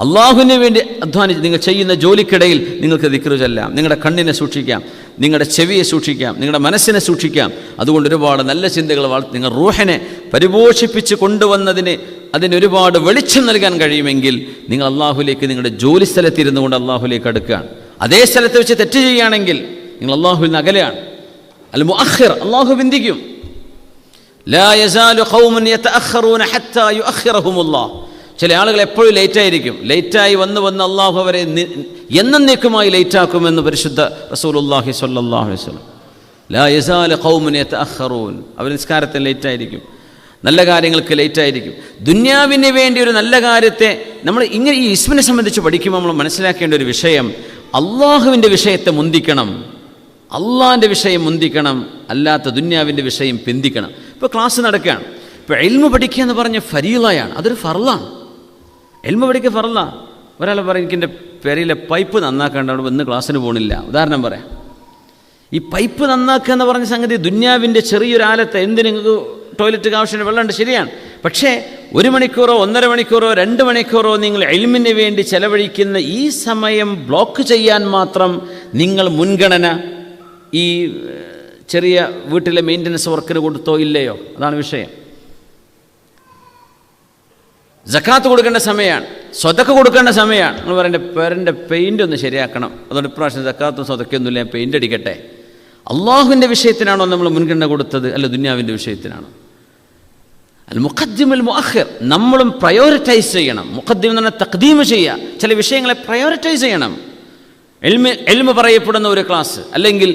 അള്ളാഹുവിന് വേണ്ടി അധ്വാനിച്ച് നിങ്ങൾ ചെയ്യുന്ന ജോലിക്കിടയിൽ നിങ്ങൾക്ക് ദിക്ർ ചൊല്ലാം, നിങ്ങളുടെ കണ്ണിനെ സൂക്ഷിക്കാം, നിങ്ങളുടെ ചെവിയെ സൂക്ഷിക്കാം, നിങ്ങളുടെ മനസ്സിനെ സൂക്ഷിക്കാം. അതുകൊണ്ട് ഒരുപാട് നല്ല ചിന്തകൾ നിങ്ങൾ റൂഹിനെ പരിപോഷിപ്പിച്ച് കൊണ്ടുവന്നതിന് അതിനൊരുപാട് വെളിച്ചം നൽകാൻ കഴിയുമെങ്കിൽ നിങ്ങൾ അള്ളാഹുലേക്ക് നിങ്ങളുടെ ജോലി സ്ഥലത്തിരുന്നു കൊണ്ട് അള്ളാഹുലേക്ക് അടുക്കുകയാണ്. അതേ സ്ഥലത്ത് വെച്ച് തെറ്റ് ചെയ്യുകയാണെങ്കിൽ നിങ്ങൾ അള്ളാഹുവിൽ നിന്ന് അകലെയാണ്. അൽ മുഅഖിർ, അള്ളാഹു ബന്ധിക്കും. ലാ യസാലു ഖൗമുൻ യതഅഖറൂന ഹത്താ യുഅഖിറഹുമുല്ലാഹ്. ചില ആളുകൾ എപ്പോഴും ലേറ്റായിരിക്കും. ലേറ്റായി വന്ന് അള്ളാഹു അവരെ എന്നേക്കുമായി ലേറ്റാക്കുമെന്ന് പരിശുദ്ധ റസൂലുള്ളാഹി സ്വല്ലല്ലാഹു അലൈഹി വസല്ലം. ലാ യസാലു ഖൗമുൻ യതഅഖറൂൻ. അവർ നിസ്കാരത്തിൽ ലേറ്റായിരിക്കും, നല്ല കാര്യങ്ങൾക്ക് ലേറ്റായിരിക്കും. ദുന്യാവിന് വേണ്ടി ഒരു നല്ല കാര്യത്തെ നമ്മൾ ഇങ്ങനെ ഈ ഇസ്മിനെ സംബന്ധിച്ച് പഠിക്കുമ്പോൾ നമ്മൾ മനസ്സിലാക്കേണ്ട ഒരു വിഷയം, അള്ളാഹുവിൻ്റെ വിഷയത്തെ മുന്തിക്കണം, അള്ളാഹിൻ്റെ വിഷയം മുന്തിക്കണം, അല്ലാത്ത ദുന്യാവിൻ്റെ വിഷയം പിന്തിക്കണം. ഇപ്പോൾ ക്ലാസ് നടക്കുകയാണ്. ഇപ്പോൾ ഇൽമു പഠിക്കുക എന്ന് പറഞ്ഞ ഫരീളയാണ്, അതൊരു ഫർളാണ്. ഇൽമു പഠിക്കുക ഫർളാണ്. ഒരാൾ പറയും എനിക്ക് എൻ്റെ പെരയിലെ പൈപ്പ് നന്നാക്കാണ്ട് അവിടെ വന്ന് ക്ലാസ്സിന് പോകണില്ല. ഉദാഹരണം പറയാം. ഈ പൈപ്പ് നന്നാക്കുക എന്ന് പറഞ്ഞ സംഗതി ദുന്യാവിൻ്റെ ചെറിയൊരു ആലത്ത്. എന്തിന് നിങ്ങൾക്ക് ടോയ്ലറ്റ് ആവശ്യത്തിന് വെള്ളമുണ്ട്, ശരിയാണ്. പക്ഷേ 1 മണിക്കൂറോ 1.5 മണിക്കൂറോ 2 മണിക്കൂറോ നിങ്ങൾ ഇൽമിന് വേണ്ടി ചെലവഴിക്കുന്ന ഈ സമയം ബ്ലോക്ക് ചെയ്യാൻ മാത്രം നിങ്ങൾ മുൻഗണന ഈ ചെറിയ വീട്ടിലെ മെയിൻ്റനൻസ് വർക്കിന് കൊടുത്തോ ഇല്ലയോ? അതാണ് വിഷയം. സക്കാത്ത് കൊടുക്കേണ്ട സമയമാണ്, സ്വതക്ക കൊടുക്കേണ്ട സമയമാണ്. നിങ്ങൾ പറയേണ്ട പേരൻ്റെ പെയിൻ്റ് ഒന്ന് ശരിയാക്കണം, അതുകൊണ്ട് ഇപ്രാവശ്യം സക്കാത്തും സ്വതക്കൊന്നുമില്ല, ഞാൻ പെയിൻ്റ് അടിക്കട്ടെ. അള്ളാഹുവിൻ്റെ വിഷയത്തിനാണോ നമ്മൾ മുൻഗണന കൊടുത്തത്, അല്ല ദുന്യാവിൻ്റെ വിഷയത്തിനാണോ? അൽ മുഖദ്ദിം അൽ മുഅഖിർ. നമ്മളും പ്രയോറിറ്റൈസ് ചെയ്യണം. മുഖദ്ദിം എന്ന് പറഞ്ഞാൽ തഖ്ദീം ചെയ്യുക. ചില വിഷയങ്ങളെ പ്രയോറിറ്റൈസ് ചെയ്യണം. എൽമ് പറയപ്പെടുന്ന ഒരു ക്ലാസ്, അല്ലെങ്കിൽ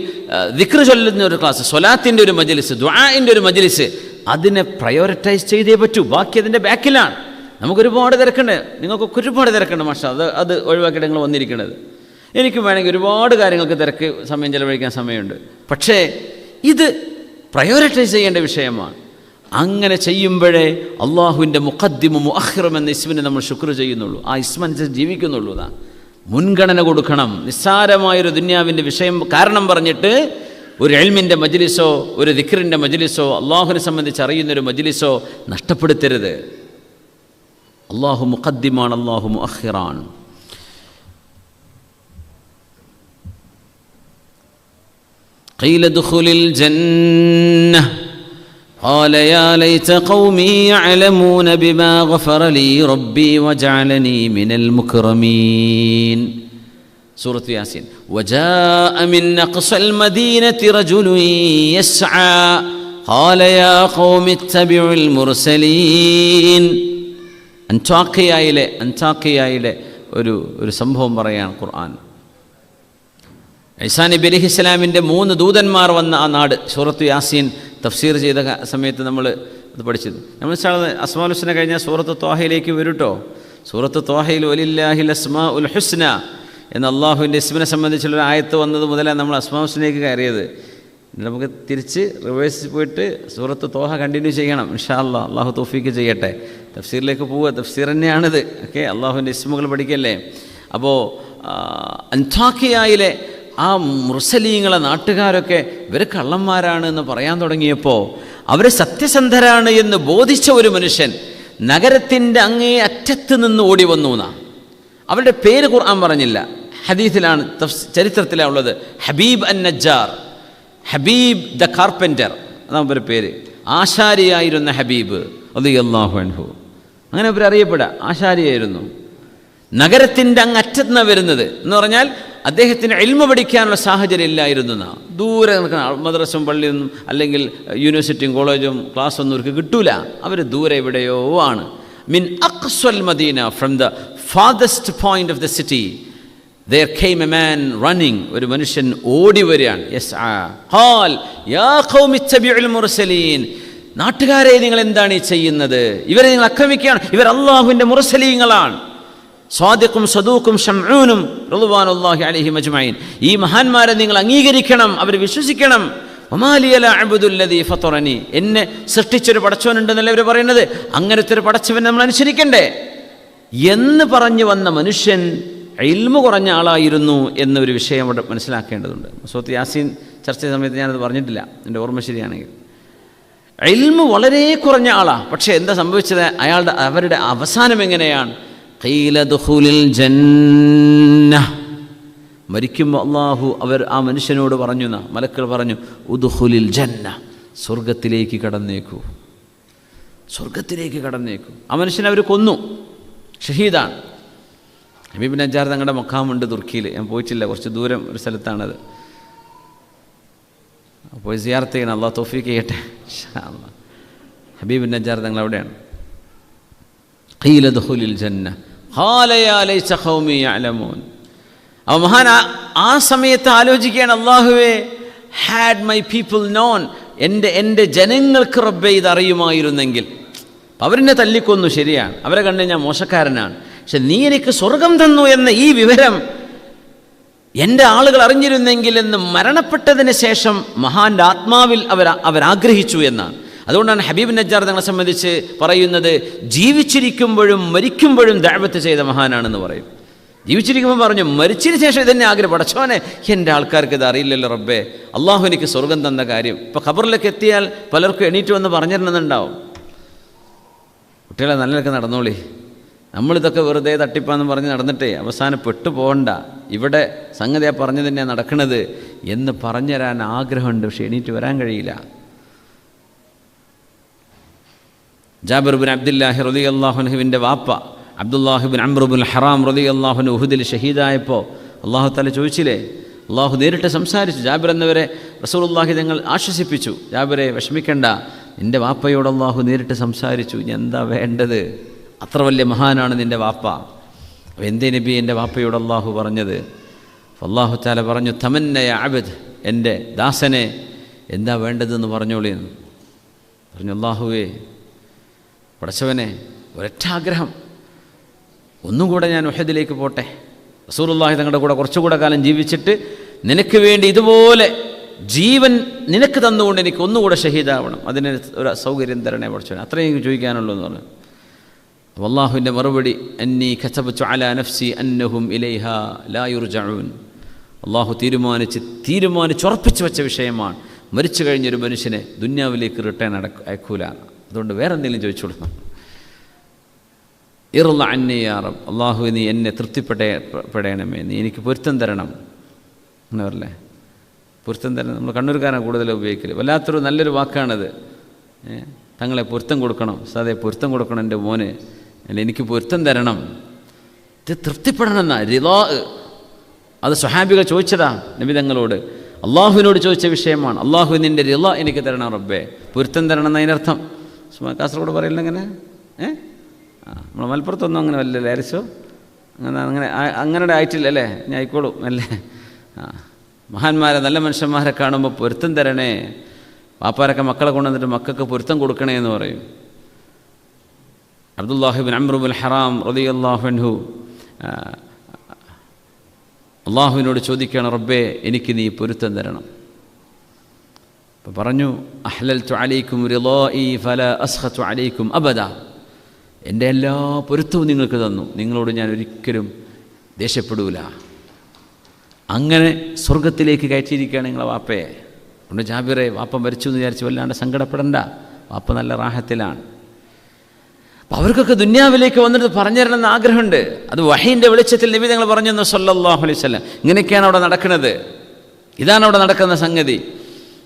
ദിക്ർ ചൊല്ലുന്ന ഒരു ക്ലാസ്, സ്വലാത്തിൻ്റെ ഒരു മജ്ലിസ്, ദുആഇൻ്റെ ഒരു മജ്ലിസ്, അതിനെ പ്രയോറിറ്റൈസ് ചെയ്തേ പറ്റൂ. ബാക്കി അതിൻ്റെ ബാക്കിലാണ്. നമുക്കൊരുപാട് തിരക്കുണ്ട്, നിങ്ങൾക്കൊക്കെ ഒരുപാട് തിരക്കുണ്ട്. മാഷാ, അത് ഒഴിവാക്കിയിട്ട് നിങ്ങൾ വന്നിരിക്കുന്നത്. എനിക്കും വേണമെങ്കിൽ ഒരുപാട് കാര്യങ്ങൾക്ക് തിരക്ക് സമയം ചെലവഴിക്കാൻ സമയമുണ്ട്. പക്ഷേ ഇത് പ്രയോറിറ്റൈസ് ചെയ്യേണ്ട വിഷയമാണ്. അങ്ങനെ ചെയ്യുമ്പോഴേ അള്ളാഹുവിൻ്റെ മുഖദ്ദിമു മുഅഖിറും എന്ന ഇസ്മിനെ നമ്മൾ ശുക്ർ ചെയ്യുന്നുള്ളൂ, ആ ഇസ്മനുസരിച്ച് ജീവിക്കുന്നുള്ളൂ. അതാ മുൻഗണന കൊടുക്കണം. നിസ്സാരമായൊരു ദുന്യാവിൻ്റെ വിഷയം കാരണം പറഞ്ഞിട്ട് ഒരു ഇൽമിൻ്റെ മജ്ലിസോ ഒരു ദിക്റിൻ്റെ മജ്ലിസോ അള്ളാഹുവിനെ സംബന്ധിച്ച് അറിയുന്നൊരു മജ്ലിസോ നഷ്ടപ്പെടുത്തരുത്. അള്ളാഹു മുഖദ്ദിമാണ്, അള്ളാഹു മുഅഖിറാണ്. ഖീല ദുഖുലിൽ ജന്നah قال يا ليت قومي يعلمون بما غفر لي ربي وجعلني من المكرمين. سورة ياسين. وجاء من أقصى المدينة رجل يسعى قال يا قوم اتبعوا المرسلين. അന്താക്കിയയിലെ ഒരു സംഭവം പറയാൻ ഖുർആൻ. ഈസാ നബി അലൈഹിസ്സലാമിൻ്റെ 3 ദൂതന്മാർ വന്ന ആ നാട് സൂറത്ത് യാസീൻ തഫ്സീർ ചെയ്ത സമയത്ത് നമ്മൾ അത് പഠിച്ചത്. നമ്മൾ അസ്മാഉൽ ഹുസ്ന കഴിഞ്ഞാൽ സൂറത്ത് ത്വാഹയിലേക്ക് വരൂട്ടോ. സൂറത്ത് ത്വാഹയിൽ വലില്ലാഹിൽ അസ്മാഉൽ ഹുസ്ന എന്ന അള്ളാഹുവിൻ്റെ ഇസ്മിനെ സംബന്ധിച്ചുള്ളൊരു ആയത്ത് വന്നത് മുതലാണ് നമ്മൾ അസ്മാഉൽ ഹുസ്നയിലേക്ക് കയറിയത്. നമുക്ക് തിരിച്ച് റിവേഴ്സ് പോയിട്ട് സൂറത്ത് ത്വാഹ കണ്ടിന്യൂ ചെയ്യണം ഇൻഷാ അല്ലാഹ്. അള്ളാഹു തൗഫീക്ക് ചെയ്യട്ടെ. തഫ്സീറിലേക്ക് പോവുക, തഫ്സീർ തന്നെയാണിത്. ഓക്കെ, അള്ളാഹുവിൻ്റെ ഇസ്മുകൾ പഠിക്കല്ലേ. അപ്പോൾ അന്താക്കിയയിലെ ആ മുർസലീങ്ങളെ നാട്ടുകാരൊക്കെ ഇവർ കള്ളന്മാരാണ് എന്ന് പറയാൻ തുടങ്ങിയപ്പോൾ അവർ സത്യസന്ധരാണ് എന്ന് ബോധിച്ച ഒരു മനുഷ്യൻ നഗരത്തിൻ്റെ അങ്ങേ അറ്റത്ത് നിന്ന് ഓടി വന്നു എന്നാണ്. അവരുടെ പേര് ഖുർആൻ പറഞ്ഞില്ല, ഹദീസിലാണ്, ചരിത്രത്തിലാണ് ഉള്ളത്. ഹബീബ് അൻ നജ്ജാർ, ഹബീബ് ദ കാർപ്പൻ്റർ, അതാണ് അവരുടെ പേര്. ആശാരിയായിരുന്ന ഹബീബ് റളിയല്ലാഹു അൻഹു, അങ്ങനെ അവർ അറിയപ്പെടുക. ആശാരിയായിരുന്നു. നഗരത്തിൻ്റെ അങ്ങ് അറ്റത്തുനിന്നാണ് വരുന്നത് എന്ന് പറഞ്ഞാൽ അദ്ദേഹത്തിന് ഇൽമ പഠിക്കാനുള്ള സാഹചര്യം ഇല്ലായിരുന്നു എന്നാണ്. ദൂരെ നിൽക്കുന്ന മദ്രസും പള്ളിയൊന്നും അല്ലെങ്കിൽ യൂണിവേഴ്സിറ്റിയും കോളേജും ക്ലാസ്സൊന്നും അവർക്ക് കിട്ടൂല. അവർ ദൂരെ എവിടെയോ ആണ്. മിൻ അഖ്സൽ മദീന, from the farthest point of the city, there came a man running, ഒരു മനുഷ്യൻ ഓടി വരികയാണ്. യസ്ആ ഖാൽ യാ ഖൗമി ഇത്തബിഉൽ മുർസലീൻ, നാട്ടുകാരെ നിങ്ങൾ എന്താണ് ഈ ചെയ്യുന്നത്? ഇവരെ നിങ്ങൾ ആക്രമിക്കുകയാണ്. ഇവർ അല്ലാഹുവിൻ്റെ മുർസലീങ്ങളാണ്. സ്വാദിഖും സദൂഖും ശംഊനും റളിവാനുല്ലാഹി അലൈഹിം അജ്മഈൻ. ഈ മഹാന്മാരെ നിങ്ങൾ അംഗീകരിക്കണം, അവർ വിശ്വസിക്കണം. വമാലിയ ലാ അബ്ദുല്ലദീ ഫതറനി, എന്നെ സൃഷ്ടിച്ചൊരു പടച്ചവനുണ്ടെന്നല്ലേ അവർ പറയുന്നത്. അങ്ങനത്തെ ഒരു പടച്ചവനെ നമ്മൾ അനുസരിക്കണ്ടേ എന്ന് പറഞ്ഞു വന്ന മനുഷ്യൻ ഇൽമു കുറഞ്ഞ ആളായിരുന്നു എന്നൊരു വിഷയം അവിടെ മനസ്സിലാക്കേണ്ടതുണ്ട്. സൂറത്ത് യാസീൻ ചർച്ച ചെയ്ത സമയത്ത് ഞാനത് പറഞ്ഞിട്ടില്ല, എൻ്റെ ഓർമ്മ ശരിയാണെങ്കിൽ. ഇൽമു വളരെ കുറഞ്ഞ ആളാണ്. പക്ഷേ എന്താ സംഭവിച്ചത്? അവരുടെ അവസാനം എങ്ങനെയാണ്? ഖീല ദുഖുലിൽ ജന്നah, മരിക്കുമ്പോൾ അള്ളാഹു ആ മനുഷ്യനോട് പറഞ്ഞു എന്നാ, മലക്കുകൾ പറഞ്ഞു, ഉദ്ഖുലിൽ ജന്നah, സ്വർഗത്തിലേക്ക് കടന്നേക്കൂ, സ്വർഗത്തിലേക്ക് കടന്നേക്കൂ. ആ മനുഷ്യനെ അവർ കൊന്നു, ഷഹീദാണ്. ഹബീബ് നജ്ജാർ തങ്ങളുടെ മഖാമുണ്ട് തുർക്കിയിൽ. ഞാൻ പോയിട്ടില്ല, കുറച്ച് ദൂരം ഒരു സ്ഥലത്താണത്. പോയി സിയാറത്ത് ചെയ്യണം, അള്ളാഹു തൗഫീഖ് ചെയ്യട്ടെ ഇൻഷാ അല്ലാഹ്. ഹബീബ് നജ്ജാർ തങ്ങൾ അവിടെയാണ്. ഖീല ദുഖുലിൽ ജന്നah ഖാല യാ ലൈസ ഖൗമി യഅലമൂൻ. അപ്പോൾ മഹാൻ ആ സമയത്ത് ആലോചിക്കുകയാണ്, അല്ലാഹുവേ, ഹാഡ് മൈ പീപ്പിൾ നോൺ, എൻ്റെ ജനങ്ങൾക്ക് റബ്ബേ ഇതറിയുമായിരുന്നെങ്കിൽ. അവരെന്നെ തല്ലിക്കൊന്നു, ശരിയാണ്, അവരെ കണ്ട് ഞാൻ മോശക്കാരനാണ്. പക്ഷെ നീ എനിക്ക് സ്വർഗം തന്നു എന്ന ഈ വിവരം എൻ്റെ ആളുകൾ അറിഞ്ഞിരുന്നെങ്കിൽ എന്ന് മരണപ്പെട്ടതിന് ശേഷം മഹാൻ്റെ ആത്മാവിൽ അവരാഗ്രഹിച്ചു എന്നാണ്. അതുകൊണ്ടാണ് ഹബീബ് നജ്ജാർ തങ്ങളെ സംബന്ധിച്ച് പറയുന്നത്, ജീവിച്ചിരിക്കുമ്പോഴും മരിക്കുമ്പോഴും ദഅവത്ത് ചെയ്ത മഹാനാണെന്ന് പറയും. ജീവിച്ചിരിക്കുമ്പോൾ പറഞ്ഞു, മരിച്ചതിന് ശേഷം ഇതെന്നെ ആഗ്രഹം, പടച്ചോനെ എൻ്റെ ആൾക്കാർക്ക് ഇത് അറിയില്ലല്ലോ റബ്ബേ, അള്ളാഹു എനിക്ക് സ്വർഗം തന്ന കാര്യം. ഇപ്പോൾ ഖബറിലേക്ക് എത്തിയാൽ പലർക്കും എണീറ്റ് വന്ന് പറഞ്ഞിരുന്നുണ്ടാവും, കുട്ടികളെ നല്ലതൊക്കെ നടന്നോളി, നമ്മളിതൊക്കെ വെറുതെ തട്ടിപ്പാന്ന് പറഞ്ഞ് നടന്നിട്ടേ അവസാനം പെട്ടു പോകണ്ട, ഇവിടെ സംഗതി ആ പറഞ്ഞു തന്നെയാണ് നടക്കുന്നത് എന്ന് പറഞ്ഞു തരാൻ ആഗ്രഹമുണ്ട്. പക്ഷേ എണീറ്റ് വരാൻ കഴിയില്ല. ജാബിർ ബിൻ അബ്ദുല്ലാഹി റളിയല്ലാഹു അൻഹുവിൻ്റെ വാപ്പ അബ്ദുല്ലാഹി ബിൻ അംർ ബിൻ ഹറാം റളിയല്ലാഹു അൻഹു ഉഹുദിൽ ഷഹീദായപ്പോൾ അള്ളാഹു തആല ചോദിച്ചില്ലേ, അള്ളാഹു നേരിട്ട് സംസാരിച്ചു. ജാബിർ എന്നവരെ റസൂലുള്ളാഹി തങ്ങൾ ആശ്വസിപ്പിച്ചു, ജാബിറെ വിഷമിക്കണ്ട, നിൻ്റെ വാപ്പയോട് അള്ളാഹു നേരിട്ട് സംസാരിച്ചു, ഇനി എന്താ വേണ്ടത്, അത്ര വലിയ മഹാനാണ് നിൻ്റെ വാപ്പ. എന്തേ നബി എൻ്റെ വാപ്പയോട് അള്ളാഹു പറഞ്ഞത്? അല്ലാഹു തആല പറഞ്ഞു, തമന്ന യാ അബ്ദ്, എൻ്റെ ദാസനെ എന്താ വേണ്ടതെന്ന് പറഞ്ഞോളിയെന്ന് പറഞ്ഞു. അല്ലാഹുവേ, പടച്ചവനെ, ഒരൊറ്റ ആഗ്രഹം, ഒന്നുകൂടെ ഞാൻ ഉഹദിലേക്ക് പോട്ടെ, റസൂലുള്ളാഹി തങ്ങളുടെ കൂടെ കുറച്ചുകൂടെ കാലം ജീവിച്ചിട്ട് നിനക്ക് വേണ്ടി ഇതുപോലെ ജീവൻ നിനക്ക് തന്നുകൊണ്ട് എനിക്ക് ഒന്നുകൂടെ ഷഹീദാവണം, അതിന് ഒരു സൗകര്യം തരണേ പടച്ചവനെ, അത്രയും ചോദിക്കാനുള്ളൂ എന്ന് പറഞ്ഞു. അല്ലാഹുവിൻ്റെ മറുപടി, അന്നീ കതബതു അലാ നഫ്സി അന്നഹും ഇലൈഹാ ലാ യുർജഊൻ. അല്ലാഹു തീരുമാനിച്ചുറപ്പിച്ചു വെച്ച വിഷയമാണ്, മരിച്ചു കഴിഞ്ഞൊരു മനുഷ്യനെ ദുന്യാവിലേക്ക് റിട്ടേൺ അയക്കൂല. അതുകൊണ്ട് വേറെ എന്തെങ്കിലും ചോദിച്ചോളൂ. ഇർള അന്നി യാ റബ്ബ്, അല്ലാഹു നീ എന്നെ തൃപ്തിപ്പെടണമേ, നീ എനിക്ക് പൊരുത്തം തരണം എന്ന് പറയല്ലേ. പൊരുത്തം തരണം നമ്മൾ കണ്ണൂർക്കാരാണ് കൂടുതൽ ഉപയോഗിക്കൽ. വല്ലാത്തൊരു നല്ലൊരു വാക്കാണത്. തങ്ങളെ പൊരുത്തം കൊടുക്കണം, സാധേ പൊരുത്തം കൊടുക്കണം എൻ്റെ മോന്, അല്ല എനിക്ക് പൊരുത്തം തരണം, ഇത് തൃപ്തിപ്പെടണം എന്നാ റിളാ. അത് സ്വഹാബികൾ ചോദിച്ചതാ നബി തങ്ങളോട്, അള്ളാഹുവിനോട് ചോദിച്ച വിഷയമാണ്. അള്ളാഹു നിൻ്റെ റിളാ എനിക്ക് തരണം റബ്ബേ, പൊരുത്തം തരണം എന്നതിനർത്ഥം. കാസർഗോഡ് പറയില്ല അങ്ങനെ, നമ്മളെ മലപ്പുറത്തൊന്നും അങ്ങനെ വല്ലല്ലേ അരച്ചോ, അങ്ങനെ ആയിട്ടില്ല അല്ലേ, ഞാൻ ആയിക്കോളൂ അല്ലേ. മഹാന്മാരെ നല്ല മനുഷ്യന്മാരെ കാണുമ്പോൾ പൊരുത്തം തരണേ, വാപ്പാരൊക്കെ മക്കളെ കൊണ്ടുവന്നിട്ട് മക്കൾക്ക് പൊരുത്തം കൊടുക്കണേ എന്ന് പറയും. അബ്ദുല്ലാഹി ഇബ്നു അംർ ഇബ്നുൽ ഹറാം റളിയല്ലാഹു അൻഹു അള്ളാഹുവിനോട് ചോദിക്കുകയാണ്, റബ്ബേ എനിക്ക് നീ പൊരുത്തം തരണം. അപ്പോൾ പറഞ്ഞു, അഹ്ലൽതു അലൈക്കും റിളാഇ ഫലാ അസ്ഖതു അലൈക്കും അബദ, എൻ്റെ എല്ലാ പൊരുത്തവും നിങ്ങൾക്ക് തന്നു, നിങ്ങളോട് ഞാൻ ഒരിക്കലും ദേഷ്യപ്പെടൂല. അങ്ങനെ സ്വർഗത്തിലേക്ക് കയറ്റിയിരിക്കുകയാണ് നിങ്ങളെ വാപ്പയെ. അതുകൊണ്ട് ജാബിറെ, വാപ്പ മരിച്ചു എന്ന് വിചാരിച്ച് വല്ലാണ്ട് സങ്കടപ്പെടണ്ട, വാപ്പ നല്ല റാഹത്തിലാണ്. അപ്പം അവർക്കൊക്കെ ദുന്യാവിലേക്ക് വന്നിട്ട് പറഞ്ഞു തരണമെന്ന് ആഗ്രഹമുണ്ട്. അത് വഹീൻ്റെ വെളിച്ചത്തിൽ നബി തങ്ങൾ പറഞ്ഞു എന്ന് സല്ലല്ലാഹു അലൈഹി വസല്ലം. ഇങ്ങനെയൊക്കെയാണ് അവിടെ നടക്കുന്നത്, ഇതാണ് അവിടെ നടക്കുന്ന സംഗതി.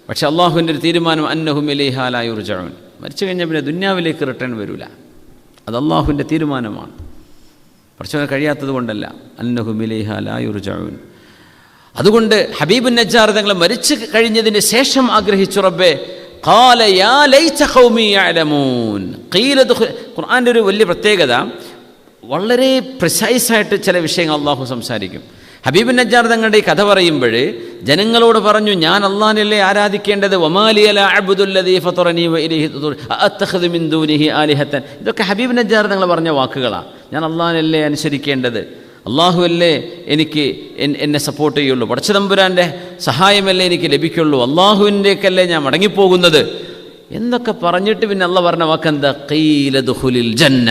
പക്ഷെ അള്ളാഹുവിൻ്റെ ഒരു തീരുമാനം, അന്നഹും ഇലൈഹാ ലാ യുർജഊൻ, മരിച്ചു കഴിഞ്ഞാൽ പിന്നെ ദുന്യാവിലേക്ക് റിട്ടേൺ വരില്ല. അത് അള്ളാഹുവിൻ്റെ തീരുമാനമാണ്, പഠിച്ചവന് കഴിയാത്തത് കൊണ്ടല്ല. അന്നഹും ഇലൈഹാ ലാ യുർജഊൻ. അതുകൊണ്ട് ഹബീബുൻ നജ്ജാർ തങ്ങൾ മരിച്ചു കഴിഞ്ഞതിന് ശേഷം ആഗ്രഹിച്ചു, റബ്ബേ ഖാല യാ ലൈത ഖൗമി യഅലമൂൻ. ഖുർആൻ്റെ ഒരു വലിയ പ്രത്യേകത, വളരെ പ്രിസൈസായിട്ട് ചില വിഷയങ്ങൾ അള്ളാഹു സംസാരിക്കും. ഹബീബുൻ നജ്ജാർ തങ്ങളുടെ ഈ കഥ പറയുമ്പോൾ ജനങ്ങളോട് പറഞ്ഞു, ഞാൻ അള്ളാഹിനല്ലേ ആരാധിക്കേണ്ടത്, വമാലിയ ലാ അഅ്ബുദുല്ലദീ ഫതറനീ വഇലൈഹി അത്തഖദു മിൻ ദൂനിഹി ആലിഹത്തൻ. ഇതൊക്കെ ഹബീബുൻ നജ്ജാർ തങ്ങൾ പറഞ്ഞ വാക്കുകളാണ്. ഞാൻ അള്ളാഹിനല്ലേ അനുസരിക്കേണ്ടത്, അള്ളാഹുവല്ലേ എനിക്ക് എന്നെ സപ്പോർട്ട് ചെയ്യുള്ളൂ, പടച്ചതമ്പുരാൻ്റെ സഹായമല്ലേ എനിക്ക് ലഭിക്കുള്ളൂ, അള്ളാഹുവിൻ്റെക്കല്ലേ ഞാൻ മടങ്ങിപ്പോകുന്നത് എന്നൊക്കെ പറഞ്ഞിട്ട് പിന്നെ അള്ളാഹ് പറഞ്ഞ വാക്കെന്താ, ഖീല ദുഖുലിൽ ജന്ന,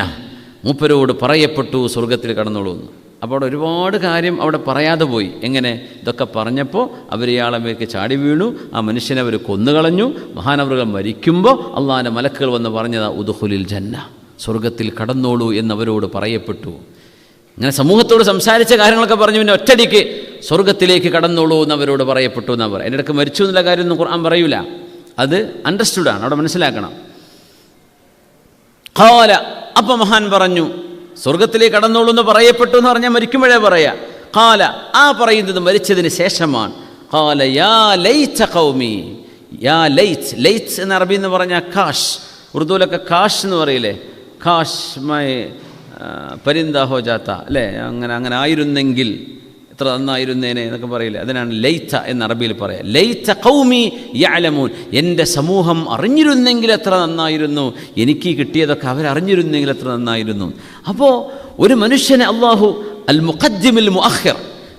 മൂപ്പരോട് പറയപ്പെട്ടു സ്വർഗത്തിൽ കടന്നോളൂ എന്ന്. അപ്പോൾ അവിടെ ഒരുപാട് കാര്യം അവിടെ പറയാതെ പോയി. എങ്ങനെ? ഇതൊക്കെ പറഞ്ഞപ്പോൾ അവർ ഇയാളമേക്ക് ചാടി വീണു, ആ മനുഷ്യനെ അവർ കൊന്നുകളഞ്ഞു. മഹാനവറുകൾ മരിക്കുമ്പോൾ അള്ളാഹിൻ്റെ മലക്കുകൾ വന്ന് പറഞ്ഞതാ ഉദ്ഖുലിൽ ജന്ന, സ്വർഗത്തിൽ കടന്നോളൂ എന്നവരോട് പറയപ്പെട്ടു. ഇങ്ങനെ സമൂഹത്തോട് സംസാരിച്ച കാര്യങ്ങളൊക്കെ പറഞ്ഞു പിന്നെ ഒറ്റടിക്ക് സ്വർഗത്തിലേക്ക് കടന്നോളൂ എന്നവരോട് പറയപ്പെട്ടു എന്നാ പറയുക. എൻ്റെ ഇടയ്ക്ക് മരിച്ചു എന്നുള്ള കാര്യമൊന്നും ഖുർആൻ പറയൂല, അത് അണ്ടർസ്റ്റുഡാണ്, അവിടെ മനസ്സിലാക്കണം. ഖാല, അപ്പം മഹാൻ പറഞ്ഞു സ്വർഗത്തിലേക്ക് കടന്നോളൂ എന്ന് പറയപ്പെട്ടു എന്ന് പറഞ്ഞാൽ മരിക്കുമ്പോഴേ പറയാ. ഖാല, ആ പറയുന്നത് മരിച്ചതിന് ശേഷമാണ്. ഖാല യാ ലൈത ഖൗമി, യാ ലൈത്ത്, ലൈത്ത് എന്ന അറബി എന്ന് പറഞ്ഞാൽ കാഷ്, ഉറുദുവിലൊക്കെ കാഷ് എന്ന് പറയില്ലേ, കാഷ് മൈ പരിന്താ ഹോ ജാത്ത അല്ലേ, അങ്ങനെ ആയിരുന്നെങ്കിൽ എത്ര നന്നായിരുന്നേനെ എന്നൊക്കെ പറയില്ലേ, അതിനാണ് ലൈത്ത എന്ന് അറബിയിൽ പറയാം. ലൈത്ത ഖൗമി യഅലമൂൻ, എൻ്റെ സമൂഹം അറിഞ്ഞിരുന്നെങ്കിൽ എത്ര നന്നായിരുന്നു, എനിക്ക് കിട്ടിയതൊക്കെ അവരറിഞ്ഞിരുന്നെങ്കിൽ എത്ര നന്നായിരുന്നു. അപ്പോൾ ഒരു മനുഷ്യനെ അള്ളാഹു അൽ മുഖദ്ദിമുൽ മുഅഖിർ,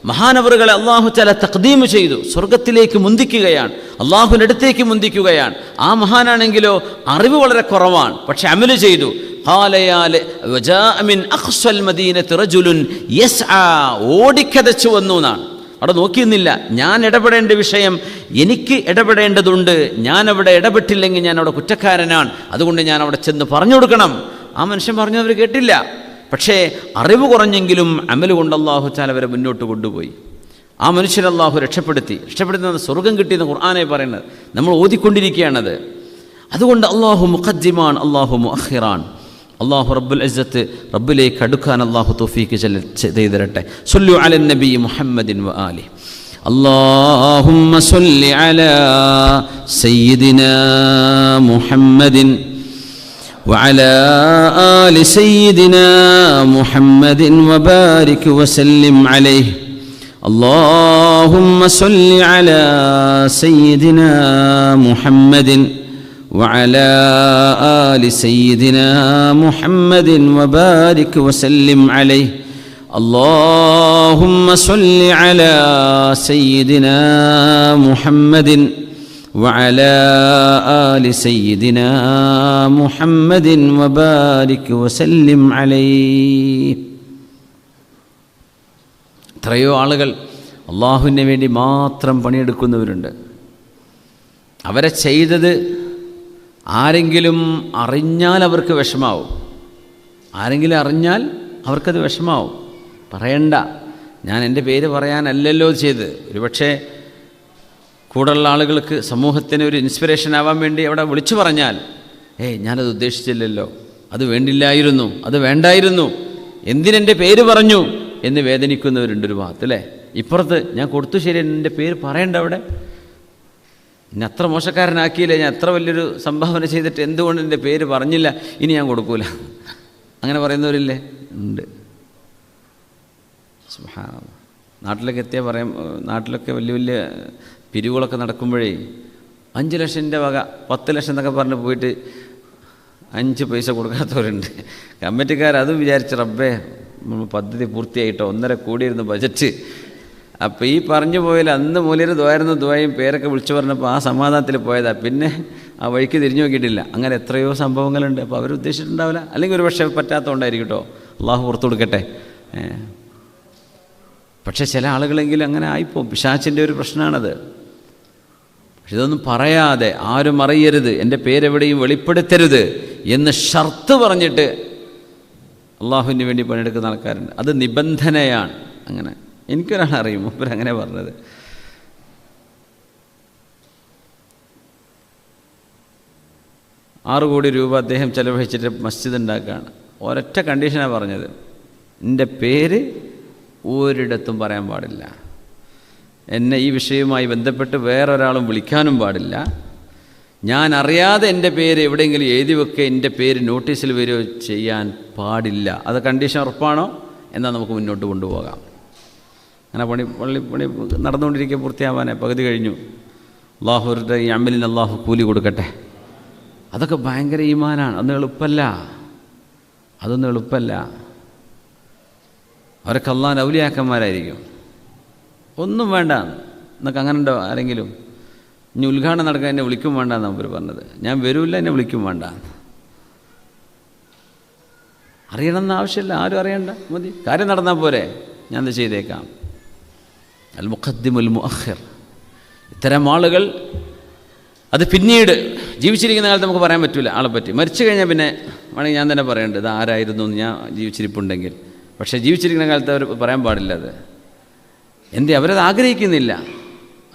മഹാനവറുകളെ അള്ളാഹു തആല തഖ്ദീം ചെയ്തു, സ്വർഗത്തിലേക്ക് മുന്തിക്കുകയാണ്, അള്ളാഹുവിൻ്റെ അടുത്തേക്ക് മുന്തിക്കുകയാണ്. ആ മഹാനാണെങ്കിലോ അറിവ് വളരെ കുറവാണ്, പക്ഷെ അമല് ചെയ്തു. ഓടിക്കതച്ചു വന്നു എന്നാണ്. അവിടെ നോക്കിയിരുന്നില്ല, ഞാൻ ഇടപെടേണ്ട വിഷയം എനിക്ക് ഇടപെടേണ്ടതുണ്ട്, ഞാൻ അവിടെ ഇടപെട്ടില്ലെങ്കിൽ ഞാൻ അവിടെ കുറ്റക്കാരനാണ്, അതുകൊണ്ട് ഞാൻ അവിടെ ചെന്ന് പറഞ്ഞു കൊടുക്കണം. ആ മനുഷ്യൻ പറഞ്ഞു, അവർ കേട്ടില്ല. പക്ഷേ അറിവ് കുറഞ്ഞെങ്കിലും അമല് കൊണ്ട് അല്ലാഹു തആല അവരെ മുന്നോട്ട് കൊണ്ടുപോയി. ആ മനുഷ്യൻ അല്ലാഹു രക്ഷപ്പെടുത്തുന്നത് സ്വർഗം കിട്ടിയെന്ന് ഖുർആനെ പറയുന്നത് നമ്മൾ ഓതിക്കൊണ്ടിരിക്കുകയാണത്. അതുകൊണ്ട് അല്ലാഹു മുഖദ്ദിമാണ്, അല്ലാഹു മുഅഖിറാൻ. അല്ലാഹു റബ്ബുൽ ഇസ്സത്ത് റബ്ബിലേക്ക് അടുക്കാൻ അല്ലാഹു തൗഫീഖ് ചെയ്തു തരട്ടെ. സ്വല്ലു അലൻ നബി മുഹമ്മദിൻ വ ആലിഹി. അല്ലാഹുമ്മ സ്വല്ലി അലാ സയ്യിദിനാ മുഹമ്മദിൻ وعلى آل سيدنا محمد وبارك وسلم عليه അല്ലാഹുമ്മ സ്വല്ലി അലാ സയ്യിദിനാ മുഹമ്മദിൻ വഅലാ ആലി സയ്യിദിനാ മുഹമ്മദിൻ വബാരിക് വസല്ലിം അലൈഹി. اللهم صل على سيدنا محمد وعلى آل سيدنا محمد وبارك وسلم عليه. എത്രയോ ആളുകൾ അള്ളാഹുവിന് വേണ്ടി മാത്രം പണിയെടുക്കുന്നവരുണ്ട്. അവരെ ചെയ്തത് ആരെങ്കിലും അറിഞ്ഞാൽ അവർക്ക് വിഷമാവും. ആരെങ്കിലും അറിഞ്ഞാൽ അവർക്കത് വിഷമാവും. പറയണ്ട, ഞാൻ എൻ്റെ പേര് പറയാനല്ലല്ലോ ചെയ്ത്. ഒരുപക്ഷെ കൂടെയുള്ള ആളുകൾക്ക്, സമൂഹത്തിന് ഒരു ഇൻസ്പിറേഷൻ ആവാൻ വേണ്ടി അവിടെ വിളിച്ചു പറഞ്ഞാൽ, ഞാനത് ഉദ്ദേശിച്ചില്ലല്ലോ, അത് വേണ്ടില്ലായിരുന്നു, അത് വേണ്ടായിരുന്നു, എന്തിനെൻ്റെ പേര് പറഞ്ഞു എന്ന് വേദനിക്കുന്നവരുണ്ട് ഒരു ഭാഗത്ത്, അല്ലേ? ഇപ്പുറത്ത് ഞാൻ കൊടുത്തു, ശരി, എൻ്റെ പേര് പറയണ്ട, അവിടെ എന്നെ അത്ര മോശക്കാരനാക്കിയില്ല, ഞാൻ അത്ര വലിയൊരു സംഭാവന ചെയ്തിട്ട് എന്തുകൊണ്ട് എൻ്റെ പേര് പറഞ്ഞില്ല, ഇനി ഞാൻ കൊടുക്കൂല, അങ്ങനെ പറയുന്നവരില്ലേ? ഉണ്ട്. സുബ്ഹാനല്ലാഹ്. നാട്ടിലൊക്കെ എത്തിയാൽ പറയാം, നാട്ടിലൊക്കെ വലിയ വലിയ പിരിവുകളൊക്കെ നടക്കുമ്പോഴേ 5 ലക്ഷത്തിൻ്റെ വക 10 ലക്ഷം എന്നൊക്കെ പറഞ്ഞ് പോയിട്ട് 5 പൈസ കൊടുക്കാത്തവരുണ്ട്. കമ്മിറ്റിക്കാരതും വിചാരിച്ച്, റബ്ബേ പദ്ധതി പൂർത്തിയായിട്ടോ, 1.5 കോടിയായിരുന്നു ബജറ്റ്. അപ്പോൾ ഈ പറഞ്ഞു പോയാൽ അന്ന് മൂലര് ദ്വായിരുന്നു, ദ്വായും പേരൊക്കെ വിളിച്ചു പറഞ്ഞപ്പോൾ ആ സമാധാനത്തിൽ പോയതാണ്. പിന്നെ ആ വഴിക്ക് തിരിഞ്ഞു നോക്കിയിട്ടില്ല. അങ്ങനെ എത്രയോ സംഭവങ്ങളുണ്ട്. അപ്പോൾ അവരുദ്ദേശിച്ചിട്ടുണ്ടാവില്ല, അല്ലെങ്കിൽ ഒരു പക്ഷേ പറ്റാത്തതുകൊണ്ടായിരിക്കും കേട്ടോ, അള്ളാഹു പുറത്തു കൊടുക്കട്ടെ. പക്ഷേ ചില ആളുകളെങ്കിലും അങ്ങനെ ആയിപ്പോവും. പിശാചിൻ്റെ ഒരു പ്രശ്നമാണത്. പക്ഷെ ഇതൊന്നും പറയാതെ, ആരും അറിയരുത്, എൻ്റെ പേരെവിടെയും വെളിപ്പെടുത്തരുത് എന്ന് ഷർത്ത് പറഞ്ഞിട്ട് അള്ളാഹുവിന് വേണ്ടി പണിയെടുക്കുന്ന ആൾക്കാരുണ്ട്. അത് നിബന്ധനയാണ്. അങ്ങനെ എനിക്കൊരാളറിയും, മൂപ്പരങ്ങനെ പറഞ്ഞത്. 6 കോടി രൂപ അദ്ദേഹം ചെലവഴിച്ചിട്ട് മസ്ജിദ് ഉണ്ടാക്കുകയാണ്. ഒരൊറ്റ കണ്ടീഷനാണ് പറഞ്ഞത്, എൻ്റെ പേര് ഒരിടത്തും പറയാൻ പാടില്ല, എന്നെ ഈ വിഷയവുമായി ബന്ധപ്പെട്ട് വേറൊരാളും വിളിക്കാനും പാടില്ല, ഞാൻ അറിയാതെ എൻ്റെ പേര് എവിടെയെങ്കിലും എഴുതി വെക്കുക, എൻ്റെ പേര് നോട്ടീസിൽ വരികയോ ചെയ്യാൻ പാടില്ല. അത് കണ്ടീഷൻ ഉറപ്പാണോ? എന്നാൽ നമുക്ക് മുന്നോട്ട് കൊണ്ടുപോകാം. അങ്ങനെ പണി നടന്നുകൊണ്ടിരിക്കുക, പൂർത്തിയാവാനേ പകുതി കഴിഞ്ഞു. അള്ളാഹുരുടെ ഈ അമലിന് അള്ളാഹു കൂലി കൊടുക്കട്ടെ. അതൊക്കെ ഭയങ്കര ഈമാനാണ്. അതൊന്നും എളുപ്പമല്ല. അവരൊക്കെ അള്ളാഹുവിൻ്റെ ഔലിയാക്കന്മാരായിരിക്കും. ഒന്നും വേണ്ട എന്നൊക്കെ. അങ്ങനെ ഉണ്ടോ ആരെങ്കിലും? ഇനി ഉദ്ഘാടനം നടക്കാൻ എന്നെ വിളിക്കും വേണ്ട എന്നാണ് അവർ പറഞ്ഞത്. ഞാൻ വരില്ല, എന്നെ വിളിക്കും വേണ്ട. അറിയണമെന്ന് ആവശ്യമില്ല, ആരും അറിയണ്ട, മതി, കാര്യം നടന്നാൽ പോരെ, ഞാൻ അത് ചെയ്തേക്കാം. അൽ മുഖദ്ദിമുൽ മുഅഖിർ. ഇത്തരം ആളുകൾ, അത് പിന്നീട് ജീവിച്ചിരിക്കുന്ന കാലത്ത് നമുക്ക് പറയാൻ പറ്റില്ല ആളെപ്പറ്റി. മരിച്ചു കഴിഞ്ഞാൽ പിന്നെ വേണമെങ്കിൽ ഞാൻ തന്നെ പറയേണ്ടത് ആരായിരുന്നു എന്ന്, ഞാൻ ജീവിച്ചിരിപ്പുണ്ടെങ്കിൽ. പക്ഷേ ജീവിച്ചിരിക്കുന്ന കാലത്ത് അവർ പറയാൻ പാടില്ല. അത് എന്തേ? അവരത് ആഗ്രഹിക്കുന്നില്ല.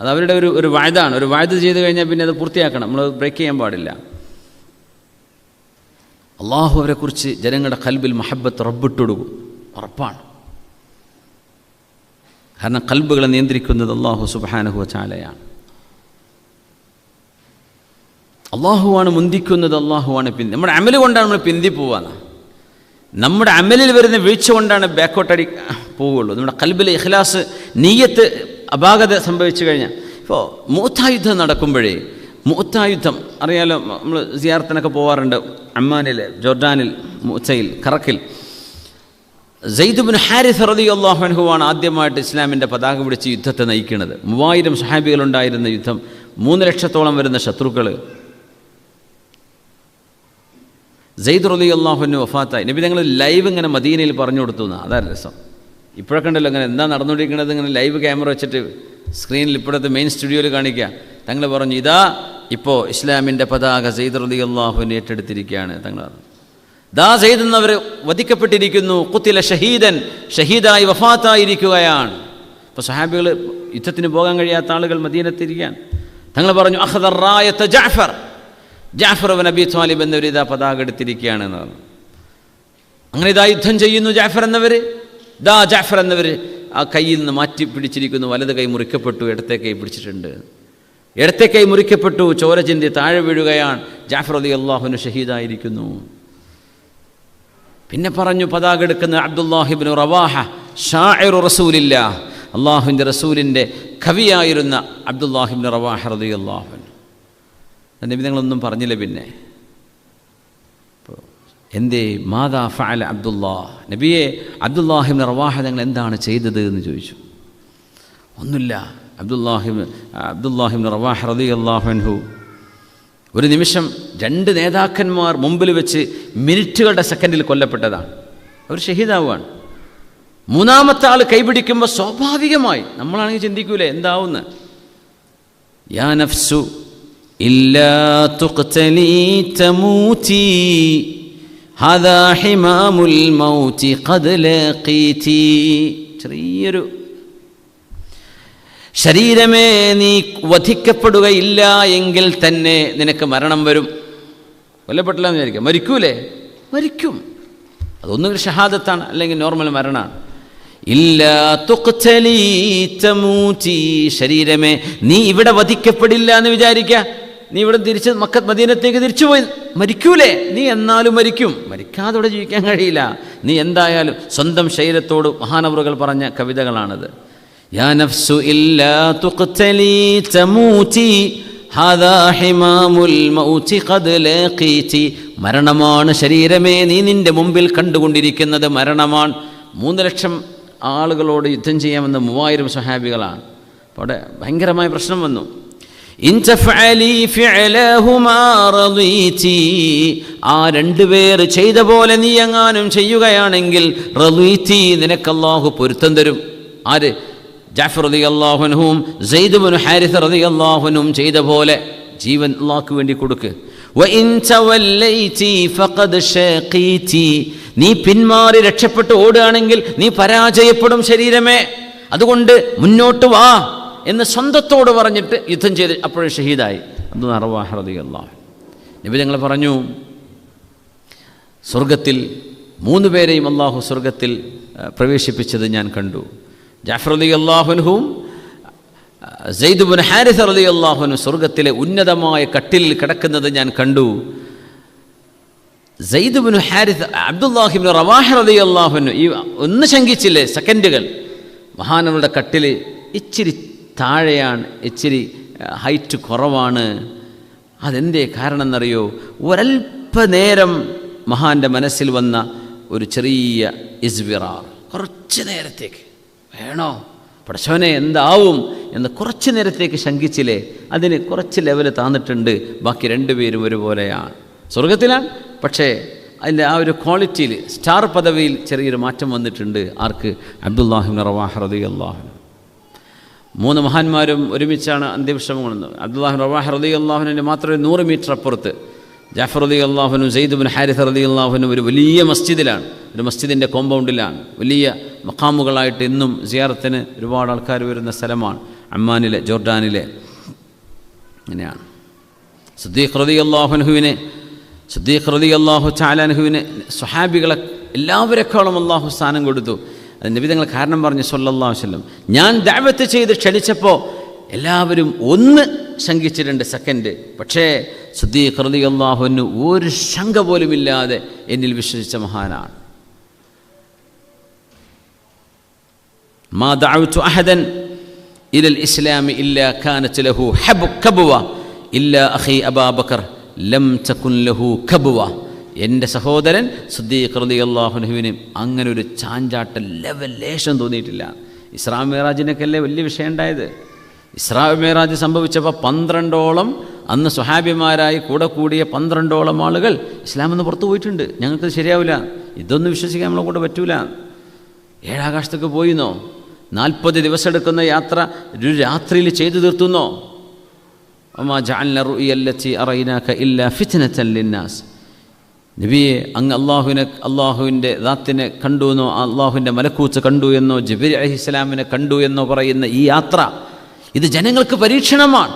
അത് അവരുടെ ഒരു വായതാണ്. ഒരു വായത ചെയ്ത് കഴിഞ്ഞാൽ പിന്നെ അത് പൂർത്തിയാക്കണം, നമ്മൾ ബ്രേക്ക് ചെയ്യാൻ പാടില്ല. അള്ളാഹു അവരെക്കുറിച്ച് ജനങ്ങളുടെ ഖൽബിൽ മഹബ്ബത്ത് റബ്ബിട്ട് കൊടുക്കും, ഉറപ്പാണ്. കാരണം ഖൽബുകളെ നിയന്ത്രിക്കുന്നത് അള്ളാഹു സുബ്ഹാനഹു വ തആലയാണ്. അള്ളാഹുവാണ് മുന്തിക്കുന്നത്, അള്ളാഹുവാണ് നമ്മുടെ അമൽ കൊണ്ടാണ് നമ്മൾ പിന്തിപ്പോവാന്ന്. നമ്മുടെ അമലിൽ വരുന്ന വീഴ്ച കൊണ്ടാണ് ബാക്കോട്ടടി പോവുകയുള്ളൂ. നമ്മുടെ ഖൽബിലെ ഇഖ്ലാസ്, നീയത്ത് അപാകത സംഭവിച്ചു കഴിഞ്ഞാൽ. ഇപ്പോൾ മുഅ്ത യുദ്ധം നടക്കുമ്പോഴേ, മുഅ്ത യുദ്ധം അറിയാലോ, നമ്മൾ സിയാറത്തിനൊക്കെ പോവാറുണ്ട്. അമ്മാനിൽ, ജോർഡാനിൽ, മുഅ്തയിൽ, കറക്കിൽ സെയ്ദ് ഇബ്നു ഹാരിസ റളിയല്ലാഹു അൻഹുവാണ് ആദ്യമായിട്ട് ഇസ്ലാമിൻ്റെ പതാക പിടിച്ച് യുദ്ധത്തെ നയിക്കുന്നത്. 3000 സ്വഹാബികളുണ്ടായിരുന്ന യുദ്ധം, 3 ലക്ഷത്തോളം വരുന്ന ശത്രുക്കൾ. സെയ്ദ് റളിയല്ലാഹു അൻഹു വഫാത്തായി. നബി തങ്ങൾ ലൈവ് ഇങ്ങനെ മദീനയിൽ പറഞ്ഞു കൊടുത്തു എന്നാണ്. അതാണ് രസം. ഇപ്പോഴൊക്കെ ഉണ്ടല്ലോ ഇങ്ങനെ എന്താ നടന്നുകൊണ്ടിരിക്കുന്നത്, ഇങ്ങനെ ലൈവ് ക്യാമറ വെച്ചിട്ട് സ്ക്രീനിൽ ഇപ്പോഴത്തെ മെയിൻ സ്റ്റുഡിയോയിൽ കാണിക്കുക. തങ്ങൾ പറഞ്ഞു, ഇതാ ഇപ്പോൾ ഇസ്ലാമിൻ്റെ പതാക സെയ്ദ് റളിയല്ലാഹു അൻഹു ഏറ്റെടുത്തിരിക്കുകയാണ്. തങ്ങൾ പറഞ്ഞു, ദാ സെയ്ദ് എന്നവർ വധിക്കപ്പെട്ടിരിക്കുന്നു, ഖുതില ഷഹീദൻ, ഷഹീദായി വഫാത്തായിരിക്കുകയാണ്. ഇപ്പോൾ സ്വഹാബികൾ, യുദ്ധത്തിന് പോകാൻ കഴിയാത്ത ആളുകൾ മദീനത്തിരിക്കുകയാണ്. തങ്ങൾ പറഞ്ഞു, അഖദ റായത ജഅഫർ, ജഅഫർ ഇബ്നു അബീ ത്വാലിബ് എന്നവർ ഇതാ പതാക എടുത്തിരിക്കുകയാണ് എന്ന് പറഞ്ഞു. അങ്ങനെ ഇതാ യുദ്ധം ചെയ്യുന്നു ജഅഫർ എന്നവർ. ദാ ജഅഫർ എന്നവർ ആ കയ്യിൽ നിന്ന് മാറ്റി പിടിച്ചിരിക്കുന്നു. വലത് കൈ മുറിക്കപ്പെട്ടു, ഇടത്തെ കൈ പിടിച്ചിട്ടുണ്ട്. ഇടത്തെ കൈ മുറിക്കപ്പെട്ടു, ചോര ചിന്തി താഴെ വീഴുകയാണ്. ജഅഫർ റളിയല്ലാഹു അൻഹു ഷഹീദായിരിക്കുന്നു. പിന്നെ പറഞ്ഞു, പതാക എടുക്കുന്ന അബ്ദുല്ലാഹി ഇബ്നു റവാഹ, ഷാഇറു റസൂലില്ലാഹ്, അള്ളാഹുവിൻ്റെ റസൂലിൻ്റെ കവിയായിരുന്ന അബ്ദുല്ലാഹി ഇബ്നു റവാഹ റളിയല്ലാഹു അൻഹു. നബി തങ്ങളൊന്നും പറഞ്ഞില്ല. പിന്നെ എന്തേ മാതാ ഫഅല അബ്ദുല്ലാഹ്, നബിയെ അബ്ദുല്ലാഹി ഇബ്നു റവാഹ തങ്ങൾ എന്താണ് ചെയ്തത് എന്ന് ചോദിച്ചു. ഒന്നുമില്ല. അബ്ദുല്ലാഹി ഇബ്നു റവാഹ റളിയല്ലാഹു അൻഹു ഒരു നിമിഷം 2 നേതാക്കന്മാർ മുമ്പിൽ വെച്ച് മിനിറ്റുകളുടെ സെക്കൻഡിൽ കൊല്ലപ്പെട്ടതാണ്. അവർ ഷഹീദാവുകയാണ്. 3-ാമത്തെ ആൾ കൈപിടിക്കുമ്പോൾ സ്വാഭാവികമായി നമ്മളാണെങ്കിൽ ചിന്തിക്കൂലേ എന്താവുന്ന്. യാ നഫ്സു ഇല്ലാ തുഖ്തലി തമൂതി ഹദാ ഹിമാമുൽ മൗതി ഖദ് ലഖീതി. ചെറിയൊരു ശരീരമേ, നീ വധിക്കപ്പെടുകയില്ല എങ്കിൽ തന്നെ നിനക്ക് മരണം വരും. കൊല്ലപ്പെട്ടില്ല എന്ന് വിചാരിക്കാം, മരിക്കൂലേ? മരിക്കും. അതൊന്നുകിൽ ഷഹാദത്താണ്, അല്ലെങ്കിൽ നോർമൽ മരണമാണ്. ഇല്ലാ തുഖ്തലി തമൂതി, ശരീരമേ നീ ഇവിടെ വധിക്കപ്പെടില്ല എന്ന് വിചാരിക്കുക. നീ ഇവിടെ തിരിച്ച് മദീനത്തേക്ക് തിരിച്ചുപോയി മരിക്കൂലേ? നീ എന്നാലും മരിക്കും. മരിക്കാതെ ഇവിടെ ജീവിക്കാൻ കഴിയില്ല. നീ എന്തായാലും സ്വന്തം ശരീരത്തോട് മഹാനവറുകൾ പറഞ്ഞ കവിതകളാണത്. യാ നഫ്സു ഇല്ലാ തുഖ്തലി തമൂതി ഹാദാ ഹിമാമുൽ മൗതി ഖദ് ലഖീതി. മരണമാണ് ശരീരമേ നീ നിന്റെ മുമ്പിൽ കണ്ടുകൊണ്ടിരിക്കുന്നത് മരണമാണ്. 3 ലക്ഷം ആളുകളോട് യുദ്ധം ചെയ്യാമെന്ന് 3000 സ്വഹാബികളാണ്. അപ്പോൾ അവിടെ ഭയങ്കരമായ പ്രശ്നം വന്നു. ഇൻ തഫഅലി ഫിഅലഹുമാ റളീതി, ആ 2 പേർ ചെയ്ത പോലെ നീ എങ്ങാനും ചെയ്യുകയാണെങ്കിൽ റളീതി, നിനക്ക് അല്ലാഹു പൊരുത്തം തരും. ആര്? ജഅഫർ റളിയല്ലാഹു അൻഹും സെയ്ദ് ഇബ്നു ഹാരിസ റളിയല്ലാഹു അൻഹും ചെയ്ത പോലെ ജീവൻ അല്ലാഹുവിന് വേണ്ടി കൊടുക്ക്. വഇൻ തവല്ലൈതി ഫഖദ് ശഖീതി, നീ പിന്മാറി രക്ഷപ്പെട്ട് ഓടുകയാണെങ്കിൽ നീ പരാജയപ്പെടും ശരീരമേ. അതുകൊണ്ട് മുന്നോട്ട് വാ എന്ന് സ്വന്തത്തോട് പറഞ്ഞിട്ട് യുദ്ധം ചെയ്ത് അപ്പോഴും ഷഹീദായി അബ്ദുല്ലാഹി റവാഹ റളിയല്ലാഹു അൻഹു. നബി തങ്ങൾ പറഞ്ഞു, സ്വർഗത്തിൽ 3 പേരെയും അല്ലാഹു സ്വർഗത്തിൽ പ്രവേശിപ്പിച്ചത് ഞാൻ കണ്ടു. ജഅഫർ റളിയല്ലാഹു അൻഹും സെയ്ദ് ഇബ്നു ഹാരിസ റളിയല്ലാഹു അൻഹു സ്വർഗത്തിലെ ഉന്നതമായ കട്ടിലിൽ കിടക്കുന്നത് ഞാൻ കണ്ടു. സെയ്ദ് ഇബ്നു ഹാരിസ, അബ്ദുല്ലാഹി ഇബ്നു റവാഹ റളിയല്ലാഹു അൻഹു ഈ ഒന്ന് ശങ്കിച്ചില്ലേ സെക്കൻഡുകൾ. മഹാനവരുടെ കട്ടിൽ ഇച്ചിരി താഴെയാണ്, ഇച്ചിരി ഹൈറ്റ് കുറവാണ്. അതെന്തേ കാരണം എന്നറിയോ? ഒരല്പനേരം മഹാൻ്റെ മനസ്സിൽ വന്ന ഒരു ചെറിയ ഇസ്വിറാർ, കുറച്ച് നേരത്തേക്ക് വേണോ പടച്ചവനെ എന്താവും എന്ന് കുറച്ച് നേരത്തേക്ക് ശങ്കിച്ചില്ലേ, അതിന് കുറച്ച് ലെവൽ താന്നിട്ടുണ്ട്. ബാക്കി 2 പേരും ഒരുപോലെയാണ്, സ്വർഗത്തിലാണ്. പക്ഷേ അതിൻ്റെ ആ ഒരു ക്വാളിറ്റിയിൽ, സ്റ്റാർ പദവിയിൽ ചെറിയൊരു മാറ്റം വന്നിട്ടുണ്ട്. ആർക്ക്? അബ്ദുല്ലാഹി ഇബ്നു റവാഹ റളിയല്ലാഹു അൻഹു. 3 മഹാന്മാരും ഒരുമിച്ചാണ് അന്ത്യവിശ്രമം കൊള്ളുന്നത്. അബ്ദുല്ലാഹി റവാഹ റളിയല്ലാഹു അൻഹുവിൻ്റെ മാത്രമേ 100 മീറ്റർ അപ്പുറത്ത് ജഅഫർ റളിയല്ലാഹു അൻഹു സെയ്ദ് ഇബ്നു ഹാരിസ റളിയല്ലാഹു അൻഹു ഒരു വലിയ മസ്ജിദിലാണ്, ഒരു മസ്ജിദിൻ്റെ കോമ്പൗണ്ടിലാണ്. വലിയ മഖാമുകളായിട്ട് ഇന്നും സിയാറത്തിന് ഒരുപാട് ആൾക്കാർ വരുന്ന സ്ഥലമാണ് അമ്മാനിലെ, ജോർഡാനിലെ. അങ്ങനെയാണ് സിദ്ദീഖ് റളിയല്ലാഹു തആല അൻഹുവിനെ സ്വഹാബികളെ എല്ലാവരെക്കാളും അല്ലാഹു സ്ഥാനം കൊടുത്തു. അത് നബി തങ്ങൾ കാരണം പറഞ്ഞു സ്വല്ലല്ലാഹു അലൈഹി വസല്ലം, ഞാൻ ദഅവത്ത് ചെയ്ത് ക്ഷണിച്ചപ്പോൾ എല്ലാവരും ഒന്ന് ശങ്കിച്ചിട്ടുണ്ട് സെക്കൻഡ്. പക്ഷേ സിദ്ദീഖ് റളിയല്ലാഹു അൻഹു ഒരു ശങ്ക പോലുമില്ലാതെ എന്നിൽ വിശ്വസിച്ച മഹാനാണ്. മാ ദഅവ്തു അഹദൻ ഇലൽ ഇസ്ലാമി ഇല്ലാ കാനത് ലഹു കബ്വ ഇല്ലാ അഖി അബൂബക്കർ ലം തകുൻ ലഹു കബ്വ. എൻ്റെ സഹോദരൻ സിദ്ദീഖ് റളിയല്ലാഹു അൻഹുവിന് അങ്ങനെ ഒരു ചാഞ്ചാട്ട ലേശം തോന്നിയിട്ടില്ല. ഇസ്രാ മിഅ്റാജിനൊക്കെയല്ലേ വലിയ വിഷയം ഉണ്ടായത്. ഇസ്രാ മിഅ്റാജ് സംഭവിച്ചപ്പോൾ 12ഓളം അന്ന് സ്വഹാബിമാരായി കൂടെ കൂടിയ 12ഓളം ആളുകൾ ഇസ്ലാമെന്ന് പുറത്തു പോയിട്ടുണ്ട്. ഞങ്ങൾക്ക് ശരിയാവില്ല, ഇതൊന്നും വിശ്വസിക്കാൻ നമ്മളെ കൂടെ പറ്റൂല. 7 ആകാശത്തേക്ക് പോയിന്നോ? 40 ദിവസം എടുക്കുന്ന യാത്ര ഒരു രാത്രിയിൽ ചെയ്തു തീർത്തുന്നോ? വമാ ജഅൽന റുഅയല്ലതി അറൈനാക ഇല്ലാ ഫിത്നതൻ ലിന്നാസ്. നബിയെ, അങ്ങ് അള്ളാഹുവിൻ്റെ ദാത്തിനെ കണ്ടു എന്നോ, അള്ളാഹുവിൻ്റെ മലക്കൂത്ത് കണ്ടു എന്നോ, ജിബ്രീൽ അലൈഹിസ്സലാമിനെ കണ്ടു എന്നോ പറയുന്ന ഈ യാത്ര ഇത് ജനങ്ങൾക്ക് പരീക്ഷണമാണ്.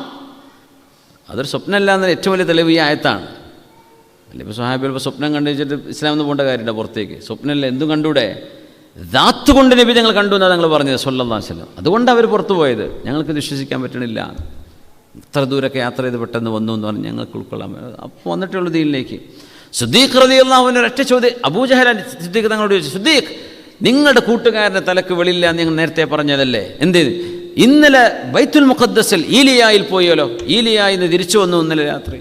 അതൊരു സ്വപ്നമല്ല എന്നതിന് ഏറ്റവും വലിയ തെളിവ് ഈ ആയത്താണ്. അല്ലെ, ഇപ്പോൾ സ്വഹാബികൾ ഇപ്പോൾ സ്വപ്നം കണ്ടു വെച്ചിട്ട് ഇസ്ലാമെന്ന് പോകേണ്ട കാര്യമുണ്ട് പുറത്തേക്ക്. സ്വപ്നമല്ല, എന്തും കണ്ടൂടെ? ദാത്ത് കൊണ്ട് നബി ഞങ്ങൾ കണ്ടു എന്നാണ് ഞങ്ങൾ പറഞ്ഞത് സ്വല്ലല്ലാഹു അലൈഹി വസല്ലം. അതുകൊണ്ട് അവർ പുറത്തു പോയത്. ഞങ്ങൾക്ക് വിശ്വസിക്കാൻ പറ്റണില്ല, ഇത്ര ദൂരമൊക്കെ യാത്ര ചെയ്ത് പെട്ടെന്ന് വന്നു എന്ന് പറഞ്ഞ് ഞങ്ങൾക്ക് ഉൾക്കൊള്ളാൻ. അപ്പോൾ വന്നിട്ടുള്ള ദീനിലേക്ക് സിദ്ദീഖ് റളിയല്ലാഹു അൻഹു ഒരൊറ്റ ചോദ്യം, അബൂജഹൽ സിദ്ദീഖ് തങ്ങളോട് ചോദിച്ചു, സിദ്ദീഖ് നിങ്ങളുടെ കൂട്ടുകാരൻ്റെ തലക്ക് വെളിയില്ല എന്ന് ഞങ്ങൾ നേരത്തെ പറഞ്ഞതല്ലേ? എന്ത് ഇന്നലെ ബൈത്തുൽ മുഖദ്ദസിൽ ഈലിയായിൽ പോയാലോ? ഈലിയായിൽ നിന്ന് തിരിച്ചു വന്നു ഇന്നലെ രാത്രി.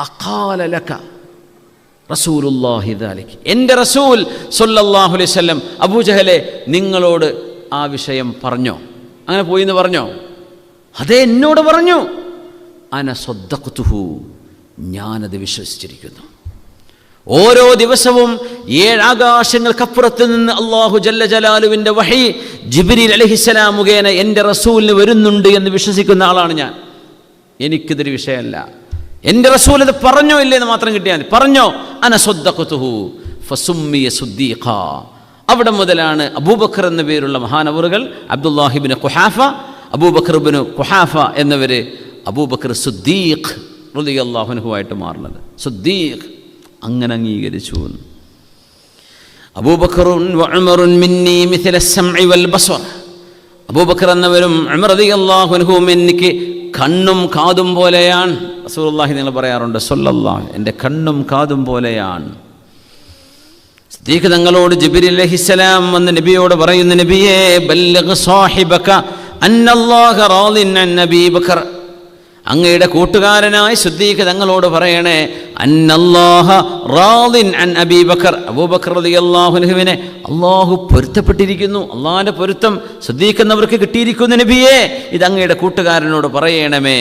അഖാല ലക റസൂലുള്ളാഹി ദാലിക, എൻ്റെ റസൂൽ സ്വല്ലല്ലാഹു അലൈഹി വസല്ലം അബൂജഹലെ നിങ്ങളോട് ആ വിഷയം പറഞ്ഞോ? അങ്ങനെ പോയി എന്ന് പറഞ്ഞോ? അതേ, എന്നോട് പറഞ്ഞു. അന സ്വദ്ദഖ്തുഹു, ഞാനത് വിശ്വസിച്ചിരിക്കുന്നു. ഓരോ ദിവസവും 7 ആകാശങ്ങൾക്കപ്പുറത്ത് നിന്ന് അല്ലാഹു ജല്ല ജലാലുവിൻ്റെ വഹി ജിബ്രീൽ അലൈഹിസ്സലാം മുഖേന എൻ്റെ റസൂലിന് വരുന്നുണ്ട് എന്ന് വിശ്വസിക്കുന്ന ആളാണ് ഞാൻ. എനിക്കിതൊരു വിഷയമല്ല. എൻ്റെ റസൂൽ അത് പറഞ്ഞോ ഇല്ലേന്ന് മാത്രം കിട്ടിയാൽ മതി. പറഞ്ഞോ അന സ്വദ്ദഖ്തുഹു ഫസുമ്മിയ സുദ്ദീഖ. അവിടെ മുതലാണ് അബൂബക്കർ എന്ന പേരുള്ള മഹാനവറുകൾ അബ്ദുല്ലാഹിബ്നു ഖുഹാഫ, അബൂബക്കർ ഇബ്നു ഖുഹാഫ എന്നിവർ അബൂബക്കർ സുദ്ദീഖ് റളിയല്ലാഹു അൻഹു ആയിട്ട് മാറുന്നത്. സുദ്ദീഖ് അങ്ങനെ അംഗീകരിച്ചു. അബൂബക്കറുൻ വഉമറുൻ മിന്നി മിഥല അസ്സംഇ വൽ ബസർ. അബൂബക്കർ എന്നവരും ഉമർ റളിയല്ലാഹു അൻഹുവും എനിക്ക് കണ്ണും കാതും പോലെയാണ്. റസൂലുള്ളാഹി നിങ്ങൾ പറയാറുണ്ട് സ്വല്ലല്ലാഹു, എൻ്റെ കണ്ണും കാതും പോലെയാണ്. സിദ്ദീഖ് തങ്ങളോട് ജിബ്രീൽ അലൈഹിസ്സലാം വന്ന് നബിയോട് പറയുന്നു, നബിയേ ബല്ലഗ് സാഹിബക അന്നല്ലാഹ റാളിൻ അൻ അബീ ബക്കർ, അങ്ങയുടെ കൂട്ടുകാരനായ സിദ്ദീഖ് തങ്ങളോട് പറയണേ അന്നല്ലാഹ റാളിൻ അൻ അബീ ബക്കർ, അബൂബക്കർ റളിയല്ലാഹു അൻഹുവിനെ അല്ലാഹു പൊരുത്തപ്പെട്ടിരിക്കുന്നു, അല്ലാഹുവിൻ്റെ പൊരുത്തം സിദ്ദീഖ് എന്നവർക്ക് കിട്ടിയിരിക്കുന്നു നബിയേ, ഇത് അങ്ങയുടെ കൂട്ടുകാരനോട് പറയണമേ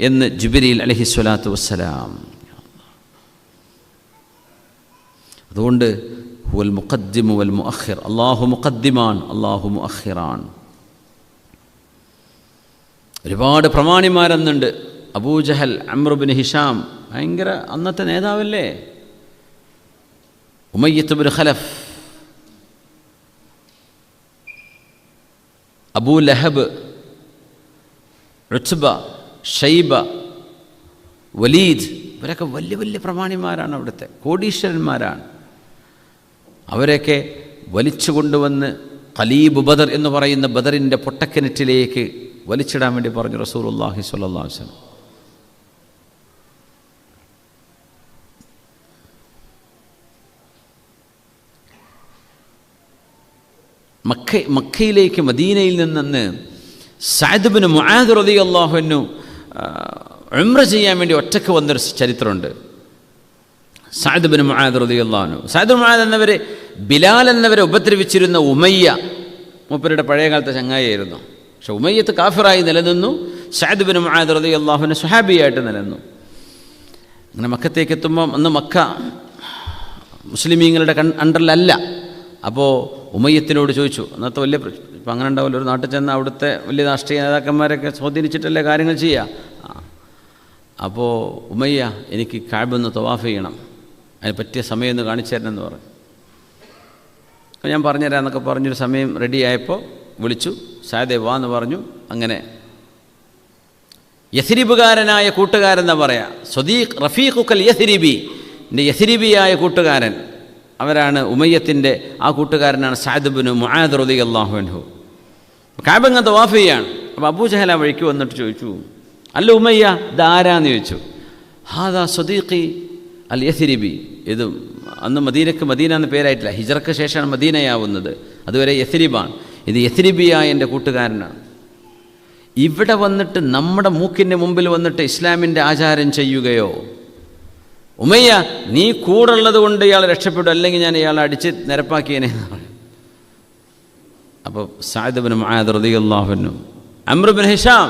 എന്ന് ജിബ്രീൽ അലൈഹിസ്സലാത്തു വസ്സലാം. അതുകൊണ്ട് ഹുവൽ മുഖദ്ദിമു വൽ മുഅഖിർ, അല്ലാഹു മുഖദ്ദിമാൻ, അല്ലാഹു മുഅഖിറാൻ. ഒരുപാട് പ്രമാണിമാരെന്നുണ്ട്. അബൂജഹൽ, അംർ ഇബ്നു ഹിഷാം, ഭയങ്കര അന്നത്തെ നേതാവല്ലേ. ഉമയ്യത്ത് ഇബ്നു ഖലഫ്, അബൂ ലഹബ്, ഉത്ബ, ഷൈബ, വലീദ്, ഇവരൊക്കെ വലിയ വലിയ പ്രമാണിമാരാണ്, അവിടുത്തെ കോടീശ്വരന്മാരാണ്. അവരെയൊക്കെ വലിച്ചു കൊണ്ടുവന്ന് ഖലീബ് ബദർ എന്ന് പറയുന്ന ബദറിൻ്റെ പൊട്ടക്കിണറ്റിലേക്ക് വലിച്ചിടാൻ വേണ്ടി പറഞ്ഞു റസൂലുള്ളാഹി സ്വല്ലല്ലാഹു അലൈഹി വസല്ലം. മക്കയിലേക്ക് മദീനയിൽ നിന്ന് സഅദ് ഇബ്നു മുആദ് റളിയല്ലാഹു അൻഹു ഉംറ ചെയ്യാൻ വേണ്ടി ഒറ്റയ്ക്ക് വന്നൊരു ചരിത്രമുണ്ട്. സഅദ് ഇബ്നു മുആദ് റളിയല്ലാഹു അൻഹു, സഅദ് ഇബ്നു മുആദ് എന്നവർ ബിലാൽ എന്നവരെ ഉപദ്രവിച്ചിരുന്ന ഉമയ്യ മൂപ്പരുടെ പഴയകാലത്തെ ചങ്ങായിയായിരുന്നു. പക്ഷെ ഉമയ്യത്ത് കാഫിറായി നിലനിന്നു. സഅദ് ഇബ്നു മുആദ് റളിയല്ലാഹു അൻഹു സ്വഹാബിയായിട്ട് നിലനിന്നു. അങ്ങനെ മക്കത്തേക്ക് എത്തുമ്പോൾ അന്ന് മക്ക മുസ്ലിമീങ്ങളുടെ അണ്ടറിലല്ല. അപ്പോൾ ഉമയ്യത്തിനോട് ചോദിച്ചു, അന്നത്തെ വലിയ ഇപ്പം അങ്ങനെ ഉണ്ടാവില്ല, ഒരു നാട്ടിൽ ചെന്ന് അവിടുത്തെ വലിയ രാഷ്ട്രീയ നേതാക്കന്മാരൊക്കെ സ്വാധീനിച്ചിട്ടല്ലേ കാര്യങ്ങൾ ചെയ്യുക. അപ്പോൾ ഉമയ്യ എനിക്ക് കഅബൊന്ന് തവാഫ് ചെയ്യണം, അതിന് പറ്റിയ സമയം ഒന്ന് കാണിച്ചു തരണമെന്ന് പറഞ്ഞു. അപ്പോൾ ഞാൻ പറഞ്ഞുതരാം എന്നൊക്കെ പറഞ്ഞൊരു സമയം റെഡിയായപ്പോൾ വിളിച്ചു. സഅദേ വാ എന്ന് പറഞ്ഞു. അങ്ങനെ യഥരിബുകാരനായ കൂട്ടുകാരെന്നാ പറയാ, സ്വദീഖ് റഫീഖുക്കൽ യഥരിബി, എൻ്റെ യഥരിബിയായ കൂട്ടുകാരൻ, അവരാണ് ഉമയ്യത്തിൻ്റെ ആ കൂട്ടുകാരനാണ് സഅദ് ഇബ്നു മുആദ് റളിയല്ലാഹു അൻഹു. കഅബ തവാഫ് ചെയ്യാണ്. അപ്പോൾ അബൂജഹൽ ആ വഴിക്ക് വന്നിട്ട് ചോദിച്ചു, അല്ല ഉമയ്യ ഇതാരാന്ന് ചോദിച്ചു. ഹാദാ സ്വദീഖി അൽ യഥരിബി, ഇത് അന്ന് മദീന എന്ന പേരായിട്ടില്ല, ഹിജ്റക്ക് ശേഷമാണ് മദീനയാവുന്നത്, അതുവരെ യഥരിബാണ്. ഇത് യഥരിബിയായ എൻ്റെ കൂട്ടുകാരനാണ്. ഇവിടെ വന്നിട്ട് നമ്മുടെ മൂക്കിൻ്റെ മുമ്പിൽ വന്നിട്ട് ഇസ്ലാമിൻ്റെ ആചാരം ചെയ്യുകയോ? ഉമയ്യ നീ കൂടുള്ളത് കൊണ്ട് ഇയാൾ രക്ഷപ്പെടും, അല്ലെങ്കിൽ ഞാൻ ഇയാളെ അടിച്ച് നിരപ്പാക്കിയനെ. അപ്പോൾ സഅദ് ഇബ്നു മുആദ് റളിയല്ലാഹു അൻഹു, അംർ ഇബ്നു ഹിഷാം,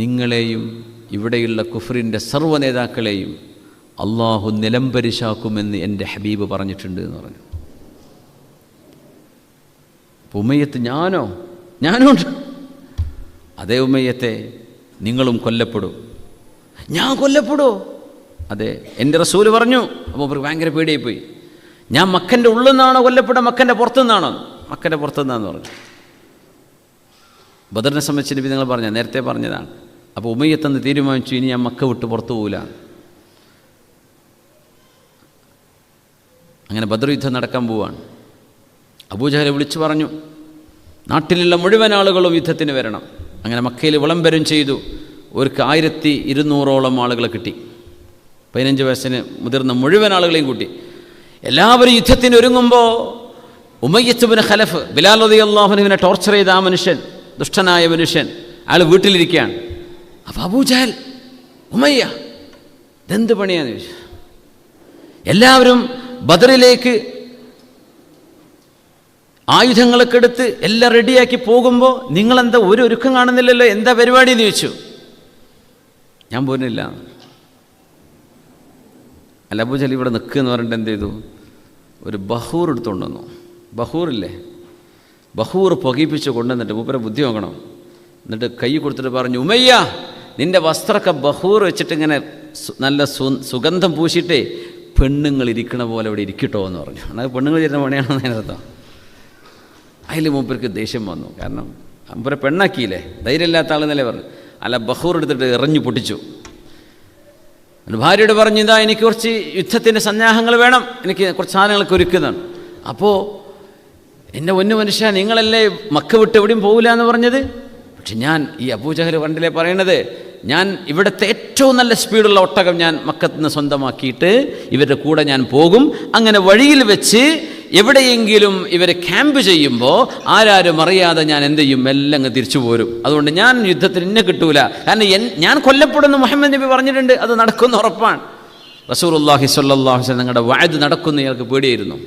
നിങ്ങളെയും ഇവിടെയുള്ള കുഫറിൻ്റെ സർവ്വ നേതാക്കളെയും അള്ളാഹു നിലംപരിശാക്കുമെന്ന് എൻ്റെ ഹബീബ് പറഞ്ഞിട്ടുണ്ട് എന്ന് പറഞ്ഞു. ഉമയ്യത്ത് ഞാനുണ്ട്. അതേ ഉമയ്യത്തെ നിങ്ങളും കൊല്ലപ്പെടും. ഞാൻ കൊല്ലപ്പെടുമോ? അതെ, എൻ്റെ റസൂല് പറഞ്ഞു. അപ്പോൾ അവർക്ക് ഭയങ്കര പേടിയായിപ്പോയി. ഞാൻ മക്കൻ്റെ ഉള്ളിൽ നിന്നാണോ കൊല്ലപ്പെടുക, മക്കൻ്റെ പുറത്തു നിന്നാണോ? മക്കൻ്റെ പുറത്തു നിന്നാന്ന് പറഞ്ഞു. ബദറിനെ സംബന്ധിച്ച് നബി നിങ്ങൾ പറഞ്ഞ നേരത്തെ പറഞ്ഞതാണ്. അപ്പോൾ ഉമയ്യത്തെന്ന് തീരുമാനിച്ചു, ഇനി ഞാൻ മക്ക വിട്ട് പുറത്തു പോകില്ല. അങ്ങനെ ബദർ യുദ്ധം നടക്കാൻ പോവാണ്. അബൂജഹൽ വിളിച്ചു പറഞ്ഞു, നാട്ടിലുള്ള മുഴുവൻ ആളുകളും യുദ്ധത്തിന് വരണം. അങ്ങനെ മക്കയിൽ വിളംബരം ചെയ്തു. അവർക്ക് 1200 ആളുകളെ കിട്ടി. 15 വയസ്സിന് മുതിർന്ന മുഴുവൻ ആളുകളെയും കൂട്ടി. എല്ലാവരും യുദ്ധത്തിന് ഒരുങ്ങുമ്പോൾ ഉമയ്യത്ത് ബിൻ ഖലഫ്, ബിലാൽ റളിയല്ലാഹു അൻഹുവിനെ ടോർച്ചർ ചെയ്ത ആ മനുഷ്യൻ, ദുഷ്ടനായ മനുഷ്യൻ, അയാൾ വീട്ടിലിരിക്കുകയാണ്. അപ്പോൾ അബൂജഹൽ, ഉമയ്യ, ഇതെന്ത് പണിയാന്ന് ചോദിച്ചു. എല്ലാവരും ബദറിലേക്ക് ആയുധങ്ങളൊക്കെ എടുത്ത് എല്ലാം റെഡിയാക്കി പോകുമ്പോൾ നിങ്ങളെന്താ ഒരു ഒരുക്കം കാണുന്നില്ലല്ലോ, എന്താ പരിപാടി എന്ന് ചോദിച്ചു. ഞാൻ പോരുന്നില്ല. അല്ല, അബൂജഹൽ ഇവിടെ നിൽക്കുക എന്ന് പറഞ്ഞിട്ട് എന്ത് ചെയ്തു, ഒരു ബഹൂർ എടുത്തുകൊണ്ട് വന്നു. ബഹൂറില്ലേ, ബഹൂർ പുകയിപ്പിച്ച് കൊണ്ടുവന്നിട്ട് മൂപ്പരെ ബുദ്ധി നോക്കണം. എന്നിട്ട് കൈ കൊടുത്തിട്ട് പറഞ്ഞു, ഉമയ്യ, നിൻ്റെ വസ്ത്രമൊക്കെ ബഹൂർ വെച്ചിട്ട് ഇങ്ങനെ നല്ല സുഗന്ധം പൂശിയിട്ടേ പെണ്ണുങ്ങൾ ഇരിക്കണ പോലെ ഇവിടെ ഇരിക്കട്ടോ എന്ന് പറഞ്ഞു. അത് പെണ്ണുങ്ങൾ ചെയ്യുന്ന പണിയാണെന്ന് അതിനർത്ഥം. അതിൽ മൂപ്പർക്ക് ദേഷ്യം വന്നു. കാരണം മൂപ്പരെ പെണ്ണാക്കിയില്ലേ, ധൈര്യമില്ലാത്ത ആളെന്നല്ലേ പറഞ്ഞു. അല്ല, ബഹൂർ എടുത്തിട്ട് എറിഞ്ഞു പൊട്ടിച്ചു. ഭാര്യയോട് പറഞ്ഞു, ഇതാ എനിക്ക് കുറച്ച് യുദ്ധത്തിൻ്റെ സന്നാഹങ്ങൾ വേണം, എനിക്ക് കുറച്ച് സാധനങ്ങളൊക്കെ ഒരുക്കുന്നതാണ്. അപ്പോൾ എൻ്റെ ഒന്നു മനുഷ്യ, നിങ്ങളല്ലേ മക്ക വിട്ട് എവിടെയും പോകില്ല എന്ന് പറഞ്ഞത്. പക്ഷെ ഞാൻ ഈ അബൂജഹൽ പണ്ടിലെ പറയണത്, ഞാൻ ഇവിടുത്തെ ഏറ്റവും നല്ല സ്പീഡുള്ള ഒട്ടകം ഞാൻ മക്കത്ത് നിന്ന് സ്വന്തമാക്കിയിട്ട് ഇവരുടെ കൂടെ ഞാൻ പോകും. അങ്ങനെ വഴിയിൽ വെച്ച് എവിടെയെങ്കിലും ഇവർ ക്യാമ്പ് ചെയ്യുമ്പോൾ ആരാരും അറിയാതെ ഞാൻ എന്ത് ചെയ്യും, എല്ലാം അങ്ങ് തിരിച്ചു പോരും. അതുകൊണ്ട് ഞാൻ യുദ്ധത്തിന് എന്നെ കിട്ടൂല, കാരണം ഞാൻ കൊല്ലപ്പെടുന്നു മുഹമ്മദ് നബി പറഞ്ഞിട്ടുണ്ട്, അത് നടക്കുന്ന ഉറപ്പാണ്. റസൂലുള്ളാഹി സ്വല്ലല്ലാഹു അലൈഹി വസല്ലം നിങ്ങളുടെ വഅദ് നടക്കുന്ന ഇയാൾക്ക് പേടിയായിരുന്നു.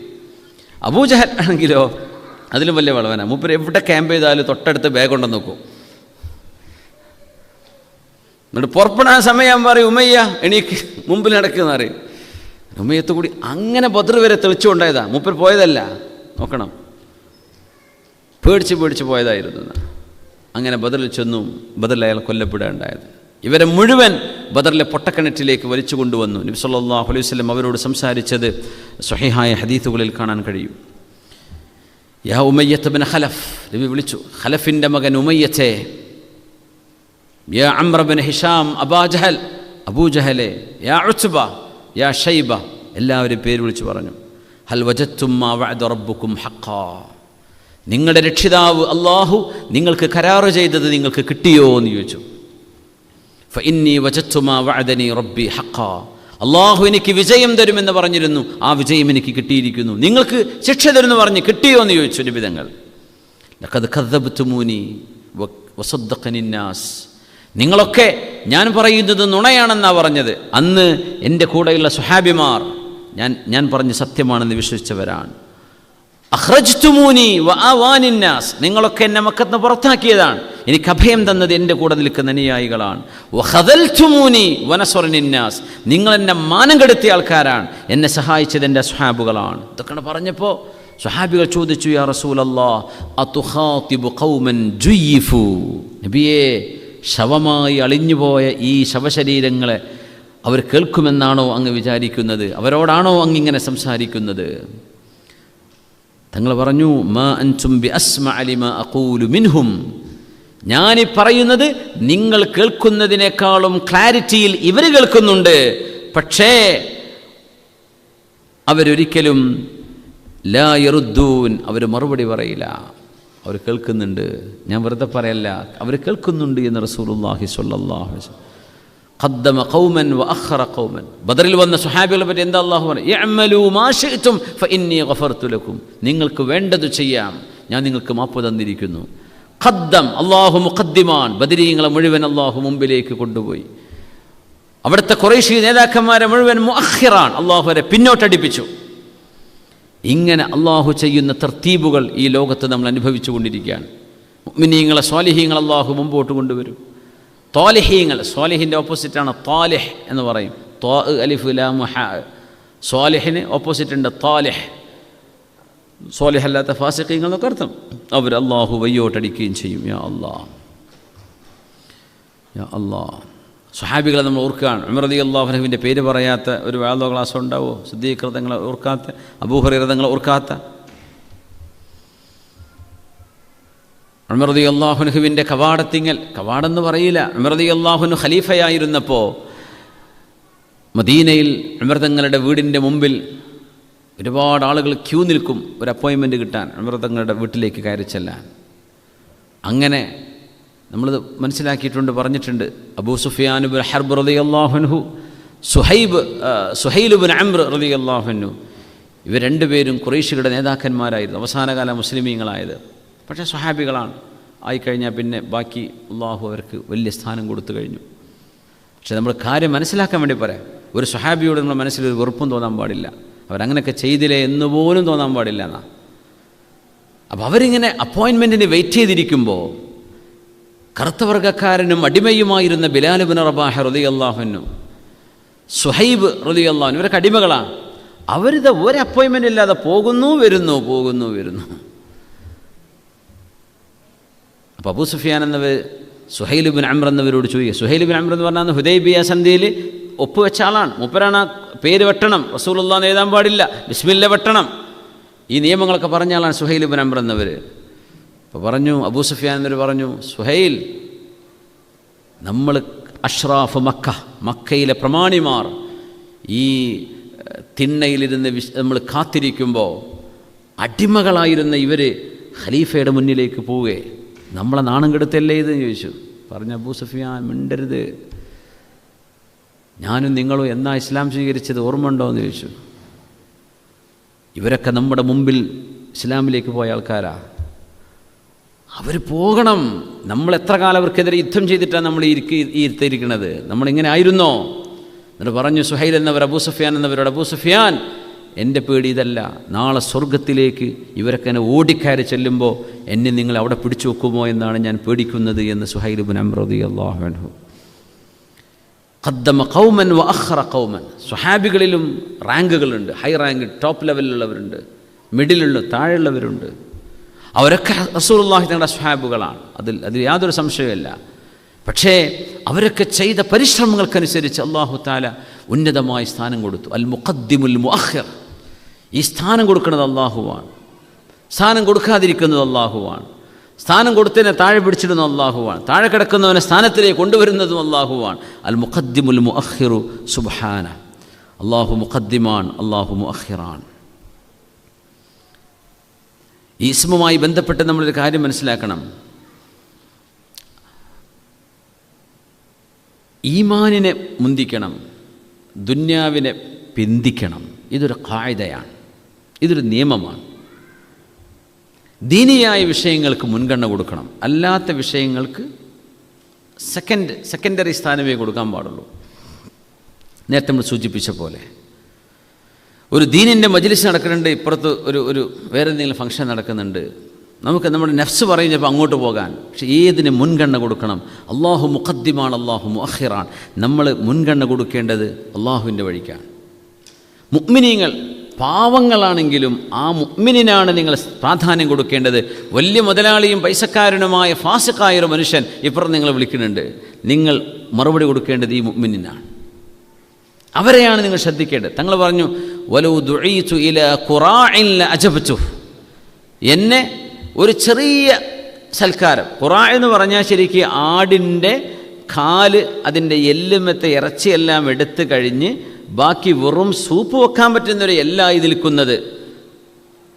അബൂജഹൽ ആണെങ്കിലോ അതിലും വലിയ വളവന. മൂപ്പര് എവിടെ ക്യാമ്പ് ചെയ്താലും തൊട്ടടുത്ത് ബാഗ് കൊണ്ടുവന്ന് നോക്കും. എന്നിട്ട് പുറപ്പെടാൻ സമയം പറയും, ഉമയ്യ എണീക്ക്, മുമ്പിൽ നടക്കുന്ന അറിയും. ഉമയ്യത്ത് കൂടി അങ്ങനെ ബദർ വരെ തെളിച്ചുകൊണ്ടായതാ, മൂപ്പർ പോയതല്ല. നോക്കണം, പേടിച്ച് പോയതായിരുന്നു. അങ്ങനെ ബദറിൽ ചെന്നു. ബദറിൽ അയാൾ കൊല്ലപ്പെടുകയുണ്ടായത്. ഇവരെ മുഴുവൻ ബദറിലെ പൊട്ടക്കിണറ്റിലേക്ക് വലിച്ചു കൊണ്ടുവന്നു. നബി സല്ലല്ലാഹു അലൈഹി വസല്ലം അവരോട് സംസാരിച്ചത് സ്വഹീഹായ ഹദീസുകളിൽ കാണാൻ കഴിയും. യാ ഉമയ്യത്ത് ബിൻ ഖലഫ്, നബി വിളിച്ചു, ഖലഫിൻ്റെ മകൻ ഉമയ്യത്തെ. യാ അംർ ബിൻ ഹിഷാം അബാ ജഹൽ, അബൂജഹലെ. യാ ഉത്ബ, യാ ഷൈബ, എല്ലാവരും പേര് വിളിച്ചു പറഞ്ഞു. ഹൽ വജത്തും മാ വഅദ റബ്ബുക്കും ഹഖാ, നിങ്ങളുടെ രക്ഷിതാവ് അല്ലാഹു നിങ്ങൾക്ക് കരാറ് ചെയ്തത് നിങ്ങൾക്ക് കിട്ടിയോ എന്ന് ചോദിച്ചു. ഫഇന്നി വജത്തു മാ വഅദനി റബ്ബി ഹഖാ, അല്ലാഹു എനിക്ക് വിജയം തരുമെന്ന് പറഞ്ഞിരുന്നു, ആ വിജയം എനിക്ക് കിട്ടിയിരിക്കുന്നു. നിങ്ങൾക്ക് ശിക്ഷ തരുമെന്ന് പറഞ്ഞ് കിട്ടിയോ എന്ന് ചോദിച്ചു നബി തങ്ങൾ. ലഖദ് കദ്ദബ്തുമൂനി വസദ്ദഖനി നാസ്, നിങ്ങളൊക്കെ ഞാൻ പറയുന്നത് നുണയാണെന്നാണ് പറഞ്ഞത്. അന്ന് എൻ്റെ കൂടെയുള്ള സുഹാബിമാർ ഞാൻ പറഞ്ഞ സത്യമാണെന്ന് വിശ്വസിച്ചവരാണ്. അഖ്റജ്തുമൂനി വആവാനി നാസ്, നിങ്ങളൊക്കെ എന്നെ മക്കത്ത് നിന്ന് പുറത്താക്കിയതാണ്, എനിക്ക് അഭയം തന്നത് എൻ്റെ കൂടെ നിൽക്കുന്ന അനുയായികളാണ്. വഖദൽതുമൂനി വനസറനി നാസ്, നിങ്ങൾ എന്നെ മാനം കെടുത്തിയ ആൾക്കാരാണ്, എന്നെ സഹായിച്ചത് എൻ്റെ സുഹാബുകളാണ്. ഇതൊക്കെ പറഞ്ഞപ്പോൾ സുഹാബികൾ ചോദിച്ചു, യാ റസൂലല്ലാഹ് അതുഖാതിബു ഖൗമൻ ജുയിഫു, നബിയേ, ശവമായി അളിഞ്ഞുപോയ ഈ ശവശരീരങ്ങളെ അവർ കേൾക്കുമെന്നാണോ അങ്ങ് വിചാരിക്കുന്നത്? അവരോടാണോ അങ്ങിങ്ങനെ സംസാരിക്കുന്നത്? തങ്ങൾ പറഞ്ഞു, മാ അൻതും ബി അസ്മഅ ലിമാ അഖൂലു മിൻഹും, ഞാനീ പറയുന്നത് നിങ്ങൾ കേൾക്കുന്നതിനേക്കാളും ക്ലാരിറ്റിയിൽ ഇവർ കേൾക്കുന്നുണ്ട്. പക്ഷേ അവരൊരിക്കലും ലാ യറുദ്ദൂൻ, അവർ മറുപടി പറയില്ല. അവർ കേൾക്കുന്നുണ്ട്, ഞാൻ വെറുതെ പറയല്ല, അവർ കേൾക്കുന്നുണ്ട് എന്ന് റസൂലുള്ളാഹി സ്വല്ലല്ലാഹു അലൈഹി വസല്ലം. ഖദ്ദമ ഖൗമൻ വഅഖറ ഖൗമൻ, ബദറിൽ വന്ന സ്വഹാബികളെ പറ്റി എന്താ അല്ലാഹു പറഞ്ഞു? ഇഅ്മലൂ മാ ശിഅ്തും ഫഇന്നി ഗഫർതു ലക്കും, നിങ്ങൾക്ക് വേണ്ടത് ചെയ്യാം, ഞാൻ നിങ്ങൾക്ക് മാപ്പ് തന്നിരിക്കുന്നു. ഖദ്ദം, അല്ലാഹു മുഖദ്ദിമാൻ, ബദരീങ്ങളെ മുഴുവൻ അല്ലാഹു മുമ്പിലേക്ക് കൊണ്ടുപോയി. അവിടുത്തെ ഖുറൈശി നേതാക്കന്മാരെ മുഴുവൻ മുഅഖിറാൻ, അല്ലാഹു വരെ പിന്നോട്ടടിപ്പിച്ചു. ഇങ്ങനെ അള്ളാഹു ചെയ്യുന്ന തർത്തീബുകൾ ഈ ലോകത്ത് നമ്മൾ അനുഭവിച്ചു കൊണ്ടിരിക്കുകയാണ്. മുഅ്മിനീങ്ങളെ സ്വാലിഹീങ്ങൾ അള്ളാഹു മുമ്പോട്ട് കൊണ്ടുവരും. ത്വാലിഹീങ്ങൾ, സ്വാലിഹിൻ്റെ ഓപ്പോസിറ്റാണ് ത്വാലിഹ് എന്ന് പറയും. ത്വാ അലിഫ് ലാം ഹ, സ്വാലിഹിന് ഓപ്പോസിറ്റ് ഉണ്ട് ത്വാലിഹ്. സ്വാലിഹ് അല്ലാത്ത ഫാസിഖീങ്ങൾ എന്നൊക്കെ അർത്ഥം. അവർ അള്ളാഹു വയ്യോട്ടടിക്കുകയും ചെയ്യും. യാ അല്ലാഹ്, യാ അല്ലാഹ്. സ്വഹാബികളെ നമ്മൾ ഓർക്കുകയാണ്. ഉമർ റളിയല്ലാഹു അൻഹുവിൻ്റെ പേര് പറയാത്ത ഒരു വാദോ ക്ലാസ്സോ ഉണ്ടാവോ? സിദ്ദീഖ് തങ്ങളെ ഓർക്കാത്ത, അബൂ ഹുറൈറ തങ്ങളെ ഓർക്കാത്ത? ഉമർ റളിയല്ലാഹു അൻഹുവിൻ്റെ കവാടത്തിങ്ങൽ, കവാടെന്ന് പറയില്ല, ഉമർ റളിയല്ലാഹു അൻഹു ഖലീഫയായിരുന്നപ്പോൾ മദീനയിൽ ഉമർ തങ്ങളുടെ വീടിൻ്റെ മുമ്പിൽ ഒരുപാട് ആളുകൾ ക്യൂ നിൽക്കും ഒരു അപ്പോയിൻമെൻറ്റ് കിട്ടാൻ, ഉമർ തങ്ങളുടെ വീട്ടിലേക്ക് കയറി ചെല്ലാൻ. അങ്ങനെ നമ്മളിത് മനസ്സിലാക്കിയിട്ടുണ്ട്, പറഞ്ഞിട്ടുണ്ട്. അബൂ സുഫിയാൻ ഇബ്നു ഹർബ് റളിയല്ലാഹു അൻഹു, സുഹൈൽ ഇബ്നു അംർ റളിയല്ലാഹു അൻഹു, ഇവർ രണ്ടുപേരും ഖുറൈശികളുടെ നേതാക്കന്മാരായിരുന്നു, അവസാനകാല മുസ്ലിമീങ്ങളായത്. പക്ഷേ സ്വഹാബികളാണ്. ആയിക്കഴിഞ്ഞാൽ പിന്നെ ബാക്കി അള്ളാഹു അവർക്ക് വലിയ സ്ഥാനം കൊടുത്തു കഴിഞ്ഞു. പക്ഷെ നമ്മൾ കാര്യം മനസ്സിലാക്കാൻ വേണ്ടി പറയാം, ഒരു സ്വഹാബിയോട് നമ്മുടെ മനസ്സിലൊരു വെറുപ്പും തോന്നാൻ പാടില്ല, അവരങ്ങനെയൊക്കെ ചെയ്തില്ലേ എന്ന് പോലും തോന്നാൻ പാടില്ല എന്നാ. അപ്പോൾ അവരിങ്ങനെ അപ്പോയിൻമെൻറ്റിന് വെയിറ്റ് ചെയ്തിരിക്കുമ്പോൾ കറുത്തവർഗക്കാരനും അടിമയുമായിരുന്ന ബിലാൽ ഇബ്നു റബാഹ റളിയല്ലാഹു അൻഹു, സുഹൈബ് റളിയല്ലാഹു അൻഹു, ഇവരൊക്കെ അടിമകളാണ്. അവരിത് ഒരു അപ്പോയിൻമെൻ്റ് ഇല്ലാതെ പോകുന്നു വരുന്നു. അപ്പോൾ അബൂ സുഫിയാൻ എന്നവർ സുഹൈൽ ഇബ്നു അംർ എന്നവരോട് ചോദിക്കുക. സുഹൈൽ ഇബ്നു അംർ എന്ന് പറഞ്ഞാൽ ഹുദൈബിയ സന്ധിയിൽ ഒപ്പുവെച്ച ആളാണ്. മൂപ്പരാണ് പേര് വെട്ടണം, റസൂലുള്ളാഹി എന്ന് എഴുതാൻ പാടില്ല, ബിസ്മില്ല വെട്ടണം, ഈ നിയമങ്ങളൊക്കെ പറഞ്ഞ ആളാണ് സുഹൈൽ ഇബ്നു അംർ എന്നവർ. അപ്പോൾ പറഞ്ഞു, അബൂ സുഫിയാൻ എന്നവർ പറഞ്ഞു, സുഹൈൽ, നമ്മൾ അഷ്റാഫ് മക്കയിലെ പ്രമാണിമാർ ഈ തിണ്ണയിലിരുന്ന് നമ്മൾ കാത്തിരിക്കുമ്പോൾ അടിമകളായിരുന്ന ഇവർ ഖലീഫയുടെ മുന്നിലേക്ക് പോവുകയെ, നമ്മളെ നാണം കെടുത്തല്ലേ ഇതെന്ന് ചോദിച്ചു. പറഞ്ഞ അബൂ സുഫിയാൻ, മിണ്ടരുത്, ഞാനും നിങ്ങളും എന്നാ ഇസ്ലാം സ്വീകരിച്ചത് ഓർമ്മ ഉണ്ടോ എന്ന് ചോദിച്ചു. ഇവരൊക്കെ നമ്മുടെ മുമ്പിൽ ഇസ്ലാമിലേക്ക് പോയ ആൾക്കാരാ, അവർ പോകണം. നമ്മൾ എത്ര കാലം അവർക്കെതിരെ യുദ്ധം ചെയ്തിട്ടാണ് നമ്മൾ ഇരുത്തിയിരിക്കുന്നത്, നമ്മളിങ്ങനെ ആയിരുന്നോ? എന്നിട്ട് പറഞ്ഞു സുഹൈൽ എന്നവർ അബൂ സുഫിയാൻ എന്നവരോട്, അബൂ സുഫിയാൻ, എൻ്റെ പേടി ഇതല്ല, നാളെ സ്വർഗത്തിലേക്ക് ഇവരൊക്കെ എന്നെ ഓടിക്കയറി ചെല്ലുമ്പോൾ എന്നെ നിങ്ങൾ അവിടെ പിടിച്ചു വെക്കുമോ എന്നാണ് ഞാൻ പേടിക്കുന്നത് എന്ന് സുഹൈൽ ഇബ്നു അംർ റളിയല്ലാഹു അൻഹു. ഖദ്ദമ ഖൗമൻ വ അഖറ ഖൗമൻ. സ്വഹാബികളിലും റാങ്കുകളുണ്ട്, ഹൈ റാങ്ക് ടോപ്പ് ലെവലിലുള്ളവരുണ്ട്, മിഡിലുള്ള താഴെയുള്ളവരുണ്ട്. അവരൊക്കെ റസൂലുള്ളാഹി തങ്ങളുടെ സ്വഹാബുകളാണ്, അതിൽ യാതൊരു സംശയമില്ല. പക്ഷേ അവരൊക്കെ ചെയ്ത പരിശ്രമങ്ങൾക്കനുസരിച്ച് അല്ലാഹു തആല ഉന്നതമായ സ്ഥാനം കൊടുത്തു. അൽ മുഖദ്ദിമുൽ മുഅഖിർ. ഈ സ്ഥാനം കൊടുക്കുന്നത് അല്ലാഹുവാണ്, സ്ഥാനം കൊടുക്കാതിരിക്കുന്നത് അല്ലാഹുവാണ്, സ്ഥാനം കൊടുത്തതിനെ താഴെ പിടിച്ചിടുന്ന അല്ലാഹുവാണ്, താഴെ കിടക്കുന്നവനെ സ്ഥാനത്തിലേക്ക് കൊണ്ടുവരുന്നതും അല്ലാഹുവാണ്. അൽ മുഖദ്ദിമുൽ മുഅഖിറു സുബ്ഹാന. അല്ലാഹു മുഖദ്ദിമാണ്, അല്ലാഹു മുഅഖിറാണ്. ഈ ഇസ്മുമായി ബന്ധപ്പെട്ട് നമ്മളൊരു കാര്യം മനസ്സിലാക്കണം. ഈമാനിനെ മുന്തിക്കണം, ദുന്യാവിനെ പിന്തിക്കണം. ഇതൊരു ഖായിദയാണ്, ഇതൊരു നിയമമാണ്. ദീനിയായ വിഷയങ്ങൾക്ക് മുൻഗണന കൊടുക്കണം, അല്ലാത്ത വിഷയങ്ങൾക്ക് സെക്കൻഡറി സ്ഥാനമേ കൊടുക്കാൻ പാടുള്ളൂ. നേരത്തെ നമ്മൾ സൂചിപ്പിച്ച പോലെ ഒരു ദീനിൻ്റെ മജ്ലിസ് നടക്കുന്നുണ്ട്, ഇപ്പുറത്ത് ഒരു വേറെ എന്തെങ്കിലും ഫംഗ്ഷൻ നടക്കുന്നുണ്ട്, നമുക്ക് നമ്മുടെ നഫ്സ് പറയുന്നപ്പോൾ അങ്ങോട്ട് പോകാൻ. പക്ഷേ ഏതിന് മുൻഗണന കൊടുക്കണം? അള്ളാഹു മുഖദ്ദിമാണ്, അള്ളാഹു മുഅഖിറാണ്. നമ്മൾ മുൻഗണന കൊടുക്കേണ്ടത് അള്ളാഹുവിൻ്റെ വഴിക്കാണ്. മുഅ്മിനീങ്ങൾ പാവങ്ങളാണെങ്കിലും ആ മുഅ്മിനിനാണ് നിങ്ങൾ പ്രാധാന്യം കൊടുക്കേണ്ടത്. വലിയ മുതലാളിയും പൈസക്കാരനുമായ ഫാസിഖായൊരു മനുഷ്യൻ ഇപ്പുറം നിങ്ങൾ വിളിക്കുന്നുണ്ട്, നിങ്ങൾ മറുപടി കൊടുക്കേണ്ടത് ഈ മുഅ്മിനിനാണ്, അവരെയാണ് നിങ്ങൾ ശ്രദ്ധിക്കേണ്ടത്. തങ്ങൾ പറഞ്ഞു, വലൗ ദുഈതു ഇലാ ഖുറാഇൻ ലഅജബ്തു. എന്നെ ഒരു ചെറിയ സൽക്കാരം, ഖുറാ എന്ന് പറഞ്ഞാൽ ശരിക്ക് ആടിൻ്റെ കാല്, അതിൻ്റെ എല്ലുമത്തെ ഇറച്ചിയെല്ലാം എടുത്തു കഴിഞ്ഞ് ബാക്കി വെറും സൂപ്പ് വെക്കാൻ പറ്റുന്നൊരു എല്ലാ ഇതിൽക്കുന്നത്,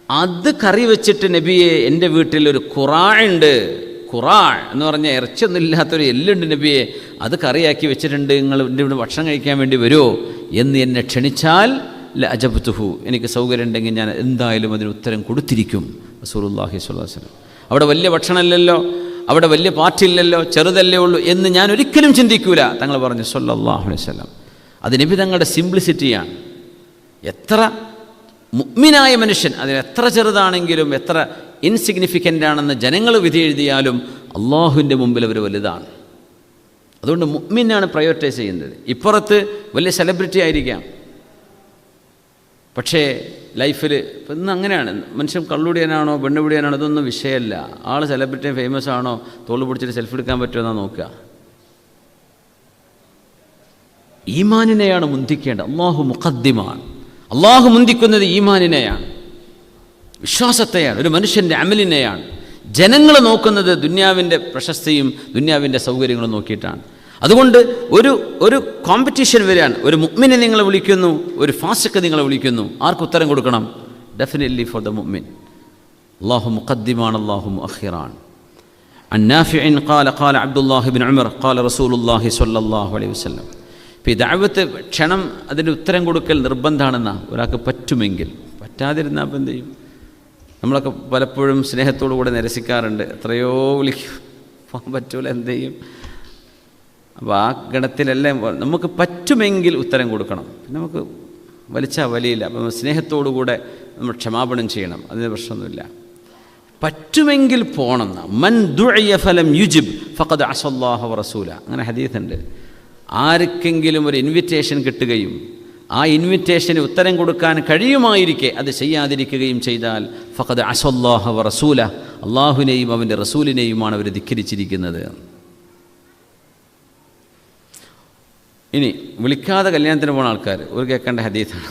അത് കറി വെച്ചിട്ട് നബിയെ എൻ്റെ വീട്ടിലൊരു ഖുറാ ഉണ്ട്, ഖുറാ എന്ന് പറഞ്ഞാൽ ഇറച്ചിയൊന്നും ഇല്ലാത്തൊരു എല്ലുണ്ട് നബിയെ, അത് കറിയാക്കി വെച്ചിട്ടുണ്ട്, നിങ്ങൾ എൻ്റെ ഇവിടെ ഭക്ഷണം കഴിക്കാൻ വേണ്ടി വരുമോ എന്ന് എന്നെ ക്ഷണിച്ചാൽ ലഅജബ്തുഹു, എനിക്ക് സൗകര്യം ഉണ്ടെങ്കിൽ ഞാൻ എന്തായാലും അതിന് ഉത്തരം കൊടുത്തിരിക്കും. റസൂലുള്ളാഹി സ്വല്ലല്ലാഹു അലൈഹി വസല്ലം. അവിടെ വലിയ ഭക്ഷണമില്ലല്ലോ, അവിടെ വലിയ പാർട്ടിയില്ലല്ലോ, ചെറുതല്ലേ ഉള്ളൂ എന്ന് ഞാൻ ഒരിക്കലും ചിന്തിക്കൂല, തങ്ങൾ പറഞ്ഞു സ്വല്ലല്ലാഹു അലൈഹി വസല്ലം. അത് നബി തങ്ങളുടെ സിംപ്ലിസിറ്റിയാണ്. എത്ര മുഅ്മിനായ മനുഷ്യൻ, അതിന് എത്ര ചെറുതാണെങ്കിലും എത്ര ഇൻസിഗ്നിഫിക്കൻ്റ് ആണെന്ന് ജനങ്ങൾ വിധി എഴുതിയാലും അള്ളാഹുവിൻ്റെ മുമ്പിൽ അവർ വലുതാണ്. അതുകൊണ്ട് മുഅ്മിനാണ് പ്രയോറിറ്റൈസ് ചെയ്യുന്നത്. ഇപ്പുറത്ത് വലിയ സെലിബ്രിറ്റി ആയിരിക്കാം, പക്ഷേ ലൈഫിൽ ഇപ്പം ഇന്ന് അങ്ങനെയാണ്, മനുഷ്യൻ കള്ളുടിയാനാണോ പെണ്ണുപിടിയാനാണോ ഇതൊന്നും വിഷയമല്ല. ആൾ സെലിബ്രിറ്റി ഫേമസ് ആണോ, തോള് പിടിച്ചിട്ട് സെൽഫി എടുക്കാൻ പറ്റുമോ എന്നാണ് നോക്കുക. ഈമാനിനെയാണ് മുന്തിക്കേണ്ടത്. അള്ളാഹു മുഖദ്ദിമാണ്. അള്ളാഹു മുന്തിക്കുന്നത് ഈമാനിനെയാണ്, വിശ്വാസത്തെയാണ്, ഒരു മനുഷ്യൻ്റെ അമലിനെയാണ്. ജനങ്ങൾ നോക്കുന്നത് ദുന്യാവിൻ്റെ പ്രശസ്തിയും ദുന്യാവിൻ്റെ സൗകര്യങ്ങളും നോക്കിയിട്ടാണ്. അതുകൊണ്ട് ഒരു കോമ്പറ്റീഷൻ വരികയാണ്. ഒരു മുഅ്മിനെ നിങ്ങൾ വിളിക്കുന്നു, ഒരു ഫാസിഖ് നിങ്ങളെ വിളിക്കുന്നു, ആർക്ക് ഉത്തരം കൊടുക്കണം? ഡെഫിനറ്റ്ലി ഫോർ ദ മുഅ്മിൻ. അല്ലാഹു മുഖദ്ദിമാണ്, അല്ലാഹു മുഅഖിറാണ്. അൻ നാഫിഇൻ ഖാല ഖാല അബ്ദുല്ലാഹി ഇബ്നു ഉമർ ഖാല റസൂലുള്ളാഹി സ്വല്ലല്ലാഹു അലൈഹി വസല്ലം. ഇപ്പോൾ ഈ ദഅവത്ത് ക്ഷണം, അതിൻ്റെ ഉത്തരം കൊടുക്കൽ നിർബന്ധമാണെന്നാ ഒരാൾക്ക് പറ്റുമെങ്കിൽ. പറ്റാതിരുന്നാൽ അപ്പം എന്ത് ചെയ്യും? നമ്മളൊക്കെ പലപ്പോഴും സ്നേഹത്തോടു കൂടെ നിരസിക്കാറുണ്ട്. എത്രയോ വിളിക്കും, പോകാൻ പറ്റൂല, എന്ത് ചെയ്യും? അപ്പോൾ ആ ഗണത്തിലെല്ലാം നമുക്ക് പറ്റുമെങ്കിൽ ഉത്തരം കൊടുക്കണം. പിന്നെ നമുക്ക് വലിച്ചാൽ വലിയില്ല. അപ്പം സ്നേഹത്തോടുകൂടെ നമ്മൾ ക്ഷമാപണം ചെയ്യണം, അതിന് പ്രശ്നമൊന്നുമില്ല. പറ്റുമെങ്കിൽ പോകണം. മൻ ദുഇയ ഫലം യുജിബ് ഫഖദ് അസല്ലാഹു വറസൂല, അങ്ങനെ ഹദീസുണ്ട്. ആർക്കെങ്കിലും ഒരു ഇൻവിറ്റേഷൻ കിട്ടുകയും ആ ഇൻവിറ്റേഷന് ഉത്തരം കൊടുക്കാൻ കഴിയുമായിരിക്കെ അത് ചെയ്യാതിരിക്കുകയും ചെയ്താൽ ഫഖദ് അസല്ലാഹു വറസൂല, അള്ളാഹുവിനെയും അവൻ്റെ റസൂലിനെയുമാണ് അവർ ധിക്കരിച്ചിരിക്കുന്നത്. ഇനി വിളിക്കാതെ കല്യാണത്തിന് പോകുന്ന ആൾക്കാർ ഒരു കേൾക്കേണ്ട ഹദീസാണ്.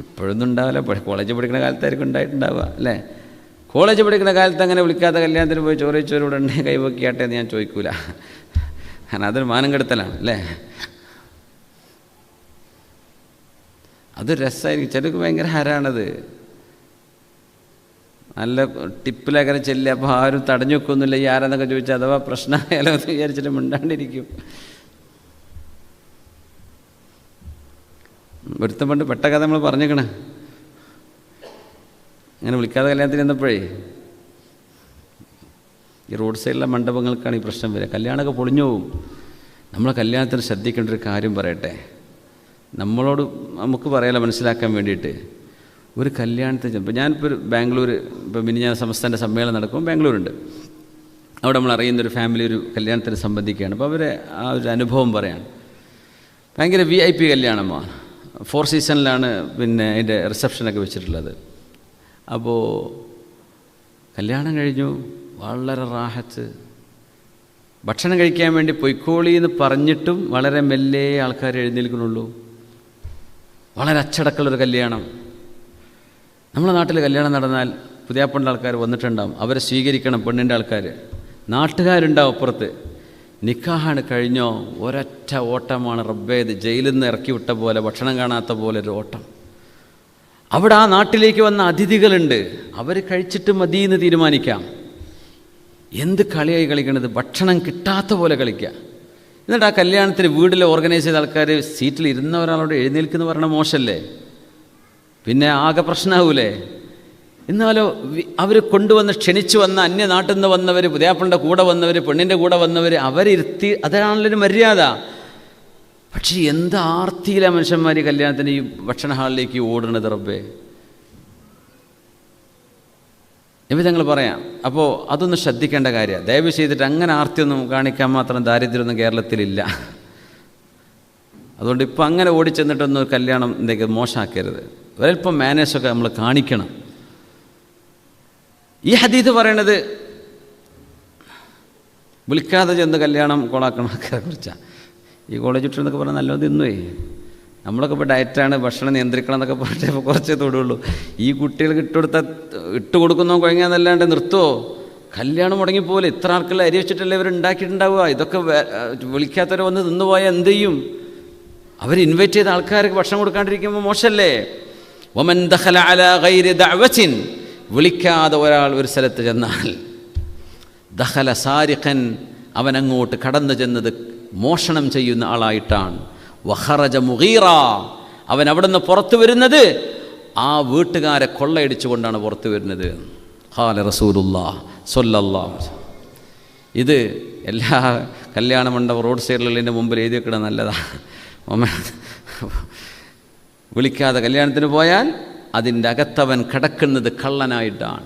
ഇപ്പോഴൊന്നും ഉണ്ടാവില്ല, കോളേജ് പഠിക്കുന്ന കാലത്തായിരിക്കും ഉണ്ടായിട്ടുണ്ടാവുക അല്ലേ? കോളേജ് പഠിക്കുന്ന കാലത്ത് അങ്ങനെ വിളിക്കാതെ കല്യാണത്തിന് പോയി ചോദിച്ചവരോട് ഉണ്ടെ കൈവക്കിയാട്ടെ എന്ന് ഞാൻ ചോദിക്കൂല. കാരണം അതൊരു മാനം കെടുത്തലാണ് അല്ലേ? അതൊരു രസമായിരിക്കും, ചിലർക്ക് ഭയങ്കര ഹരാണത്. നല്ല ടിപ്പിലങ്ങനെ ചെല്ലുക, അപ്പോൾ ആരും തടഞ്ഞു വെക്കൊന്നുമില്ല. ഈ ആരാന്നൊക്കെ ചോദിച്ചാൽ അഥവാ പ്രശ്നമായാലോ എന്ന് വിചാരിച്ചിട്ട് മിണ്ടാണ്ടിരിക്കും. ഒരുത്തം പണ്ട് പെട്ട കഥ നമ്മൾ പറഞ്ഞേക്കണേ, അങ്ങനെ വിളിക്കാതെ കല്യാണത്തിന് ചെന്നപ്പോഴേ ഈ റോഡ് സൈഡിലെ മണ്ഡപങ്ങൾക്കാണ് ഈ പ്രശ്നം വരിക. കല്യാണമൊക്കെ പൊളിഞ്ഞു പോവും. നമ്മളെ കല്യാണത്തിന് ശ്രദ്ധിക്കേണ്ട ഒരു കാര്യം പറയട്ടെ, നമ്മളോട് നമുക്ക് പറയാലോ മനസ്സിലാക്കാൻ വേണ്ടിയിട്ട്. ഒരു കല്യാണത്തിന് ചെന്നപ്പോൾ ഞാനിപ്പോൾ ഒരു ബാംഗ്ലൂർ, ഇപ്പോൾ ഞാൻ സംസ്ഥാന സമ്മേളനം നടക്കുമ്പോൾ ബാംഗ്ലൂരുണ്ട്. അവിടെ നമ്മൾ അറിയുന്നൊരു ഫാമിലി ഒരു കല്യാണത്തിന് സംബന്ധിക്കുകയാണ്. അപ്പോൾ അവരെ ആ ഒരു അനുഭവം പറയാണ്. ഭയങ്കര VIP കല്യാണമാണ്. 4 സീസണിലാണ് പിന്നെ അതിൻ്റെ റിസപ്ഷനൊക്കെ വെച്ചിട്ടുള്ളത്. അപ്പോൾ കല്യാണം കഴിഞ്ഞു, വളരെ റാഹത്ത്. ഭക്ഷണം കഴിക്കാൻ വേണ്ടി പൊയ്ക്കോളി എന്ന് പറഞ്ഞിട്ടും വളരെ മെല്ലെ ആൾക്കാർ എഴുന്നേൽക്കുന്നുള്ളൂ. വളരെ അച്ചടക്കമുള്ളൊരു കല്യാണം. നമ്മുടെ നാട്ടിൽ കല്യാണം നടന്നാൽ പുതിയാപ്പൻ്റെ ആൾക്കാർ വന്നിട്ടുണ്ടാവും, അവരെ സ്വീകരിക്കണം പെണ്ണിൻ്റെ ആൾക്കാർ, നാട്ടുകാരുണ്ടാവും അപ്പുറത്ത്. നിക്കാഹാണ് കഴിഞ്ഞോ, ഒരൊറ്റ ഓട്ടമാണ് റബ്ബേ. ഇത് ജയിലിൽ നിന്ന് ഇറക്കി വിട്ട പോലെ, ഭക്ഷണം കാണാത്ത പോലെ ഒരു ഓട്ടം. അവിടെ ആ നാട്ടിലേക്ക് വന്ന അതിഥികളുണ്ട്, അവർ കഴിച്ചിട്ട് മതിയെന്ന് തീരുമാനിക്കാം. എന്ത് കളിയായി കളിക്കണത്, ഭക്ഷണം കിട്ടാത്ത പോലെ കളിക്കുക. എന്നിട്ട് ആ കല്യാണത്തിന് വീട്ടിൽ ഓർഗനൈസ് ചെയ്ത ആൾക്കാർ സീറ്റിൽ ഇരുന്ന ഒരാളോട് എഴുന്നേൽക്കെന്ന് പറഞ്ഞാൽ മോശമല്ലേ? പിന്നെ ആകെ പ്രശ്നമാവൂലേ? എന്നാലോ അവർ കൊണ്ടുവന്ന് ക്ഷണിച്ചു വന്ന അന്യനാട്ടിൽ നിന്ന് വന്നവർ, പുതിയാപ്പളിൻ്റെ കൂടെ വന്നവർ, പെണ്ണിൻ്റെ കൂടെ വന്നവർ, അവരിരുത്തി, അതാണല്ലോ മര്യാദ. പക്ഷേ എന്ത് ആർത്തിയിലെ മനുഷ്യന്മാർ ഈ കല്യാണത്തിന് ഈ ഭക്ഷണ ഹാളിലേക്ക് ഓടുന്നത് റബ്ബേ. ഇവ ഞങ്ങൾ പറയാം. അപ്പോൾ അതൊന്ന് ശ്രദ്ധിക്കേണ്ട കാര്യമാണ്. ദയവ് ചെയ്തിട്ട് അങ്ങനെ ആർത്തിയൊന്നും കാണിക്കാൻ മാത്രം ദാരിദ്ര്യമൊന്നും കേരളത്തിലില്ല. അതുകൊണ്ട് ഇപ്പം അങ്ങനെ ഓടിച്ചെന്നിട്ടൊന്നും കല്യാണം എന്തെങ്കിലും മോശമാക്കരുത്. ഒരൽപ്പം മാനേഴ്സൊക്കെ നമ്മൾ കാണിക്കണം. ഈ ഹദീസ് പറയണത് വിളിക്കാതെ ചെന്ന് കല്യാണം കോളാക്കണ ആൾക്കാരെ കുറിച്ചാണ്. ഈ കോളേജ് വിട്ടെന്നൊക്കെ പറഞ്ഞാൽ നല്ലോണം തിന്നുവേ. നമ്മളൊക്കെ ഇപ്പോൾ ഡയറ്റാണ്, ഭക്ഷണം നിയന്ത്രിക്കണം എന്നൊക്കെ പറഞ്ഞിട്ട് ഇപ്പോൾ കുറച്ചേ തൊടുള്ളൂ. ഈ കുട്ടികൾക്ക് ഇട്ട് കൊടുക്കുന്നോ കുഴങ്ങാന്നല്ലാണ്ട് നിർത്തുമോ? കല്യാണം മുടങ്ങിപ്പോലെ ഇത്ര ആൾക്കുള്ള അരി വെച്ചിട്ടല്ലേ ഇവർ ഉണ്ടാക്കിയിട്ടുണ്ടാവുക. ഇതൊക്കെ വിളിക്കാത്തവരെ വന്ന് നിന്നുപോയാൽ എന്ത് ചെയ്യും? അവർ ഇൻവൈറ്റ് ചെയ്ത ആൾക്കാർക്ക് ഭക്ഷണം കൊടുക്കാണ്ടിരിക്കുമ്പോൾ മോശമല്ലേ? വമൻ ദഖല അലാ ഗൈരി ദഅവത്തിൻ, വിളിക്കാതെ ഒരാൾ ഒരു സ്ഥലത്ത് ചെന്നാൽ, ദഖല സാരിഖൻ, അവൻ അങ്ങോട്ട് കടന്നു ചെന്നത് മോഷണം ചെയ്യുന്ന ആളായിട്ടാണ്. വഖറജ മുഗീറ, അവൻ അവിടെ നിന്ന് പുറത്തു വരുന്നത് ആ വീട്ടുകാരെ കൊള്ളയടിച്ചുകൊണ്ടാണ് പുറത്തു വരുന്നത്. ഖാല റസൂലുള്ളാഹി സ്വല്ലല്ലാഹു അലൈഹി വസല്ലം. ഇത് എല്ലാ കല്യാണ മണ്ഡപം റോഡ് സൈഡിലുള്ളതിൻ്റെ മുമ്പിൽ എഴുതി വെക്കണം, നല്ലതാണ്. വിളിക്കാതെ കല്യാണത്തിന് പോയാൽ അതിൻ്റെ അകത്തവൻ കിടക്കുന്നത് കള്ളനായിട്ടാണ്.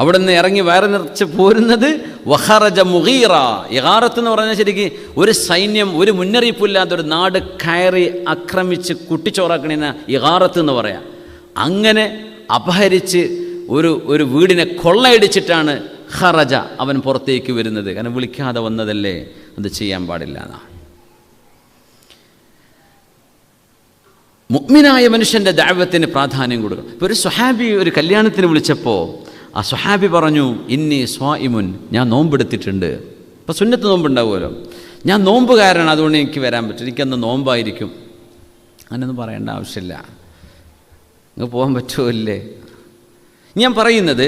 അവിടെ നിന്ന് ഇറങ്ങി വയറ് നിറച്ച് പോരുന്നത് വഖറജ മുഗീറ. ഇഗാറത്ത് എന്ന് പറഞ്ഞാൽ ശരിക്കും ഒരു സൈന്യം, ഒരു മുന്നറിയിപ്പില്ലാത്തൊരു നാട് കയറി ആക്രമിച്ച് കുട്ടിച്ചോറാക്കണേന ഇഗാറത്ത് എന്ന് പറയാം. അങ്ങനെ അപഹരിച്ച് ഒരു വീടിനെ കൊള്ളയടിച്ചിട്ടാണ് ഖറജ, അവൻ പുറത്തേക്ക് വരുന്നത്. കാരണം വിളിക്കാതെ വന്നതല്ലേ, അത് ചെയ്യാൻ പാടില്ല എന്നാണ്. മുഅ്മിനായ മനുഷ്യൻ്റെ ദഅവത്തിന് പ്രാധാന്യം കൊടുക്കണം. ഇപ്പോൾ ഒരു സ്വഹാബി ഒരു കല്യാണത്തിന് വിളിച്ചപ്പോൾ ആ സ്വഹാബി പറഞ്ഞു, ഇന്നി സ്വായിമുൻ, ഞാൻ നോമ്പെടുത്തിട്ടുണ്ട്. ഇപ്പോൾ സുന്നത്ത് നോമ്പുണ്ടാവുമല്ലോ, ഞാൻ നോമ്പുകാരനാണ്, അതുകൊണ്ട് എനിക്ക് വരാൻ പറ്റും, എനിക്കന്ന് നോമ്പായിരിക്കും. അങ്ങനെയൊന്നും പറയേണ്ട ആവശ്യമില്ല. നിങ്ങൾക്ക് പോകാൻ പറ്റുമോ ഇല്ലേ? ഞാൻ പറയുന്നത്,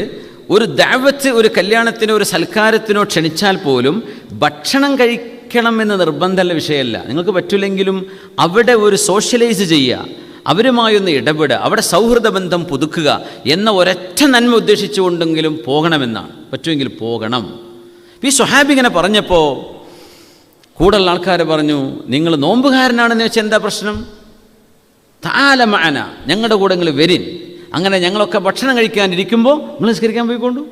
ഒരു ദഅവത്ത് ഒരു കല്യാണത്തിനോ ഒരു സൽക്കാരത്തിനോ ക്ഷണിച്ചാൽ പോലും ഭക്ഷണം കഴിക്കണമെന്ന് നിർബന്ധമുള്ള വിഷയമല്ല. നിങ്ങൾക്ക് പറ്റില്ലെങ്കിലും അവിടെ ഒരു സോഷ്യലൈസ് ചെയ്യുക, അവരുമായൊന്ന് ഇടപെടുക, അവിടെ സൗഹൃദ ബന്ധം പുതുക്കുക എന്ന ഒരൊറ്റ നന്മ ഉദ്ദേശിച്ചുകൊണ്ടെങ്കിലും പോകണമെന്നാണ്. പറ്റുമെങ്കിൽ പോകണം. ഈ സ്വഹാബി ഇങ്ങനെ പറഞ്ഞപ്പോൾ കൂടുതൽ ആൾക്കാർ പറഞ്ഞു, നിങ്ങൾ നോമ്പുകാരനാണെന്ന് വെച്ചാൽ എന്താ പ്രശ്നം? തആല മഅന, ഞങ്ങളുടെ കൂടെ നിങ്ങൾ വരിൻ. അങ്ങനെ ഞങ്ങളൊക്കെ ഭക്ഷണം കഴിക്കാനിരിക്കുമ്പോൾ നിങ്ങൾ നിസ്കരിക്കാൻ പോയിക്കൊണ്ടു.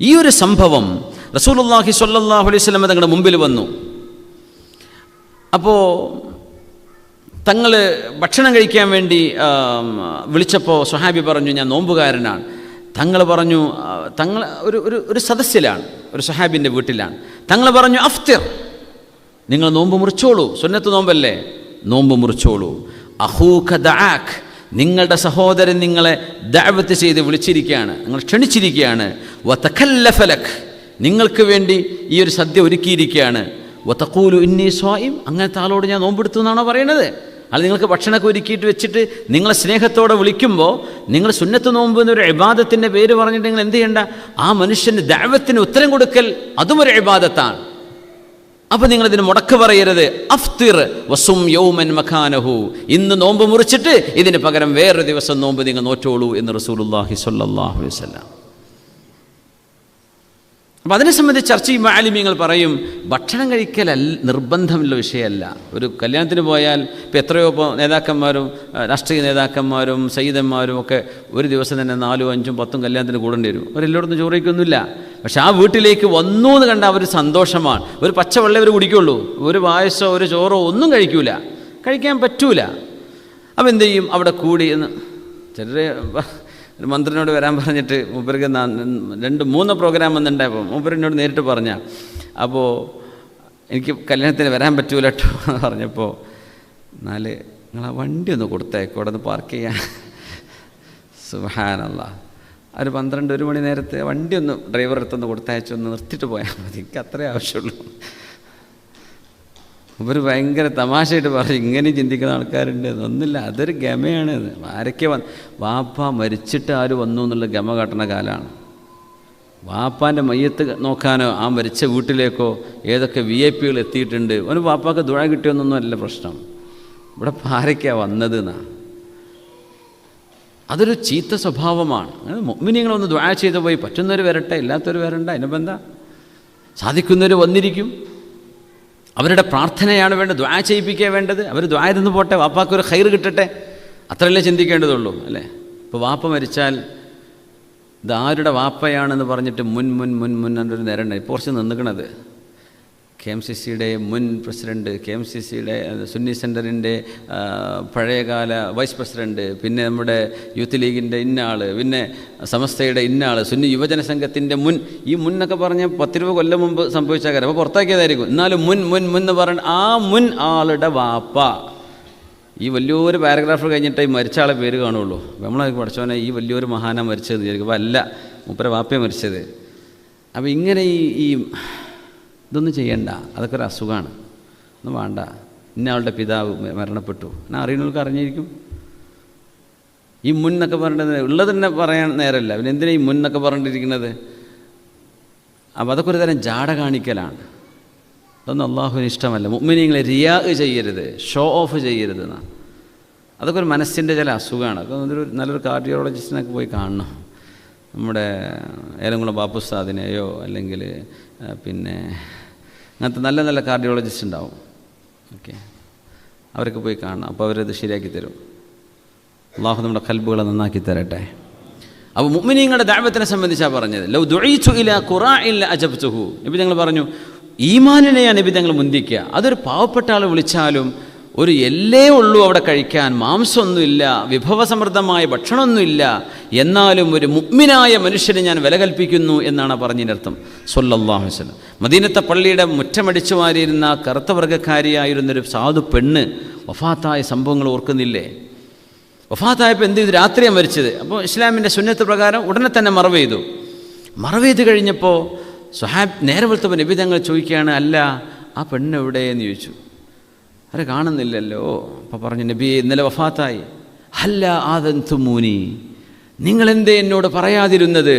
ഈ ഒരു സംഭവം റസൂലുള്ളാഹി സ്വല്ലല്ലാഹു അലൈഹി വസല്ലം തങ്ങളുടെ മുമ്പിൽ വന്നു. അപ്പോൾ തങ്ങൾ ഭക്ഷണം കഴിക്കാൻ വേണ്ടി വിളിച്ചപ്പോൾ സ്വഹാബി പറഞ്ഞു, ഞാൻ നോമ്പുകാരനാണ്. തങ്ങൾ പറഞ്ഞു, തങ്ങൾ ഒരു സദസ്സിലാണ്, ഒരു സ്വഹാബിൻ്റെ വീട്ടിലാണ്. തങ്ങൾ പറഞ്ഞു, അഫ്തിർ, നിങ്ങൾ നോമ്പ് മുറിച്ചോളൂ, സുന്നത്ത് നോമ്പല്ലേ, നോമ്പ് മുറിച്ചോളൂ. അഖൂക ദഅാക്, നിങ്ങളുടെ സഹോദരൻ നിങ്ങളെ ദഅവത്ത് ചെയ്ത് വിളിച്ചിരിക്കുകയാണ്, നിങ്ങൾ ക്ഷണിച്ചിരിക്കുകയാണ്. വതകല്ലഫ ലക്, നിങ്ങൾക്ക് വേണ്ടി ഈ ഒരു സദ്യ ഒരുക്കിയിരിക്കുകയാണ്. വതഖൂലു ഇന്നി സ്വായിം, അങ്ങനത്തെ ആളോട് ഞാൻ നോമ്പെടുത്തു എന്നാണോ പറയണത്? അത് നിങ്ങൾക്ക് ഭക്ഷണമൊക്കെ ഒരുക്കിയിട്ട് വെച്ചിട്ട് നിങ്ങളെ സ്നേഹത്തോടെ വിളിക്കുമ്പോൾ നിങ്ങൾ സുന്നത്ത് നോമ്പ് എന്നൊരു ഇബാദത്തിൻ്റെ പേര് പറഞ്ഞിട്ട് നിങ്ങൾ എന്ത് ചെയ്യേണ്ട? ആ മനുഷ്യന് ദഅവത്തിന് ഉത്തരം കൊടുക്കൽ അതും ഒരു ഇബാദത്താണ്. അപ്പോൾ നിങ്ങളിതിന് മുടക്ക് പറയരുത്. അഫ്തിർ വസും യൗമൻ മഖാനഹു, ഇന്ന് നോമ്പ് മുറിച്ചിട്ട് ഇതിന് പകരം വേറൊരു ദിവസം നോമ്പ് നിങ്ങൾ നോറ്റോളൂ എന്ന് റസൂലുള്ളാഹി സ്വല്ലല്ലാഹു അലൈഹി വസല്ലം. അപ്പോൾ അതിനെ സംബന്ധിച്ച് ചർച്ച ചെയ്യുമ്പോൾ ആലിമീങ്ങൾ പറയും, ഭക്ഷണം കഴിക്കൽ നിർബന്ധമുള്ള വിഷയമല്ല. ഒരു കല്യാണത്തിന് പോയാൽ ഇപ്പോൾ എത്രയോ നേതാക്കന്മാരും രാഷ്ട്രീയ നേതാക്കന്മാരും സയ്യിദന്മാരും ഒക്കെ ഒരു ദിവസം തന്നെ 4, 5, 10 കല്യാണത്തിന് കൂടേണ്ടി വരും. അവരെല്ലായിടത്തും ചോറ് കഴിക്കൊന്നുമില്ല. പക്ഷെ ആ വീട്ടിലേക്ക് വന്നു എന്ന് കണ്ട അവർ സന്തോഷമാണ്. ഒരു പച്ചവെള്ളം അവർ കുടിക്കുള്ളൂ, ഒരു പായസമോ ഒരു ചോറോ ഒന്നും കഴിക്കാൻ പറ്റൂല. അപ്പോൾ എന്ത് ചെയ്യും? അവിടെ കൂടി എന്ന് ചിലർ ഒരു മന്ത്രിനോട് വരാൻ പറഞ്ഞിട്ട് മൂപ്പർക്ക് 2-3 പ്രോഗ്രാം വന്നിട്ടുണ്ടായപ്പോൾ മൂപ്പരിനോട് നേരിട്ട് പറഞ്ഞ, അപ്പോൾ എനിക്ക് കല്യാണത്തിന് വരാൻ പറ്റൂല കേട്ടോ എന്ന് പറഞ്ഞപ്പോൾ, എന്നാൽ നിങ്ങൾ ആ വണ്ടി ഒന്ന് കൊടുത്തേക്കോ, അവിടെ ഒന്ന് പാർക്ക് ചെയ്യാൻ. സുബ്ഹാനല്ലാഹ്, ഒരു 12-1 മണി നേരത്തെ വണ്ടി ഒന്ന് ഡ്രൈവർ അടുത്തൊന്ന് കൊടുത്തയച്ചൊന്ന് നിർത്തിയിട്ട് പോയാൽ മതി, എനിക്ക് അത്രേ ആവശ്യമുള്ളൂ. ഇവർ ഭയങ്കര തമാശയായിട്ട് പറയും, ഇങ്ങനെ ചിന്തിക്കുന്ന ആൾക്കാരുണ്ട്. ഒന്നുമില്ല, അതൊരു ഗമയാണ്. ആരൊക്കെ വാപ്പ മരിച്ചിട്ട് ആര് വന്നു എന്നുള്ള ഗമ കാട്ടുന്ന കാലമാണ്. വാപ്പാൻ്റെ മയ്യത്ത് നോക്കാനോ ആ മരിച്ച വീട്ടിലേക്കോ ഏതൊക്കെ VIP എത്തിയിട്ടുണ്ട്. ഒരു വാപ്പാക്ക് ദുആ കിട്ടിയൊന്നൊന്നും അല്ല പ്രശ്നം. ഇവിടെ ആരൊക്കെയാണ് വന്നത് എന്നാ. അതൊരു ചീത്ത സ്വഭാവമാണ്. മുഅ്മിനീങ്ങളൊന്ന് ദുആ ചെയ്തു പോയി, പറ്റുന്നവർ വരട്ടെ, ഇല്ലാത്തവർ വരണ്ട, അതിനിപ്പോൾ എന്താ? സാധിക്കുന്നവർ വന്നിരിക്കും. അവരുടെ പ്രാർത്ഥനയാണ് വേണ്ടത്, ദുആ ചെയ്യിപ്പിക്കുക വേണ്ടത്. അവർ ദുആ ചെയ്തെന്ന് പോട്ടെ, വാപ്പാക്കൊരു ഖൈർ കിട്ടട്ടെ, അത്രയല്ലേ ചിന്തിക്കേണ്ടതുള്ളൂ അല്ലേ? ഇപ്പോൾ വാപ്പ മരിച്ചാൽ ഇതാരുടെ വാപ്പയാണെന്ന് പറഞ്ഞിട്ട് മുൻ എന്നൊരു നേരണ്ട ഇപ്പോൾ കുറച്ച് നിന്നിക്കണത്. KMCCയുടെ മുൻ പ്രസിഡൻറ്റ്, KMCCയുടെ സുന്നി സെൻറ്ററിൻ്റെ പഴയകാല വൈസ് പ്രസിഡൻറ്റ്, പിന്നെ നമ്മുടെ യൂത്ത് ലീഗിൻ്റെ ഇന്നയാൾ, പിന്നെ സമസ്തയുടെ ഇന്നയാൾ, സുന്നി യുവജന സംഘത്തിൻ്റെ ഈ മുന്നൊക്കെ പറഞ്ഞ് 10-20 കൊല്ലം മുമ്പ് സംഭവിച്ച കാര്യം അപ്പോൾ പുറത്താക്കിയതായിരിക്കും. എന്നാലും മുൻ എന്ന് പറഞ്ഞ ആ മുൻ ആളുടെ വാപ്പ ഈ വലിയൊരു പാരഗ്രാഫ് കഴിഞ്ഞിട്ട് ഈ മരിച്ച ആളെ പേര് കാണുള്ളൂ. നമ്മളെ പഠിച്ചവനെ ഈ വലിയൊരു മഹാന മരിച്ചത് വിചാരിക്കും. അപ്പോൾ അല്ല, മൂപ്പരെ വാപ്പയെ മരിച്ചത്. അപ്പോൾ ഇങ്ങനെ ഈ ഇതൊന്നും ചെയ്യണ്ട, അതൊക്കെ ഒരു അസുഖമാണ്, ഒന്നും വേണ്ട. ഇന്നയാളുടെ പിതാവ് മരണപ്പെട്ടു, എന്നാൽ അറിയുന്നവർക്ക് അറിഞ്ഞിരിക്കും. ഈ മുന്നൊക്കെ പറഞ്ഞിട്ട് ഉള്ളത് തന്നെ പറയാൻ നേരമല്ല, പിന്നെ എന്തിനാ ഈ മുന്നൊക്കെ പറഞ്ഞിട്ടിരിക്കുന്നത്? അപ്പോൾ അതൊക്കെ ഒരു തരം ജാട കാണിക്കലാണ്. അതൊന്നും അള്ളാഹുവിന് ഇഷ്ടമല്ല. മുഅ്മിനീങ്ങളെ റിയാ ചെയ്യരുത്, ഷോ ഓഫ് ചെയ്യരുത് എന്നാണ്. അതൊക്കെ ഒരു മനസ്സിൻ്റെ ചില അസുഖമാണ്. അതൊക്കെ നല്ലൊരു കാർഡിയോളജിസ്റ്റിനൊക്കെ പോയി കാണണം. നമ്മുടെ ഏലംകുളം ബാപ്പുസ്താദിനെയോ അല്ലെങ്കിൽ പിന്നെ അങ്ങനത്തെ നല്ല നല്ല കാർഡിയോളജിസ്റ്റ് ഉണ്ടാവും. ഓക്കെ, അവരൊക്കെ പോയി കാണണം. അപ്പോൾ അവരത് ശരിയാക്കി തരും. അള്ളാഹു നമ്മുടെ ഖൽബുകളെ നന്നാക്കി തരട്ടെ. അപ്പോൾ മുഅ്മിനീങ്ങളുടെ ദഅവത്തിനെ സംബന്ധിച്ചാണ് പറഞ്ഞത്. ലൗ ദുഈതു ഇലാ ഖുറാഇൻ ലഅജബ്തുഹു. നബി തങ്ങൾ പറഞ്ഞു, ഈമാനിനെയാണ് നബി തങ്ങൾ മുന്തിക്കുക. അതൊരു പാവപ്പെട്ട ആൾ വിളിച്ചാലും ഒരു എല്ലേ ഉള്ളൂ അവിടെ കഴിക്കാൻ, മാംസമൊന്നുമില്ല, വിഭവസമൃദ്ധമായ ഭക്ഷണമൊന്നുമില്ല, എന്നാലും ഒരു മുഅ്മിനായ മനുഷ്യനെ ഞാൻ വില കൽപ്പിക്കുന്നു എന്നാണ് പറഞ്ഞതിൻ്റെ അർത്ഥം സ്വല്ലല്ലാഹു അലൈഹി വസല്ലം. മദീനത്തെ പള്ളിയുടെ മുറ്റമടിച്ചു വാരിയിരുന്ന കറുത്ത വർഗ്ഗക്കാരിയായിരുന്നൊരു സാധു പെണ്ണ് വഫാത്തായ സംഭവങ്ങൾ ഓർക്കുന്നില്ലേ? വഫാത്തായപ്പോൾ എന്ത് ചെയ്തു? രാത്രിയാണ് മരിച്ചത്. അപ്പോൾ ഇസ്ലാമിൻ്റെ സുന്നത്ത് പ്രകാരം ഉടനെ തന്നെ മറവ് ചെയ്തു. മറവ് ചെയ്ത് കഴിഞ്ഞപ്പോൾ നേരെ വെളുത്തപ്പോൾ നബി തങ്ങൾ ചോദിക്കുകയാണ്, അല്ല ആ പെണ്ണ് എവിടെയെന്ന് ചോദിച്ചു. അവരെ കാണുന്നില്ലല്ലോ. അപ്പോൾ പറഞ്ഞു, നബിയെ ഇന്നലെ വഫാത്തായി. ഹല്ല ആദൻതുമൂനി, നിങ്ങളെന്തേ എന്നോട് പറയാതിരുന്നത്?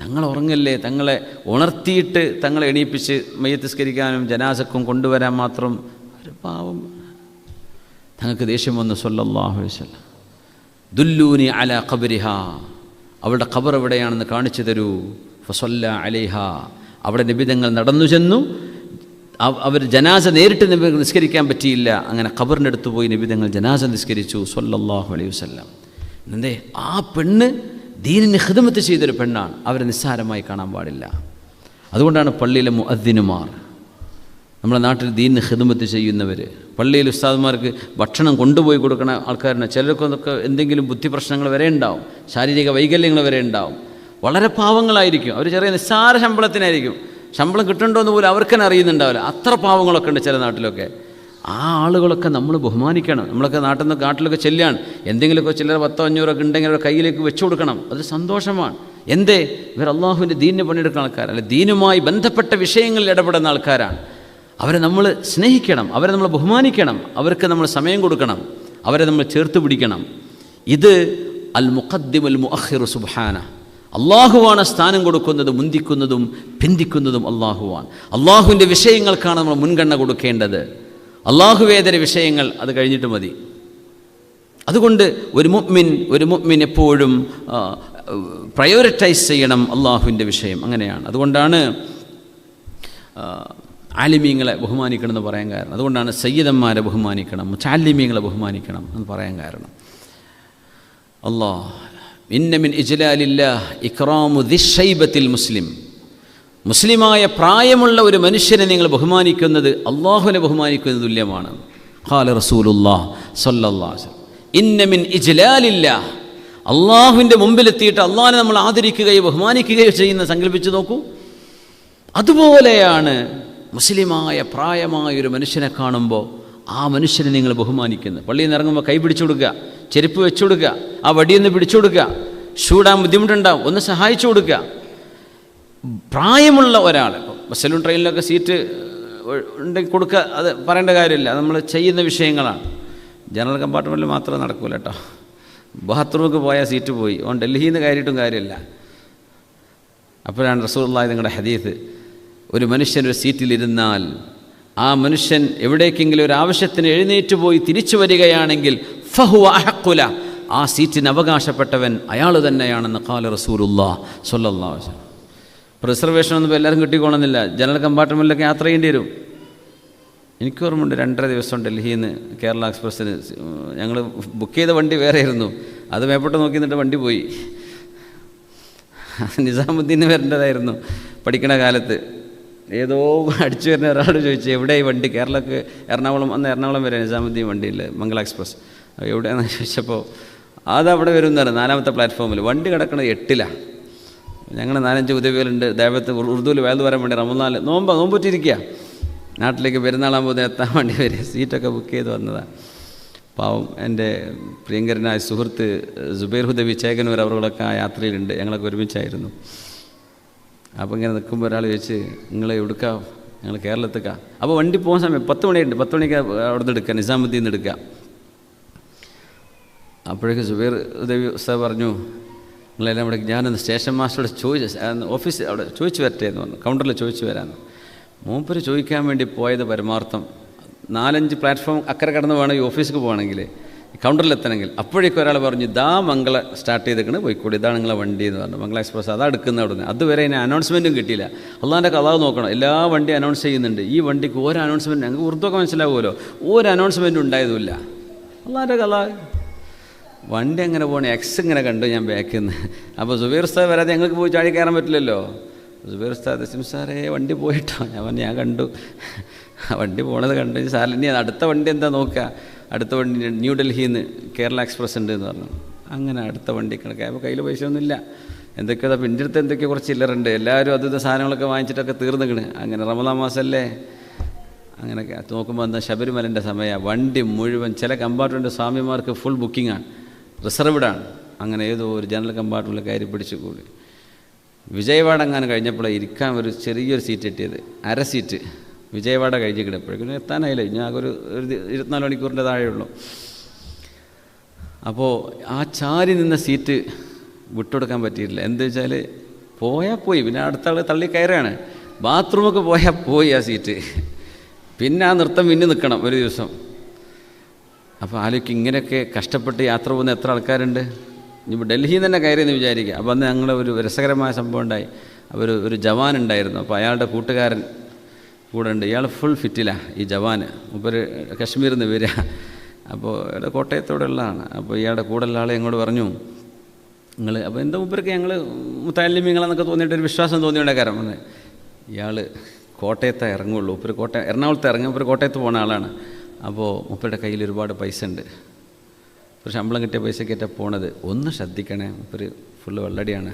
തങ്ങൾ ഉറങ്ങല്ലേ, തങ്ങളെ ഉണർത്തിയിട്ട് തങ്ങളെ എണീപ്പിച്ച് മയ്യത്ത് നിസ്കരിക്കാനും ജനാസക്കും കൊണ്ടുവരാൻ മാത്രം ഒരു പാവം. തങ്ങൾക്ക് ദേഷ്യം വന്നു സല്ലല്ലാഹു അലൈഹി വസല്ലം. ദുല്ലൂനി അലാ ഖബ്രിഹാ, അവളുടെ ഖബർ എവിടെയാണെന്ന് കാണിച്ചു തരൂ. ഫസല്ല അലൈഹ, അവിടെ നബി തങ്ങൾ നടന്നു ചെന്നു. അവർ ജനാസ നേരിട്ട് നബി നിസ്കരിക്കാൻ പറ്റിയില്ല. അങ്ങനെ ഖബറിൻ്റെ അടുത്ത് പോയി നബി തങ്ങൾ ജനാസ നിസ്കരിച്ചു സല്ലല്ലാഹു അലൈഹി വസല്ലം. എന്തേ, ആ പെണ്ണ് ദീനിന് ഖിദ്മത്ത് ചെയ്തൊരു പെണ്ണാണ്. അവരെ നിസ്സാരമായി കാണാൻ പാടില്ല. അതുകൊണ്ടാണ് പള്ളിയിലെ മുഅദ്ദിനുമാർ, നമ്മുടെ നാട്ടിൽ ദീനിന് ഖിദ്മത്ത് ചെയ്യുന്നവർ, പള്ളിയിൽ ഉസ്താദ്മാർക്ക് ഭക്ഷണം കൊണ്ടുപോയി കൊടുക്കുന്ന ആൾക്കാരുണ്ട്. ചിലർക്കൊക്കെ എന്തെങ്കിലും ബുദ്ധി പ്രശ്നങ്ങൾ വരെ ഉണ്ടാവും, ശാരീരിക വൈകല്യങ്ങൾ വരെ ഉണ്ടാവും. വളരെ പാവങ്ങളായിരിക്കും. അവർ ചെറിയ നിസ്സാര ശമ്പളത്തിനായിരിക്കും, ശമ്പളം കിട്ടണ്ടോയെന്ന് പോലും അവർക്ക് തന്നെ അറിയുന്നുണ്ടാവില്ല. അത്ര പാവങ്ങളൊക്കെ ഉണ്ട് ചില നാട്ടിലൊക്കെ. ആ ആളുകളൊക്കെ നമ്മൾ ബഹുമാനിക്കണം. നമ്മളൊക്കെ നാട്ടിലൊക്കെ ചെല്ലുകയാണ്, എന്തെങ്കിലുമൊക്കെ ചിലർ 100-500 ഉണ്ടെങ്കിൽ അവരുടെ കയ്യിലേക്ക് വെച്ചു കൊടുക്കണം. അത് സന്തോഷമാണ്. എന്തേ, ഇവർ അള്ളാഹുവിൻ്റെ ദീനിന് പണിയെടുക്കുന്ന ആൾക്കാരാണ്, അല്ലെ ദീനുമായി ബന്ധപ്പെട്ട വിഷയങ്ങളിൽ ഇടപെടുന്ന ആൾക്കാരാണ്. അവരെ നമ്മൾ സ്നേഹിക്കണം, അവരെ നമ്മൾ ബഹുമാനിക്കണം, അവർക്ക് നമ്മൾ സമയം കൊടുക്കണം, അവരെ നമ്മൾ ചേർത്ത് പിടിക്കണം. ഇത് അൽ മുഖദ്ദിമുൽ മുഅഖിറു സുബ്ഹാന. അള്ളാഹുവാണ് സ്ഥാനം കൊടുക്കുന്നതും മുന്തിക്കുന്നതും പിന്തിക്കുന്നതും അള്ളാഹുവാണ്. അള്ളാഹുവിൻ്റെ വിഷയങ്ങൾക്കാണ് നമ്മൾ മുൻഗണന കൊടുക്കേണ്ടത്. അള്ളാഹുവേതര വിഷയങ്ങൾ അത് കഴിഞ്ഞിട്ട് മതി. അതുകൊണ്ട് ഒരു മുഅ്മിൻ എപ്പോഴും പ്രയോറിറ്റൈസ് ചെയ്യണം അള്ളാഹുവിൻ്റെ വിഷയം. അങ്ങനെയാണ്. അതുകൊണ്ടാണ് ആലിമീങ്ങളെ ബഹുമാനിക്കണം എന്ന് പറയാൻ കാരണം. അതുകൊണ്ടാണ് സയ്യിദന്മാരെ ബഹുമാനിക്കണം, മുതഅല്ലിമീങ്ങളെ ബഹുമാനിക്കണം എന്ന് പറയാൻ കാരണം. ഇന്ന മിൻ ഇജ്ലാലില്ലാഹ് ഇക്റാമു ദിശ്ശൈബത്തിൽ മുസ്ലിം. മുസ്ലിമായ പ്രായമുള്ള ഒരു മനുഷ്യനെ നിങ്ങൾ ബഹുമാനിക്കുന്നത് അള്ളാഹുവിനെ ബഹുമാനിക്കുന്നത് തുല്യമാണ്. ഖാല റസൂലുള്ളാഹ് സ്വല്ലല്ലാഹു അലൈഹി വസല്ലം ഇന്ന മിൻ ഇജ്ലാലില്ലാഹ്. അള്ളാഹുവിൻ്റെ മുമ്പിലെത്തിയിട്ട് അള്ളാഹിനെ നമ്മൾ ആദരിക്കുകയോ ബഹുമാനിക്കുകയോ ചെയ്യുന്ന സങ്കല്പിച്ച് നോക്കൂ. അതുപോലെയാണ് മുസ്ലിമായ പ്രായമായ ഒരു മനുഷ്യനെ കാണുമ്പോൾ ആ മനുഷ്യനെ നിങ്ങൾ ബഹുമാനിക്കുന്നത്. പള്ളിയിൽ നിന്ന് ഇറങ്ങുമ്പോൾ കൈ പിടിച്ചു കൊടുക്കുക, ചെരുപ്പ് വെച്ചു കൊടുക്കുക, ആ വടിയൊന്ന് പിടിച്ചു കൊടുക്കുക, ഷൂടാൻ ബുദ്ധിമുട്ടുണ്ടാവും, ഒന്ന് സഹായിച്ചു കൊടുക്കുക. പ്രായമുള്ള ഒരാൾ, ബസ്സിലും ട്രെയിനിലൊക്കെ സീറ്റ് ഉണ്ടെങ്കിൽ കൊടുക്കുക, അത് പറയേണ്ട കാര്യമില്ല, നമ്മൾ ചെയ്യുന്ന വിഷയങ്ങളാണ്. ജനറൽ കമ്പാർട്ട്മെൻറ്റിൽ മാത്രം നടക്കൂല കേട്ടോ. ബാത്റൂമിലേക്ക് പോയാൽ സീറ്റ് പോയി, ഓൻ ഡൽഹിയിൽ നിന്ന് കയറിയിട്ടും കാര്യമില്ല. അപ്പോഴാണ് റസൂലുള്ളാഹി നിങ്ങളുടെ ഹദീസ്, ഒരു മനുഷ്യൻ ഒരു സീറ്റിലിരുന്നാൽ ആ മനുഷ്യൻ എവിടേക്കെങ്കിലും ഒരു ആവശ്യത്തിന് എഴുന്നേറ്റ് പോയി തിരിച്ചു വരികയാണെങ്കിൽ ഫഹുവ അഹഖുല, ആ സീറ്റിന് അവകാശപ്പെട്ടവൻ അയാൾ തന്നെയാണെന്ന് ഖാല റസൂലുള്ളാഹി സ്വല്ലല്ലാഹു അലൈഹി വസല്ലം. റിസർവേഷനൊന്നും ഇപ്പോൾ എല്ലാവരും കിട്ടിക്കോണമെന്നില്ല. ജനറൽ കമ്പാർട്ട്മെൻറ്റിലൊക്കെ യാത്ര ചെയ്യേണ്ടി വരും. എനിക്ക് ഓർമ്മയുണ്ട്, 2.5 ദിവസം ഡൽഹിയിൽ നിന്ന് കേരള എക്സ്പ്രസ്സിന് ഞങ്ങൾ ബുക്ക് ചെയ്ത വണ്ടി വേറെ ആയിരുന്നു. അത് മേപ്പോട്ട് നോക്കി നിന്നിട്ട് വണ്ടി പോയി. നിസാമുദ്ദീന് വരേണ്ടതായിരുന്നു പഠിക്കണ കാലത്ത്. ഏതോ അടിച്ചു വരുന്ന ഒരാൾ ചോദിച്ചു, എവിടെ ഈ വണ്ടി? കേരളക്ക് എറണാകുളം, അന്ന് എറണാകുളം വരെ നിസാമുദ്ദീൻ വണ്ടിയില്ല, മംഗള എക്സ്പ്രസ്. എവിടെയാണെന്ന് ചോദിച്ചപ്പോൾ അതവിടെ വരുന്നതാണ് 4ാമത്തെ പ്ലാറ്റ്ഫോമിൽ. വണ്ടി കിടക്കുന്നത് 8ലാണ്. ഞങ്ങൾ 4-5 ഉദവികളുണ്ട് ദേവത്ത് ഉറുദുവിൽ വയലു വരാൻ വേണ്ടി. റമദാനിൽ നോമ്പുറ്റിരിക്കുക, നാട്ടിലേക്ക് പെരുന്നാളാകുമ്പോൾ എത്താൻ വേണ്ടി വരെ സീറ്റൊക്കെ ബുക്ക് ചെയ്ത് വന്നതാണ്. പാവം എൻ്റെ പ്രിയങ്കരനായ സുഹൃത്ത് സുബൈർ ഹുദവി ചേകനൂർ അവരുകളൊക്കെ ആ യാത്രയിലുണ്ട്. ഞങ്ങളൊക്കെ ഒരുമിച്ചായിരുന്നു. അപ്പോൾ ഇങ്ങനെ നിൽക്കുമ്പോൾ ഒരാൾ ചോദിച്ച്, നിങ്ങൾ എവിടുക്കാ? ഞങ്ങൾ കേരളത്തേക്കാ. അപ്പോൾ വണ്ടി പോകുന്ന സമയം 10 മണിയുണ്ട്, 10 മണിക്ക് അവിടെ നിന്ന് എടുക്കുക, നിസാമുദ്ദീൻ നിന്ന് എടുക്കുക. അപ്പോഴേക്ക് സുബൈർ ഹുദവി ഉസ്താദ് പറഞ്ഞു, നിങ്ങളെല്ലാം ഇവിടെ, ഞാനൊന്ന് സ്റ്റേഷൻ മാസ്റ്ററോട് ഓഫീസ് അവിടെ ചോദിച്ചു വരട്ടെ എന്ന് പറഞ്ഞു, കൗണ്ടറിൽ ചോദിച്ചു വരാമെന്ന്. മൂപ്പര് ചോദിക്കാൻ വേണ്ടി പോയത് പരമാർത്ഥം 4-5 പ്ലാറ്റ്ഫോം അക്കരെ കടന്ന് വേണം ഈ ഓഫീസിലേക്ക് പോകണമെങ്കിൽ, കൗണ്ടറിലെത്തണമെങ്കിൽ. അപ്പോഴേക്കും ഒരാൾ പറഞ്ഞു, ഇതാ മംഗള സ്റ്റാർട്ട് ചെയ്തേക്കണ്, പോയിക്കൂടി, ഇതാണ് നിങ്ങളെ വണ്ടി എന്ന് പറഞ്ഞു. മംഗള എക്സ്പ്രസ് അതാ എടുക്കുന്നത് അവിടെ നിന്ന്. അതുവരെ അതിന് അനൗൺസ്മെൻറ്റും കിട്ടിയില്ല. അള്ളാൻ്റെ കഥ നോക്കണം, എല്ലാ വണ്ടി അനൗൺസ് ചെയ്യുന്നുണ്ട്. ഈ വണ്ടിക്ക് ഒരു അനൗൺസ്മെൻറ്റ്, ഞങ്ങൾക്ക് ഉറുദൊക്കെ മനസ്സിലാവുമല്ലോ, ഒരു അനൗൺസ്മെൻറ്റും ഉണ്ടായതുമില്ല. അള്ളാൻ്റെ കഥ. വണ്ടി അങ്ങനെ പോകണേ, എക്സ് ഇങ്ങനെ കണ്ടു ഞാൻ ബാക്കിൽ നിന്ന്. അപ്പോൾ സുബൈർ ഉസ്താദ് വരാതെ ഞങ്ങൾക്ക് പോയി ചാടി കയറാൻ പറ്റില്ലല്ലോ. സുബൈർ ഉസ്താദ്, സാറേ വണ്ടി പോയിട്ടോ? ഞാൻ പറഞ്ഞു, ഞാൻ കണ്ടു, വണ്ടി പോണത് കണ്ടു സാറിന്. ഇനി അടുത്ത വണ്ടി എന്താ നോക്കുക? അടുത്ത വണ്ടി ന്യൂഡൽഹിയിൽ നിന്ന് കേരള എക്സ്പ്രസ് ഉണ്ട് എന്ന് പറഞ്ഞു. അങ്ങനെ അടുത്ത വണ്ടി കിടക്കുക. അപ്പോൾ കയ്യിൽ പൈസ ഒന്നുമില്ല. എന്തൊക്കെയോ പിൻ്റെ അടുത്ത് എന്തൊക്കെയോ കുറച്ച് ചില്ലറുണ്ട്. എല്ലാവരും അത് സാധനങ്ങളൊക്കെ വാങ്ങിച്ചിട്ടൊക്കെ തീർന്നിക്കണ്. അങ്ങനെ റമദാൻ മാസമല്ലേ, അങ്ങനെയൊക്കെ നോക്കുമ്പോൾ എന്താ ശബരിമലൻ്റെ സമയമാണ്. വണ്ടി മുഴുവൻ, ചില കമ്പാർട്ട്മെൻറ്റ് സ്വാമിമാർക്ക് ഫുൾ ബുക്കിങ്ങാണ്, റിസർവ്ഡാണ്. അങ്ങനെ ഏതോ ഒരു ജനറൽ കമ്പാർട്ട്മെൻറ്റിൽ കയറി പിടിച്ചു കൂടി. വിജയവാഡ അങ്ങനെ കഴിഞ്ഞപ്പോൾ ഇരിക്കാൻ ഒരു ചെറിയൊരു സീറ്റ് കിട്ടിയത്, 1/2 സീറ്റ്. വിജയവാഡ കഴിഞ്ഞ് കിടപ്പോഴേക്കും എത്താനായില്ല. ഞാൻ ഒരു 24 മണിക്കൂറിൻ്റെ താഴെയുള്ളൂ. അപ്പോൾ ആ ചാരി നിന്ന സീറ്റ് വിട്ടുകൊടുക്കാൻ പറ്റിയിട്ടില്ല. എന്താ വെച്ചാൽ പോയാൽ പോയി, പിന്നെ അടുത്ത ആൾ തള്ളി കയറുകയാണ്. ബാത്റൂമൊക്കെ പോയാൽ പോയി ആ സീറ്റ്. പിന്നെ ആ നൃത്തം പിന്നെ നിൽക്കണം ഒരു ദിവസം. അപ്പോൾ ആലോചിക്കും, ഇങ്ങനെയൊക്കെ കഷ്ടപ്പെട്ട് യാത്ര പോകുന്ന എത്ര ആൾക്കാരുണ്ട്. ഇനിയിപ്പോൾ ഡൽഹിയിൽ തന്നെ കയറിയെന്ന് വിചാരിക്കുക. അപ്പോൾ അന്ന് ഞങ്ങൾ ഒരു രസകരമായ സംഭവം ഉണ്ടായി. ഒരു ജവാൻ ഉണ്ടായിരുന്നു. അപ്പോൾ അയാളുടെ കൂട്ടുകാരൻ കൂടെ ഉണ്ട്. ഇയാൾ ഫുൾ ഫിറ്റിലാണ്, ഈ ജവാൻ. മൂപ്പര് കശ്മീരിൽ നിന്ന് വരിക. അപ്പോൾ ഇവിടെ കോട്ടയത്തോടുള്ളതാണ്. അപ്പോൾ ഇയാളുടെ കൂടെയുള്ള ആളെ ഞങ്ങളോട് പറഞ്ഞു, നിങ്ങൾ അപ്പോൾ എന്താ മൂപ്പർക്ക് ഞങ്ങൾ മുത്തല്ലിമീങ്ങളെന്നൊക്കെ തോന്നിയിട്ടൊരു വിശ്വാസം തോന്നിയുടെ കാരണം പറഞ്ഞത്, ഇയാൾ കോട്ടയത്തെ ഇറങ്ങുള്ളൂ. മൂപ്പര് എറണാകുളത്ത് ഇറങ്ങും. മൂപ്പര് കോട്ടയത്ത് പോകുന്ന ആളാണ്. അപ്പോൾ മൂപ്പരുടെ കയ്യിൽ ഒരുപാട് പൈസ ഉണ്ട്. ഒരു ശമ്പളം കിട്ടിയ പൈസയ്ക്കേറ്റാണ് പോണത്. ഒന്ന് ശ്രദ്ധിക്കണേ, മൂപ്പര് ഫുള്ള് വെള്ളടിയാണ്.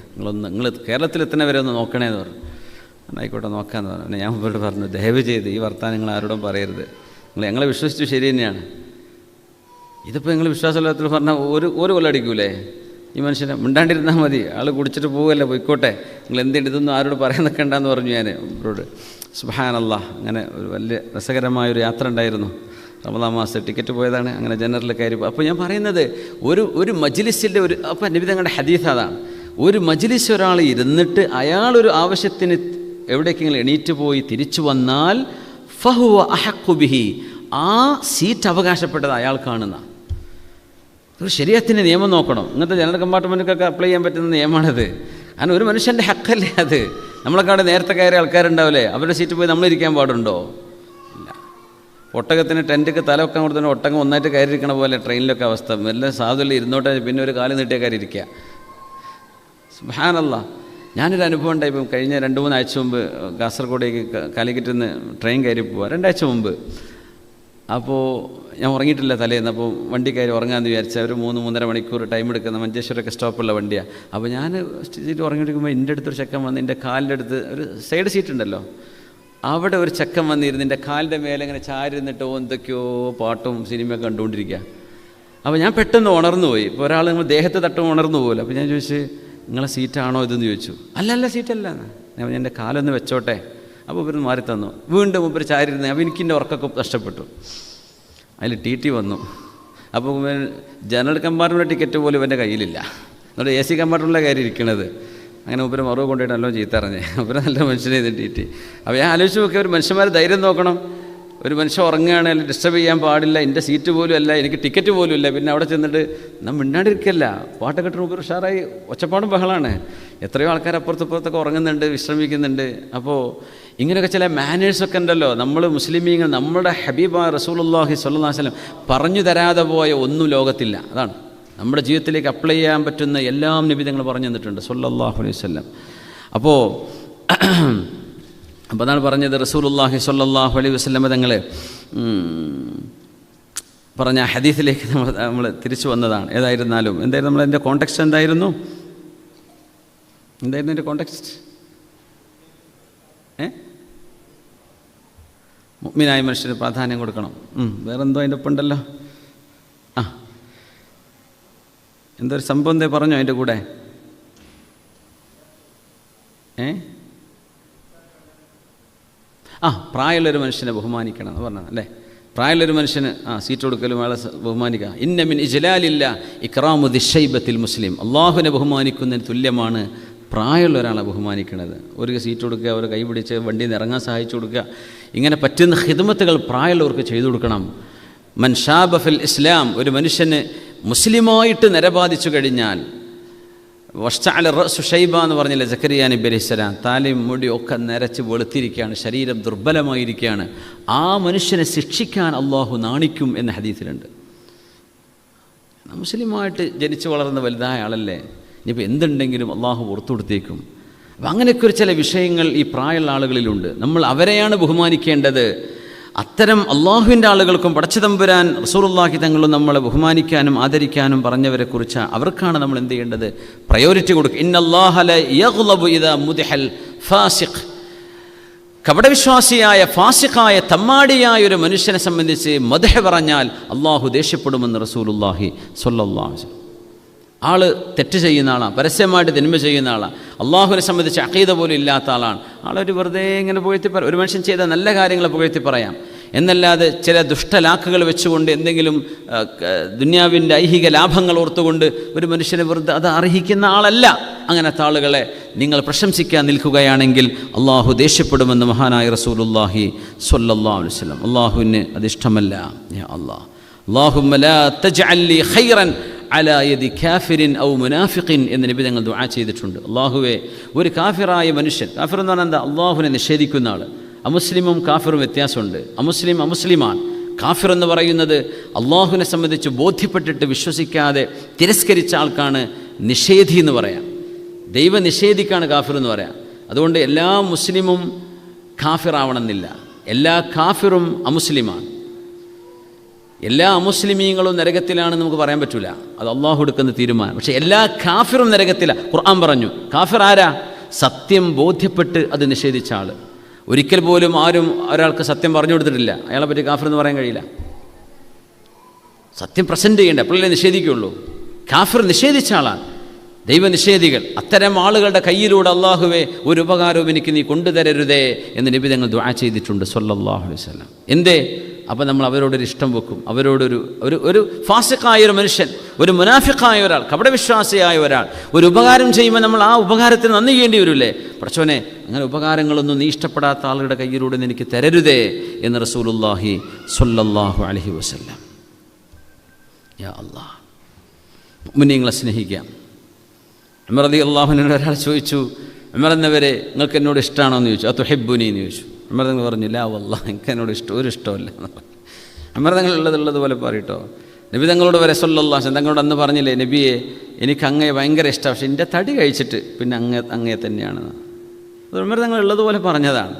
നിങ്ങൾ കേരളത്തിലെത്തുന്ന വരെ ഒന്ന് നോക്കണേന്ന് പറഞ്ഞു. ആയിക്കോട്ടെ നോക്കാമെന്ന് പറഞ്ഞു. പിന്നെ ഞാൻ മൂപ്പരോട് പറഞ്ഞു, ദയവ് ചെയ്ത് ഈ വർത്താനം നിങ്ങൾ ആരോടും പറയരുത്. ഞങ്ങളെ വിശ്വസിച്ചു, ശരി തന്നെയാണ്. ഇതിപ്പോൾ നിങ്ങൾ വിശ്വാസമില്ലാത്ത പറഞ്ഞാൽ ഒരു കൊല്ലടിക്കൂലേ ഈ മനുഷ്യനെ? മിണ്ടാണ്ടിരുന്നാൽ മതി, ആൾ കുടിച്ചിട്ട് പോവുകയല്ലേ, പോയിക്കോട്ടെ. നിങ്ങൾ എന്തുണ്ട് ഇതൊന്നും ആരോട് പറയാൻ നിൽക്കണ്ടെന്ന് പറഞ്ഞു ഞാൻ അവരോട്. സുബ്ഹാനല്ലാഹ്. അങ്ങനെ ഒരു വലിയ രസകരമായൊരു യാത്ര ഉണ്ടായിരുന്നു. റമദാൻ മാസം ടിക്കറ്റ് പോയതാണ്. അങ്ങനെ ജനറൽ കയറി. അപ്പോൾ ഞാൻ പറയുന്നത് ഒരു മജ്ലിസിൻ്റെ അപ്പോൾ നബി തങ്ങളുടെ ഹദീസ് അതാണ്. ഒരു മജ്ലിസ് ഒരാൾ ഇരുന്നിട്ട് അയാളൊരു ആവശ്യത്തിന് എവിടേക്കെങ്കിലും എണീറ്റ് പോയി തിരിച്ചു വന്നാൽ ഫഹുവ അഹഖു ബിഹി, ആ സീറ്റ് അവകാശപ്പെട്ടത് അയാൾക്കാണെന്ന ഒരു ശരീഅത്തിൻ്റെ നിയമം നോക്കണം. ഇങ്ങനത്തെ ജനറൽ കമ്പാർട്ട്മെൻറ്റൊക്കെ അപ്ലൈ ചെയ്യാൻ പറ്റുന്ന നിയമമാണത്. കാരണം ഒരു മനുഷ്യൻ്റെ ഹക്കല്ലേ അത്. നമ്മളെക്കാട് നേരത്തെ കയറിയ ആൾക്കാരുണ്ടാവില്ലേ, അവരുടെ സീറ്റ് പോയി നമ്മളിരിക്കാൻ പാടുണ്ടോ? ഇല്ല. ഒട്ടകത്തിന് ടെൻറ്റൊക്കെ തല വെക്കാൻ കൊടുത്തന്നെ ഒട്ടകം ഒന്നായിട്ട് കയറിയിരിക്കണ പോലെ ട്രെയിനിലൊക്കെ അവസ്ഥ. എല്ലാം സാധുല്ല ഇരുന്നോട്ടെ, പിന്നെ ഒരു കാല് നീട്ടിയ കയറിയിരിക്കുക. സുബ്ഹാനല്ലാഹ്. ഞാനൊരു അനുഭവം ഉണ്ടായി. ഇപ്പം കഴിഞ്ഞ 2-3 ആഴ്ച മുമ്പ് കാസർഗോഡേക്ക് കാലിക്കറ്റിൽ നിന്ന് ട്രെയിൻ കയറി പോവുക, 2 ആഴ്ച മുമ്പ്. അപ്പോൾ ഞാൻ ഉറങ്ങിയിട്ടില്ല തലേന്ന്. അപ്പോൾ വണ്ടി കയറി ഉറങ്ങാമെന്ന് വിചാരിച്ചാൽ ഒരു 3-3.5 മണിക്കൂർ ടൈം എടുക്കുന്ന മഞ്ചേശ്വരമൊക്കെ സ്റ്റോപ്പുള്ള വണ്ടിയാണ്. അപ്പോൾ ഞാൻ സീറ്റ് ഉറങ്ങിയിരിക്കുമ്പോൾ എൻ്റെ അടുത്തൊരു ചെക്കൻ വന്ന് എൻ്റെ കാലിൻ്റെ അടുത്ത്, ഒരു സൈഡ് സീറ്റ് ഉണ്ടല്ലോ, അവിടെ ഒരു ചെക്കൻ വന്നിരുന്ന് എൻ്റെ കാലിൻ്റെ മേലെ ഇങ്ങനെ ചാരിരുന്നിട്ടോ എന്തൊക്കെയോ പാട്ടും സിനിമയൊക്കെ കണ്ടുകൊണ്ടിരിക്കുക. അപ്പോൾ ഞാൻ പെട്ടെന്ന് ഉണർന്നു പോയി. ഇപ്പോൾ ഒരാൾ നമ്മൾ ദേഹത്ത് തട്ടും ഉണർന്നു പോകില്ല. അപ്പോൾ ഞാൻ ചോദിച്ചു, നിങ്ങളെ സീറ്റാണോ ഇതെന്ന് ചോദിച്ചു. അല്ല സീറ്റല്ല. ഞാൻ എൻ്റെ കാലൊന്ന് വെച്ചോട്ടെ. അപ്പോൾ ഇവർ മാറി തന്നു. വീണ്ടും ഇവർ ചാരിരുന്ന്. അപ്പോൾ എനിക്കെൻ്റെ ഉറക്കൊക്കെ നഷ്ടപ്പെട്ടു. അതിൽ ടി വന്നു. അപ്പോൾ ജനറൽ കമ്പാർട്ട്മെൻറ്റ് ടിക്കറ്റ് പോലും ഇവൻ്റെ കയ്യിലില്ല. എന്നിട്ട് AC കമ്പാർട്ട്മെൻറ്റിലെ കാര്യം ഇരിക്കണത്. അങ്ങനെ മൂപ്പര് മറവ് കൊണ്ടുപോയിട്ട് നല്ലോ ചീത്ത അറിഞ്ഞേ. മൂപ്പര് നല്ല മനുഷ്യനെ ടി. അപ്പോൾ ഞാൻ ആലോചിച്ച് നോക്കിയ ഒരു മനുഷ്യന്മാർ ധൈര്യം നോക്കണം. ഒരു മനുഷ്യൻ ഉറങ്ങുകയാണെങ്കിൽ ഡിസ്റ്റർബ് ചെയ്യാൻ പാടില്ല. എൻ്റെ സീറ്റ് പോലും അല്ല, എനിക്ക് ടിക്കറ്റ് പോലും ഇല്ല. പിന്നെ അവിടെ ചെന്നിട്ട് നമ്മൾ മിണ്ടാണ്ടിരിക്കല്ല. പാട്ടൊക്കെ ഇട്ട് മൂപ്പര് ഉഷാറായി ഒച്ചപ്പാടും ബഹളമാണ്. എത്രയോ ആൾക്കാർ അപ്പുറത്തപ്പുറത്തൊക്കെ ഉറങ്ങുന്നുണ്ട്, വിശ്രമിക്കുന്നുണ്ട്. അപ്പോൾ ഇങ്ങനെയൊക്കെ ചില മാനേഴ്സൊക്കെ ഉണ്ടല്ലോ. നമ്മൾ മുസ്ലിമീങ്ങൾ, നമ്മുടെ ഹബീബായ റസൂലുള്ളാഹി സ്വല്ലല്ലാഹു അലൈഹി വസല്ലം പറഞ്ഞു തരാതെ പോയ ഒന്നും ലോകത്തില്ല. അതാണ് നമ്മുടെ ജീവിതത്തിലേക്ക് അപ്ലൈ ചെയ്യാൻ പറ്റുന്ന എല്ലാം നബി തങ്ങൾ പറഞ്ഞു തന്നിട്ടുണ്ട് സ്വല്ലല്ലാഹു അലൈഹി വസല്ലം. അപ്പോൾ അതാണ് പറഞ്ഞത്. റസൂലുള്ളാഹി സ്വല്ലല്ലാഹു അലൈഹി വസല്ലം തങ്ങൾ പറഞ്ഞ ഹദീസിലേക്ക് നമ്മൾ തിരിച്ചു വന്നതാണ്. ഏതായിരുന്നാലും എന്തായിരുന്നു നമ്മളതിൻ്റെ കോണ്ടെക്സ്റ്റ് എന്തായിരുന്നു എൻ്റെ കോണ്ടെക്സ്റ്റ്? മുഅ്മിനായ മനുഷ്യന് പ്രാധാന്യം കൊടുക്കണം. വേറെന്തോ അതിൻ്റെ ഒപ്പം ഉണ്ടല്ലോ. എന്തൊരു സംഭവം എന്തേ പറഞ്ഞോ അതിൻ്റെ കൂടെ? പ്രായമുള്ളൊരു മനുഷ്യനെ ബഹുമാനിക്കണം എന്ന് പറഞ്ഞത് അല്ലേ? പ്രായമുള്ളൊരു മനുഷ്യന് സീറ്റ് കൊടുക്കലും അയാളെ ബഹുമാനിക്കുക. ഇന്ന മിൻ ഇജ്ലാലില്ല ഇക്റാമു ദിശൈബത്തിൽ മുസ്ലിം. അള്ളാഹുവിനെ ബഹുമാനിക്കുന്നതിന് തുല്യമാണ് പ്രായമുള്ള ഒരാളെ ബഹുമാനിക്കുന്നത്. ഒരു സീറ്റ് കൊടുക്കുക, ഒരു കൈ പിടിച്ച് വണ്ടിയിൽ നിന്ന് ഇറങ്ങാൻ സഹായിച്ചു കൊടുക്കുക. ഇങ്ങനെ പറ്റുന്ന ഖിദ്മത്തുകൾ പ്രായമുള്ളവർക്ക് ചെയ്തു കൊടുക്കണം. മൻ ഷാബ ഫിൽ ഇസ്ലാം, ഒരു മനുഷ്യന് മുസ്ലിമായിട്ട് നിരബാധിച്ചു കഴിഞ്ഞാൽ, വഷ്തഅല റഅസു ഷൈബ എന്ന് പറഞ്ഞില്ലേ സക്കരിയ നബി അലൈഹിസ്സലാം, താലയും മുടി ഒക്കെ നരച്ച് വെളുത്തിരിക്കുകയാണ്, ശരീരം ദുർബലമായിരിക്കുകയാണ്. ആ മനുഷ്യനെ ശിക്ഷിക്കാൻ അള്ളാഹു നാണിക്കും എന്ന ഹദീസിലുണ്ട്. മുസ്ലിമായിട്ട് ജനിച്ചു വളർന്ന വലുതായ ആളല്ലേ, ഇനിയിപ്പോൾ എന്തുണ്ടെങ്കിലും അള്ളാഹു പുറത്തു കൊടുത്തേക്കും. അപ്പം അങ്ങനെയൊക്കെ ഒരു ചില വിഷയങ്ങൾ ഈ പ്രായമുള്ള ആളുകളിലുണ്ട്. നമ്മൾ അവരെയാണ് ബഹുമാനിക്കേണ്ടത്. അത്തരം അള്ളാഹുവിൻ്റെ ആളുകൾക്കും പടച്ചതമ്പുരാൻ റസൂലുള്ളാഹി തങ്ങളും നമ്മളെ ബഹുമാനിക്കാനും ആദരിക്കാനും പറഞ്ഞവരെക്കുറിച്ച് അവർക്കാണ് നമ്മൾ എന്ത് ചെയ്യേണ്ടത്? പ്രയോറിറ്റി കൊടുക്കുക. ഇന്നല്ലാഹ ല യഗ്ളബു ഇദാ മുദിഹൽ ഫാസിഖ്. കപടവിശ്വാസിയായ ഫാസിഖായ തമ്മാടിയായ ഒരു മനുഷ്യനെ സംബന്ധിച്ച് മദ്ഹ് പറഞ്ഞാൽ അള്ളാഹു ദേഷ്യപ്പെടുമെന്ന് റസൂലുള്ളാഹി സ്വല്ലല്ലാഹു അലൈഹി വസല്ലം. ആള് തെറ്റ് ചെയ്യുന്ന ആളാണ്, പരസ്യമായിട്ട് തിന്മ ചെയ്യുന്ന ആളാണ്, അള്ളാഹുവിനെ സംബന്ധിച്ച് അഖീദ പോലും ഇല്ലാത്ത ആളാണ്. ആളൊരു വെറുതെ ഇങ്ങനെ പുകഴ്ത്തി പറയാം. ഒരു മനുഷ്യൻ ചെയ്ത നല്ല കാര്യങ്ങളെ പുകഴ്ത്തി പറയാം എന്നല്ലാതെ ചില ദുഷ്ടലാക്കുകൾ വെച്ചുകൊണ്ട് എന്തെങ്കിലും ദുനിയാവിൻ്റെ ഐഹിക ലാഭങ്ങൾ ഓർത്തുകൊണ്ട് ഒരു മനുഷ്യനെ വെറുതെ അത് അർഹിക്കുന്ന ആളല്ല. അങ്ങനത്തെ ആളുകളെ നിങ്ങൾ പ്രശംസിക്കാൻ നിൽക്കുകയാണെങ്കിൽ അള്ളാഹു ദേഷ്യപ്പെടുമെന്ന് മഹാനായ റസൂലുള്ളാഹി സ്വല്ലല്ലാഹു അലൈഹി വസല്ലം. അള്ളാഹുവിന് അതിഷ്ടമല്ല. യാ അല്ലാഹ്, അല്ലാഹുമ്മ ലാ തജ്അൽ ലി ഖൈറൻ അലാ യദി കാഫിരിൻ ഔ മുനാഫിഖിൻ എന്ന് നബി തങ്ങൾ ദുആ ചെയ്തിട്ടുണ്ട്. അല്ലാഹുവേ, ഒരു കാഫിറായ മനുഷ്യൻ, കാഫിർ എന്ന് പറഞ്ഞാൽ എന്താ? അല്ലാഹുവിനെ നിഷേധിക്കുന്ന ആൾ. അമുസ്ലിമും കാഫിറും വ്യത്യാസമുണ്ട്. അമുസ്ലിമാണ്. കാഫിർ എന്ന് പറയുന്നത് അള്ളാഹുവിനെ സംബന്ധിച്ച് ബോധ്യപ്പെട്ടിട്ട് വിശ്വസിക്കാതെ തിരസ്കരിച്ച ആൾക്കാണ് നിഷേധി എന്ന് പറയാം. ദൈവ നിഷേധിക്കാണ് കാഫിർ എന്ന് പറയാം. അതുകൊണ്ട് എല്ലാ മുസ്ലിമും കാഫിറാവണമെന്നില്ല. എല്ലാ കാഫിറും അമുസ്ലിമാണ്. എല്ലാ അമുസ്ലിമീങ്ങളും നരകത്തിലാണെന്ന് നമുക്ക് പറയാൻ പറ്റില്ല. അത് അള്ളാഹു എടുക്കുന്ന തീരുമാനം. പക്ഷേ എല്ലാ കാഫിറും നരകത്തിലാണ്. ഖുർആൻ പറഞ്ഞു, കാഫിർ ആരാ? സത്യം ബോധ്യപ്പെട്ട് അത് നിഷേധിച്ച ആൾ. ഒരിക്കൽ പോലും ആരും ഒരാൾക്ക് സത്യം പറഞ്ഞു കൊടുത്തിട്ടില്ല, അയാളെ പറ്റി കാഫിർ എന്ന് പറയാൻ കഴിയില്ല. സത്യം പ്രസൻറ്റ് ചെയ്യേണ്ട, അപ്പോഴല്ലേ നിഷേധിക്കുകയുള്ളൂ. കാഫിർ നിഷേധിച്ച ആളാണ്. ദൈവനിഷേധികൾ. അത്തരം ആളുകളുടെ കയ്യിലൂടെ അള്ളാഹുവേ ഒരു ഉപകാരവും എനിക്ക് നീ കൊണ്ടുതരരുതേ എന്ന് നബി തങ്ങൾ ദുആ ചെയ്തിട്ടുണ്ട് സ്വല്ലല്ലാഹു അലൈഹി വസല്ലം. എന്തേ? അപ്പോൾ നമ്മൾ അവരോടൊരു ഇഷ്ടം വെക്കും. അവരോടൊരു ഒരു ഫാസിഖായൊരു മനുഷ്യൻ, ഒരു മുനാഫിഖായ ഒരാൾ, കപടവിശ്വാസിയായ ഒരാൾ ഒരു ഉപകാരം ചെയ്യുമ്പോൾ നമ്മൾ ആ ഉപകാരത്തിന് നന്ദി ചെയ്യേണ്ടി വരില്ലേ? പടച്ചോനെ, അങ്ങനെ ഉപകാരങ്ങളൊന്നും നീ ഇഷ്ടപ്പെടാത്ത ആളുകളുടെ കയ്യിലൂടെ എനിക്ക് തരരുതേ എന്ന് റസൂലുള്ളാഹി സ്വല്ലല്ലാഹു അലൈഹി വസല്ലം. യാ അല്ലാഹ്, മുഅ്മിനീങ്ങളെ സ്നേഹിക്കാം. ഉമർ റളിയല്ലാഹു അൻഹു ഒരാൾ ചോദിച്ചു, ഉമർ എന്നവരെ നിങ്ങൾക്ക് എന്നോട് ഇഷ്ടമാണോ എന്ന് ചോദിച്ചു. അതുഹിബ്ബുനി എന്ന് ചോദിച്ചു. ഉമർ തങ്ങൾ പറഞ്ഞു, ലാ വല്ലാഹ്, എനിക്ക് എന്നോട് ഒരു ഇഷ്ടമല്ല. ഉമർ തങ്ങൾ ഉള്ളതുപോലെ പറയട്ടോ. നബി തങ്ങളോട് വരെ സ്വല്ലല്ലാഹു അലൈഹി വസല്ലം തങ്ങളോട് അന്ന് പറഞ്ഞില്ലേ, നബിയെ എനിക്ക് അങ്ങയെ ഭയങ്കര ഇഷ്ടമാണ്, പക്ഷേ എൻ്റെ തടി കഴിച്ചിട്ട് പിന്നെ അങ്ങയെ തന്നെയാണെന്ന്. അത് ഉമർ തങ്ങൾ ഉള്ളതുപോലെ പറഞ്ഞതാണ്.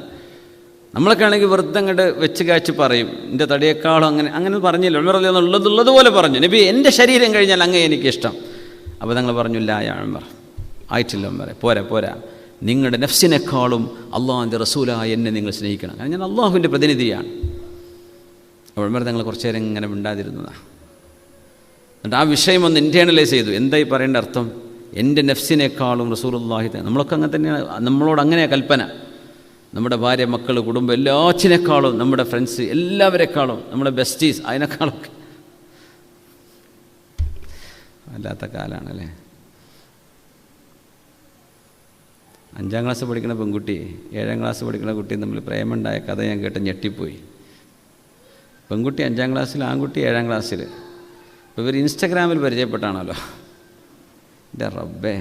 നമ്മളൊക്കെ ആണെങ്കിൽ വെറുതെ അങ്ങോട്ട് വെച്ച് കാഴ്ച പറയും, എൻ്റെ തടിയേക്കാളും അങ്ങനെ പറഞ്ഞില്ല. ഉമർ ഉള്ളതുപോലെ പറഞ്ഞു, നബി എൻ്റെ ശരീരം കഴിഞ്ഞാൽ അങ്ങയെ എനിക്കിഷ്ടം. അപ്പോൾ തങ്ങൾ പറഞ്ഞു, ലാ യാ ഉമർ, ആയിട്ടില്ല ഉമറെ, പോരാ, നിങ്ങളുടെ നഫ്സിനേക്കാളും അള്ളാഹുവിൻ്റെ റസൂലായ എന്നെ നിങ്ങൾ സ്നേഹിക്കണം. കാരണം ഞാൻ അള്ളാഹുവിൻ്റെ പ്രതിനിധിയാണ്. ഉമർ തങ്ങൾ കുറച്ചു നേരം ഇങ്ങനെ മിണ്ടാതിരുന്നതാണ്. എന്നിട്ട് ആ വിഷയം ഒന്ന് ഇൻറ്റേർണലൈസ് ചെയ്തു. എന്തായി പറയേണ്ട അർത്ഥം? എൻ്റെ നഫ്സിനേക്കാളും റസൂലുള്ളാഹി. നമ്മളൊക്കെ അങ്ങനെ തന്നെയാണ്. നമ്മളോട് അങ്ങനെയാണ് കൽപ്പന. നമ്മുടെ ഭാര്യ, മക്കൾ, കുടുംബം എല്ലാറ്റിനേക്കാളും, നമ്മുടെ ഫ്രണ്ട്സ് എല്ലാവരെക്കാളും, നമ്മുടെ ബെസ്റ്റീസ് അതിനേക്കാളൊക്കെ. വല്ലാത്ത കാലമാണല്ലേ. 5ാം ക്ലാസ് പഠിക്കുന്ന പെൺകുട്ടി 7ാം ക്ലാസ് പഠിക്കുന്ന കുട്ടിയും തമ്മിൽ പ്രേമുണ്ടായ കഥ ഞാൻ കേട്ട് ഞെട്ടിപ്പോയി. പെൺകുട്ടി 5ാം ക്ലാസ്സിൽ, ആൺകുട്ടി 7ാം ക്ലാസ്സിൽ. ഇപ്പോൾ ഇവർ ഇൻസ്റ്റഗ്രാമിൽ പരിചയപ്പെട്ടാണല്ലോ. എൻ്റെ റബ്ബേ.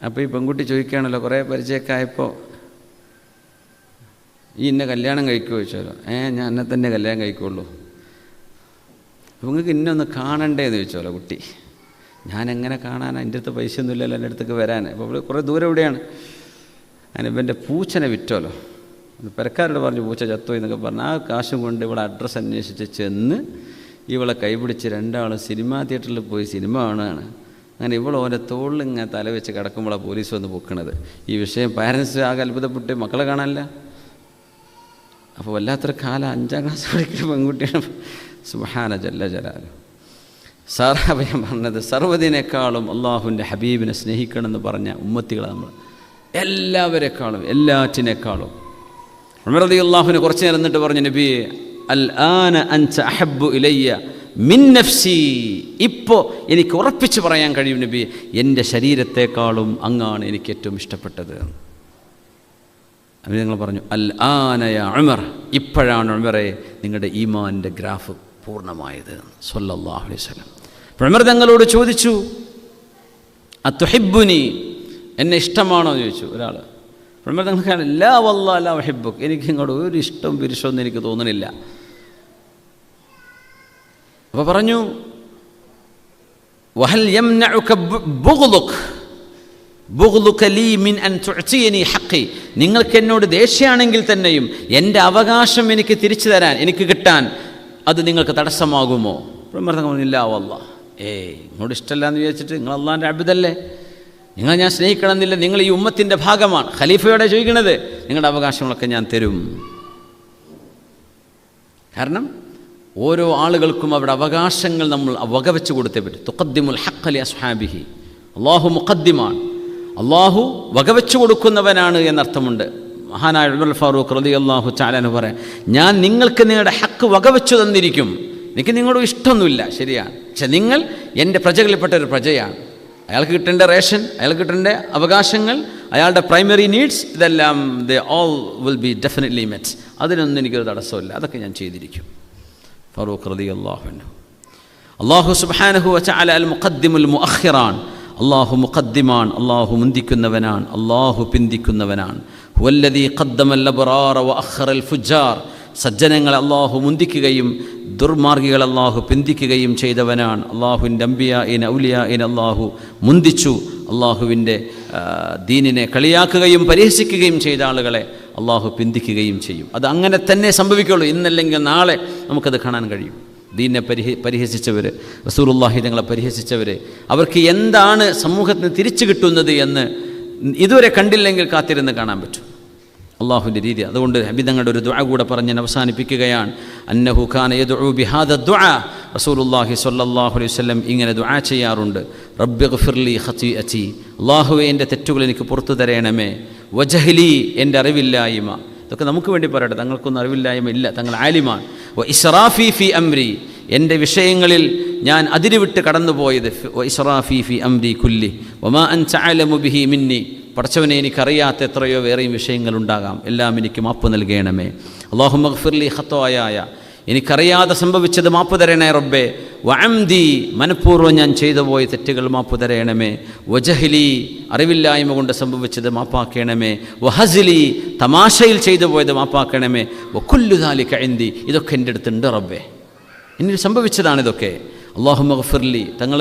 അപ്പോൾ ഈ പെൺകുട്ടി ചോദിക്കുകയാണല്ലോ, കുറേ പരിചയമൊക്കെ ആയപ്പോൾ, ഈ എന്നെ കല്യാണം കഴിക്കുമോ ചോദിച്ചാലോ. ഞാൻ എന്നെ തന്നെ കല്യാണം കഴിക്കുള്ളൂ. അപ്പോൾ നിങ്ങൾക്ക് ഇന്നൊന്ന് കാണണ്ടേന്ന് ചോദിച്ചോലോ കുട്ടി. ഞാൻ എങ്ങനെ കാണാനാണ്? എൻ്റെ അടുത്ത് പൈസ ഒന്നുമില്ലല്ലോ എൻ്റെ അടുത്തേക്ക് വരാൻ. അപ്പോൾ ഇവിടെ കുറേ ദൂരം എവിടെയാണ്. അങ്ങനെ ഇവൻ്റെ പൂച്ചനെ വിറ്റോലോ. പെരക്കാരോട് പറഞ്ഞു പൂച്ച ചത്തോയി എന്നൊക്കെ പറഞ്ഞ് ആ കാശും കൊണ്ട് ഇവിടെ അഡ്രസ്സ് അന്വേഷിച്ച് ചെന്ന് ഇവളെ കൈപിടിച്ച് രണ്ടാളും സിനിമാ തിയേറ്ററിൽ പോയി സിനിമ കാണുകയാണ്. അങ്ങനെ ഇവൾ ഓൻ്റെ തോളിൽ ഇങ്ങനെ തല വെച്ച് കിടക്കുമ്പോഴാണ് പോലീസ് വന്ന് പൊക്കണത്. ഈ വിഷയം പാരൻസ് ആകെ അത്ഭുതപ്പെട്ട് മക്കളെ കാണാനില്ല. അപ്പോൾ വല്ലാത്തൊരു കാലം. 5ാം ക്ലാസ് പഠിക്കുന്ന പെൺകുട്ടിയാണ്. സുബ്ഹാന ജല്ല ജലാലു. സാറാഭയം പറഞ്ഞത് സർവ്വതിനേക്കാളും അള്ളാഹുവിൻ്റെ ഹബീബിനെ സ്നേഹിക്കണമെന്ന് പറഞ്ഞ ഉമ്മത്തികളെ നമ്മൾ എല്ലാവരെക്കാളും എല്ലാറ്റിനേക്കാളും. ഉമർ റളിയല്ലാഹുവിനെ കുറച്ച് നേരം എന്നിട്ട് പറഞ്ഞു, നബിയെ അൽ ആന അൻത അഹബ്ബു ഇലയ്യ മിൻ നഫ്സി. ഇപ്പോൾ എനിക്ക് ഉറപ്പിച്ച് പറയാൻ കഴിയും നബിയെ, എൻ്റെ ശരീരത്തെക്കാളും അങ്ങാണ് എനിക്ക് ഏറ്റവും ഇഷ്ടപ്പെട്ടത്. അപ്പോൾ നിങ്ങൾ പറഞ്ഞു, അൽ ആന യാ ഉമർ, ഇപ്പോഴാണ് ഉമറെ നിങ്ങളുടെ ഈമാൻ്റെ ഗ്രാഫ് പൂർണ്ണമായത് സ്വല്ലല്ലാഹു അലൈഹി വസല്ലം. ഉമർ തങ്ങളോട് ചോദിച്ചു, അതുഹിബ്ബുനി, എന്നെ ഇഷ്ടമാണോ എന്ന് ചോദിച്ചു ഒരാൾ. ഉമർ തങ്ങൾ ലാ വല്ലാഹി ലാ ഉഹിബ്ബുക, എനിക്ക് ഇങ്ങോട്ട് ഒരു ഇഷ്ടവും പിരിശമൊന്നും എനിക്ക് തോന്നണില്ല. അപ്പോൾ പറഞ്ഞു, വഹൽ യംനഉക ബുഗ്ളുക ലീ മിൻ അൻ തുഅതിയനി ഹഖി, നിങ്ങൾക്ക് എന്നോട് ദേഷ്യമാണെങ്കിൽ തന്നെയും എൻ്റെ അവകാശം എനിക്ക് തിരിച്ചു തരാൻ, എനിക്ക് കിട്ടാൻ അത് നിങ്ങൾക്ക് തടസ്സമാകുമോ? ഉമർ തങ്ങൾ പറഞ്ഞില്ല വല്ലാഹ്, ഇങ്ങോട്ട് ഇഷ്ടമല്ല എന്ന് വിചാരിച്ചിട്ട് നിങ്ങൾ അള്ളാഹിൻ്റെ അബ്ദല്ലേ, നിങ്ങൾ ഞാൻ സ്നേഹിക്കണമെന്നില്ല, നിങ്ങൾ ഈ ഉമ്മത്തിൻ്റെ ഭാഗമാണ്. ഖലീഫയോടെ ചോദിക്കണത്, നിങ്ങളുടെ അവകാശങ്ങളൊക്കെ ഞാൻ തരും. കാരണം ഓരോ ആളുകൾക്കും അവരുടെ അവകാശങ്ങൾ നമ്മൾ വകവെച്ച് കൊടുത്തേ പറ്റും. തുഖദ്ദിമുൽ ഹഖ് ലി അസ്ഹാബിഹി, അള്ളാഹു മുഖദ്ദിമാണ്, അള്ളാഹു വകവെച്ച് കൊടുക്കുന്നവനാണ് എന്നർത്ഥമുണ്ട്. മഹാനായ ഉമർ ഫാറൂഖ് റളിയല്ലാഹു തആല അൻഹു പറയാം, ഞാൻ നിങ്ങൾക്ക് നിങ്ങളുടെ ഹക്ക് വകവെച്ചു തന്നിരിക്കും. എനിക്ക് നിങ്ങളോട് ഇഷ്ടമൊന്നുമില്ല, ശരിയാണ്, പക്ഷെ നിങ്ങൾ എൻ്റെ പ്രജകളിൽപ്പെട്ട ഒരു പ്രജയാണ്. അയാൾക്ക് കിട്ടേണ്ട റേഷൻ, അയാൾക്ക് കിട്ടേണ്ട അവകാശങ്ങൾ, അയാളുടെ പ്രൈമറി നീഡ്സ്, ഇതെല്ലാം they all will be definitely met. അതിനൊന്നും എനിക്കൊരു തടസ്സമില്ല, അതൊക്കെ ഞാൻ ചെയ്തിരിക്കും. ഫാറൂഖ് റളിയല്ലാഹു അൻഹു. അല്ലാഹു സുബ്ഹാനഹു വ തആല അൽ മുഖദ്ദിമുൽ മുഅഖിറാൻ. അല്ലാഹു മുഖദ്ദിമാൻ, അല്ലാഹു മുന്തിക്കുന്നവനാണ്, അല്ലാഹു പിന്തിക്കുന്നവനാണ്. ഹുവല്ലദീ ഖദ്ദമൽ അബ്റാറ വ അഖറൽ ഫുജ്ജാർ. സജ്ജനങ്ങളെ അല്ലാഹു മുന്തിക്കുകയും ദുർമാർഗികളെ അല്ലാഹു പിന്തിക്കുകയും ചെയ്തവനാണ്. അല്ലാഹുവിൻ്റെ അംബിയാഇനെ ഔലിയാഇനെ അല്ലാഹു മുന്തിച്ചു. അല്ലാഹുവിൻ്റെ ദീനിനെ കളിയാക്കുകയും പരിഹസിക്കുകയും ചെയ്ത ആളുകളെ അല്ലാഹു പിന്തിക്കുകയും ചെയ്യും. അത് അങ്ങനെ തന്നെ സംഭവിക്കുള്ളൂ. ഇന്നല്ലെങ്കിൽ നാളെ നമുക്കത് കാണാൻ കഴിയും. ദീനിനെ പരിഹസിച്ചവർ, റസൂലുള്ളാഹി തങ്ങളെ പരിഹസിച്ചവർ, അവർക്ക് എന്താണ് സമൂഹത്തിന് തിരിച്ചു കിട്ടുന്നത് എന്ന് ഇതുവരെ കണ്ടില്ലെങ്കിൽ കാത്തിരുന്ന് കാണാൻ പറ്റും. അള്ളാഹുവിൻ്റെ രീതി. അതുകൊണ്ട് ഹബീബങ്ങളുടെ ഒരു ദുആ കൂടെ പറഞ്ഞ് അവസാനിപ്പിക്കുകയാണ്. അന്നഹു കാന യദ്ഉ ബിഹാദ ദുആ. റസൂലുള്ളാഹി സ്വല്ലല്ലാഹു അലൈഹി വസല്ലം ഇങ്ങനെ ദുആ ചെയ്യാറുണ്ട്. റബ്ബിഗ്ഫിർലി ഖതീഅതി. അല്ലാഹുവേ എൻ്റെ തെറ്റുകൾ എനിക്ക് പുറത്തു തരണമേ. വജഹ്ലി, എൻ്റെ അറിവില്ലായ്മ. ഇതൊക്കെ നമുക്ക് വേണ്ടി പറയട്ടെ, തങ്ങൾക്കൊന്നും അറിവില്ലായ്മ ഇല്ല, തങ്ങൾ ആലിമാണ്. വ ഇസ്റാഫി ഫി അംരി, എൻ്റെ വിഷയങ്ങളിൽ ഞാൻ അതിരുവിട്ട് കടന്നുപോയത്. വ ഇസ്റാഫി ഫി അംരി കുല്ലി വമാ അൻത അഅലമു ബിഹി മിന്നി. പടച്ചവനെ, എനിക്കറിയാത്ത എത്രയോ വേറെയും വിഷയങ്ങളുണ്ടാകാം, എല്ലാം എനിക്ക് മാപ്പ് നൽകണമേ. അല്ലാഹുമ്മ ഗ്ഫിർലി ഖത്വായായ, എനിക്കറിയാതെ സംഭവിച്ചത് മാപ്പ് തരണേ റബ്ബേ. വഅംദി, മനഃപൂർവ്വം ഞാൻ ചെയ്തു പോയ തെറ്റുകൾ മാപ്പ് തരണമേ. വജഹ്ലി, അറിവില്ലായ്മ കൊണ്ട് സംഭവിച്ചത് മാപ്പാക്കണമേ. വഹസ്ലി, തമാശയിൽ ചെയ്തു പോയത് മാപ്പാക്കണമേ. വകുല്ലു ദാലിക ഇൻദി, ഇതൊക്കെ എൻ്റെ അടുത്തുണ്ട് റബ്ബേ, എന്നിൽ സംഭവിച്ചതാണിതൊക്കെ. അല്ലാഹുമ്മ ഗ്ഫിർലി, തങ്ങൾ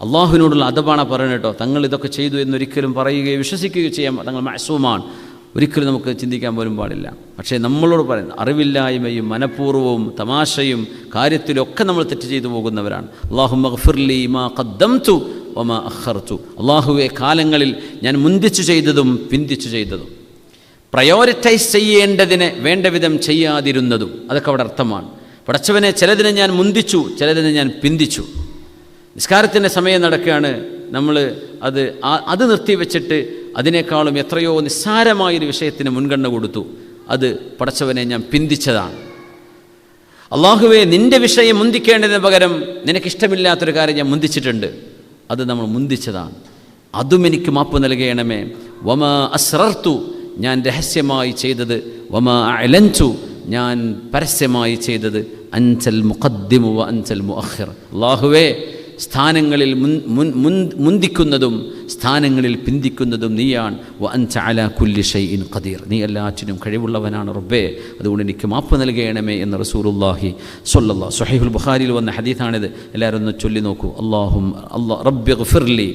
അള്ളാഹുവിനോടുള്ള അദബാണ് പറയുന്നത് കേട്ടോ. തങ്ങൾ ഇതൊക്കെ ചെയ്തു എന്നൊരിക്കലും പറയുകയോ വിശ്വസിക്കുകയോ ചെയ്യാൻ തങ്ങൾ മഅ്സൂമാണ്. ഒരിക്കലും നമുക്ക് ചിന്തിക്കാൻ പോലും പാടില്ല. പക്ഷേ നമ്മളോട് പറയുന്നത് അറിവില്ലായ്മയും മനഃപൂർവ്വവും തമാശയും കാര്യത്തിലൊക്കെ നമ്മൾ തെറ്റ് ചെയ്തു പോകുന്നവരാണ്. അല്ലാഹുമ്മ ഗ്ഫിർലി മാ ഖദ്ദംതു വമാ അഖർതു. അല്ലാഹുവേ, കാലങ്ങളിൽ ഞാൻ മുന്തിച്ചു ചെയ്തതും പിന്തിച്ചു ചെയ്തതും, പ്രയോറിറ്റൈസ് ചെയ്യേണ്ടതിനെ വേണ്ട വിധം ചെയ്യാതിരുന്നതും, അതൊക്കെ അവിടെ അർത്ഥമാണ്. പടച്ചവനെ, ചിലതിനെ ഞാൻ മുന്തിച്ചു, ചിലതിനെ ഞാൻ പിന്തിച്ചു. നിസ്കാരത്തിൻ്റെ സമയം നടക്കുകയാണ്, നമ്മൾ അത് നിർത്തിവെച്ചിട്ട് അതിനേക്കാളും എത്രയോ നിസ്സാരമായൊരു വിഷയത്തിന് മുൻഗണന കൊടുത്തു. അത് പടച്ചവനെ ഞാൻ പിന്തിച്ചതാണ്. അല്ലാഹുവേ, നിൻ്റെ വിഷയം മുന്തിക്കേണ്ടതിന് പകരം നിനക്കിഷ്ടമില്ലാത്തൊരു കാര്യം ഞാൻ മുന്തിച്ചിട്ടുണ്ട്, അത് നമ്മൾ മുന്തിച്ചതാണ്. അതും എനിക്ക് മാപ്പ് നൽകണമേ. വമാ അസ്റർതു, ഞാൻ രഹസ്യമായി ചെയ്തത്. വമാ അഅലൻതു, ഞാൻ പരസ്യമായി ചെയ്തത്. അൻതൽ മുഖദ്ദിമു വ അൻതൽ മുഅഖിർ. അല്ലാഹുവേ, സ്ഥാനങ്ങളിൽ മുന്തിക്കുന്നതും സ്ഥാനങ്ങളിൽ പിന്തിക്കുന്നതും നീയാണ്. വ അൻത അലാ കുല്ലി ഷൈഇൻ ഖദീർ, നീ എല്ലാറ്റിനും കഴിവുള്ളവനാണ് റബ്ബേ, അതുകൊണ്ട് എനിക്ക് മാപ്പ് നൽകണമേ എന്ന് റസൂലുള്ളാഹി സ്വല്ലല്ലാഹു. സ്വഹീഹുൽ ബുഖാരിയിൽ വന്ന ഹദീസാണിത്. എല്ലാവരും ഒന്ന് ചൊല്ലി നോക്കൂ. റബ്ബിഗ്ഫിർലി